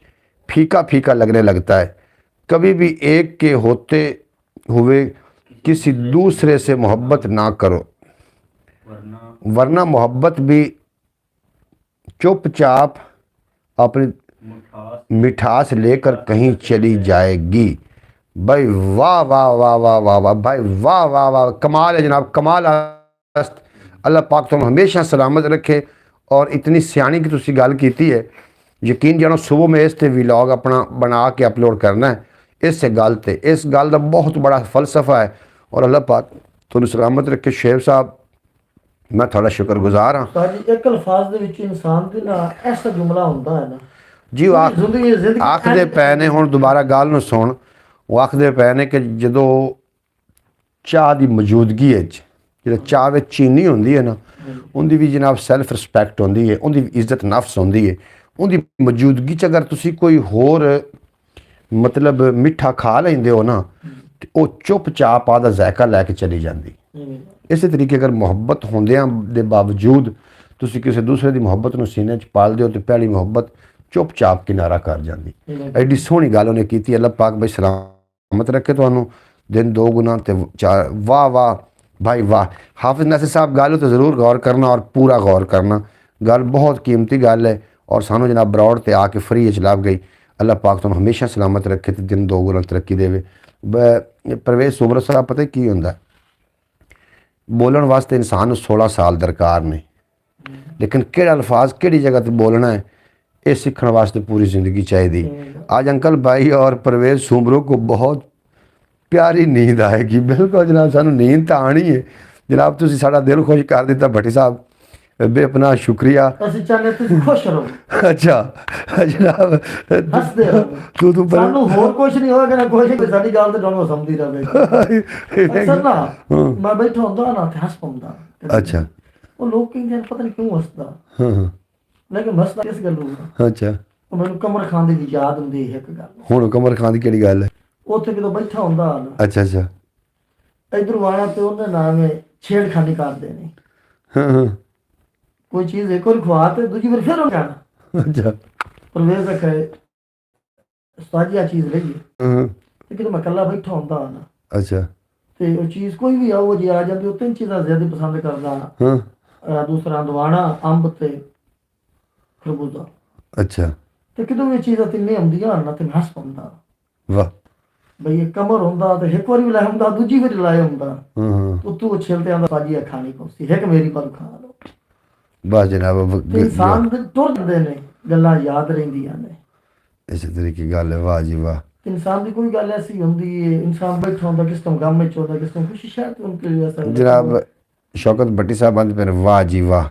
फीका फीका लगने लगता है कभी भी एक के होते हुए किसी दूसरे से मोहब्बत ना करो वरना मोहब्बत भी चुपचाप अपनी मिठास लेकर कहीं चली जाएगी भाई वाह वाह वाह वाह वाह वाह भाई वाह वाह वाह कमाल है जनाब कमाल अल्लाह पाक तुम हमेशा सलामत रखे और इतनी सियानी की तुसी गल कीती है यकीन जानो सुबह में इस ते व्लॉग अपना बना के अपलोड करना है इस गल ते इस गल का बहुत बड़ा फलसफा है और अल्लाह पाक तुहानू सलामत रखे शेख साहब मैं थोड़ा शुक्रगुजार हाँ ਸਾਡੀ ਇੱਕ ਅਲਫਾਜ਼ ਦੇ ਵਿੱਚ ਇਨਸਾਨ ਦੇ ਨਾਲ ਐਸਾ ਜੁਮਲਾ ਹੁੰਦਾ ਹੈ ਨਾ जी वो ਜ਼ਿੰਦਗੀ आखदे पै ने हुण दोबारा गल नूं सुण वो आखदे पै ने कि जदों चाह की मौजूदगी जो चाह में चीनी होंदी है ना उनकी भी जनाब सैल्फ रिस्पैक्ट होंदी है उनकी इज्जत नफ्स होंदी है उनकी मौजूदगी च अगर तुसी कोई होर मतलब मिठा खा लेंदे हो ना तो वो चुपचाप आदा जायका लैके चली जाती इस तरीके अगर मुहब्बत होंदियां दे बावजूद तुसी किसी दूसरे की मुहब्बत नूं सीने च पालदे हो तो पहली मुहब्बत चुपचाप किनारा कर जाती एडी सोहनी गल उन्हें की अल्लाह पाक भाई सलामत रखे तुहानू दिन दो गुना ते चार वाह वाह भाई वाह हाफिज नासिर साहब गल तो ज़रूर गौर करना और पूरा गौर करना गल बहुत कीमती गल है और सानू जनाब ब्रॉड ते आके फ्री च लभ गई अल्लाह पाक तुहानू हमेशा सलामत रखे तो दिन दो गुना तरक्की देवे परवेज सुमरत साहब पता की होंदा बोलण वास्ते इंसान 16 साल दरकार ने लेकिन केड़ा अल्फाज केड़ी जगह ते बोलना है ये सीखने वास्ते पूरी ज़िंदगी चाहिए आज अंकल भाई और परवेज सुमरो को बहुत प्यारी नींद आएगी बिल्कुल जनाब सानू नींद तो आनी है जनाब तुसी साडा दिल खुश कर दिता भट्टी साहब बेपनाह शुक्रिया ਅਸੀਂ ਚਾਹੁੰਦੇ ਤੁਸੀਂ ਖੁਸ਼ ਰਹੋ अच्छा जनाब ਹੱਸਦੇ ਰਹੋ तू ਸਾਨੂੰ ਹੋਰ ਕੁਝ ਨਹੀਂ ਹੋਏਗਾ ਨਾ ਕੁਝ ਨਹੀਂ ਸਾਡੀ ਗੱਲ ਤੇ ਤੁਹਾਨੂੰ ਸਮਝਦੀ ਰਹੇ ਅਕਸਰ ਨਾ ਮੈਂ ਬੈਠਾ ਹੁੰਦਾ ਨਾ ਤੇ ਹੱਸ ਪਾਉਂਦਾ अच्छा ਉਹ ਲੋਕ ਕਹਿੰਦੇ ਨੇ ਪਤਾ ਨਹੀਂ ਕਿਉਂ ਹੱਸਦਾ हाँ ਲੇਕਿਨ ਹੱਸਦਾ ਕਿਸ ਗੱਲ ਨੂੰ अच्छा ਉਹ ਮੈਨੂੰ ਕਮਰ ਖਾਨ ਦੀ ਵੀ ਯਾਦ ਹੁੰਦੀ ਹੈ ਇੱਕ ਗੱਲ हुण कमर खान की केड़ी गल है ਉੱਥੇ ਜਦੋਂ ਬੈਠਾ ਹੁੰਦਾ ਨਾ अच्छा अच्छा ਇਧਰ ਆਣਾ ਤੇ ਉਹਦੇ ਨਾਲ ਛੇੜਖਾਨੀ ਕਰਦੇ ਨੇ हाँ हाँ ਕੋਈ ਚੀਜ਼ ਇੱਕ ਵਾਰ ਖਵਾ ਤੇ ਦੂਜੀ ਵਾਰ ਫਿਰ ਉਹ ਜਾਣਾ अच्छा ਪਰਵੇਜ਼ ਦਾ ਕਹੇ ਸਾਜੀਆ ਚੀਜ਼ ਲਈਏ हाँ ਤੇ ਕਿਤੇ ਮੈਂ ਇਕੱਲਾ ਬੈਠਾ ਹੁੰਦਾ ਨਾ अच्छा ਤੇ ਉਹ ਚੀਜ਼ ਕੋਈ ਵੀ ਆਓ ਜੀ ਆ ਜਾਂਦੀ ਉਹ ਤਿੰਨ ਚੀਜ਼ਾਂ ਜ਼ਿਆਦਾ ਪਸੰਦ ਕਰਦਾ हाँ ਦੂਸਰਾ ਦਵਾਣਾ ਅੰਬ ਤੇ ਖਰਬੂਜ਼ਾ अच्छा ਤੇ ਕਿਦੋਂ ਇਹ ਚੀਜ਼ਾਂ ਤਿੰਨੇ ਹੁੰਦੀਆਂ ਨਾ ਤੇ ਹੱਸ ਪਾਉਂਦਾ वाह ਬਈ ਇਹ ਕਮਰ ਹੁੰਦਾ ਤੇ ਇੱਕ ਵਾਰੀ ਵੀ ਲਾਇਆ ਹੁੰਦਾ ਦੂਜੀ ਵਾਰੀ ਲਾਇਆ ਹੁੰਦਾ हाँ हाँ ਤੂੰ ਛਿਲਤੇ ਆਂਦਾ ਸਾਜੀਆ ਖਾਣੀ ਪਉਂਦੀ ਇੱਕ ਮੇਰੀ ਪਰ ਖਾ ਲਓ बस जनाब ਤੇ ਇਨਸਾਨ ਦੇ ਤੁਰ ਜਾਂਦੇ ਨੇ ਗੱਲਾਂ ਯਾਦ ਰਹਿੰਦੀਆਂ ਨੇ इस तरीके की गल है वाह जी वाह इंसान की कोई गल ऐसी होंगी है इंसान बैठा होता किस तुम गम में होता किस तुम खुशी शायद उनके लिए ऐसा जनाब शौकत भट्टी साहब बंद पे वाह जी वाह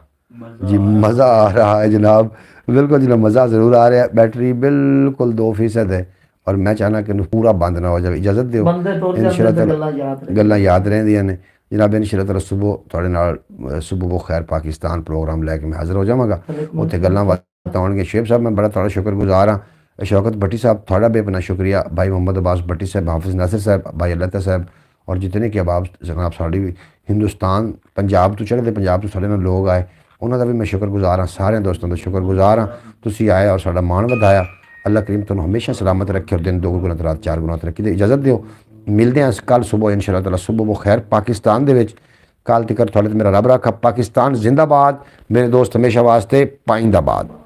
जी मज़ा आ रहा है जनाब बिल्कुल जनाब मज़ा ज़रूर आ रहा है बैटरी बिल्कुल 2% है और मैं चाहना कि पूरा बंद ना हो जाए इजाज़त दो बंदे टुर जाते गल्लां याद रहंदियां ने जनाब इंशाअल्लाह सुबह थोड़े नाल सुबह वो खैर पाकिस्तान प्रोग्राम लैके मैं हाज़र हो जावांगा उत्थे गल्लां बातां होणगीਆਂ शेख साहब मैं बड़ा थोड़ा शुक्रगुजार हाँ शौकत भट्टी साहब थोड़ा बेपना शुक्रिया भाई मोहम्मद अब्बास भट्टी साहब हाफिज नासिर साहब भाई अल्लाह साहब और जितने कि अबाब जनाब साड़ी हिंदुस्तान पंजाब तो चढ़ते पंजाब तो साढ़े लोग आए उन्होंने भी मैं शुक्रगुजार हाँ सारे दोस्तों का शुक्रगुजार हाँ तुसी आए और साड़ा मान वधाया अल्लाह करीम तुहानू हमेशा सलामत रखे और दिन 2 गुना तो रात 4 गुना तरक्की दे इजाज़त दिओ मिलते हैं कल सुबह इंशाअल्लाह ताला सुबह वो खैर पाकिस्तान दे विच कल तक थोड़े मेरा रब रखा पाकिस्तान जिंदाबाद मेरे दोस्त हमेशा वास्ते पाइंदाबाद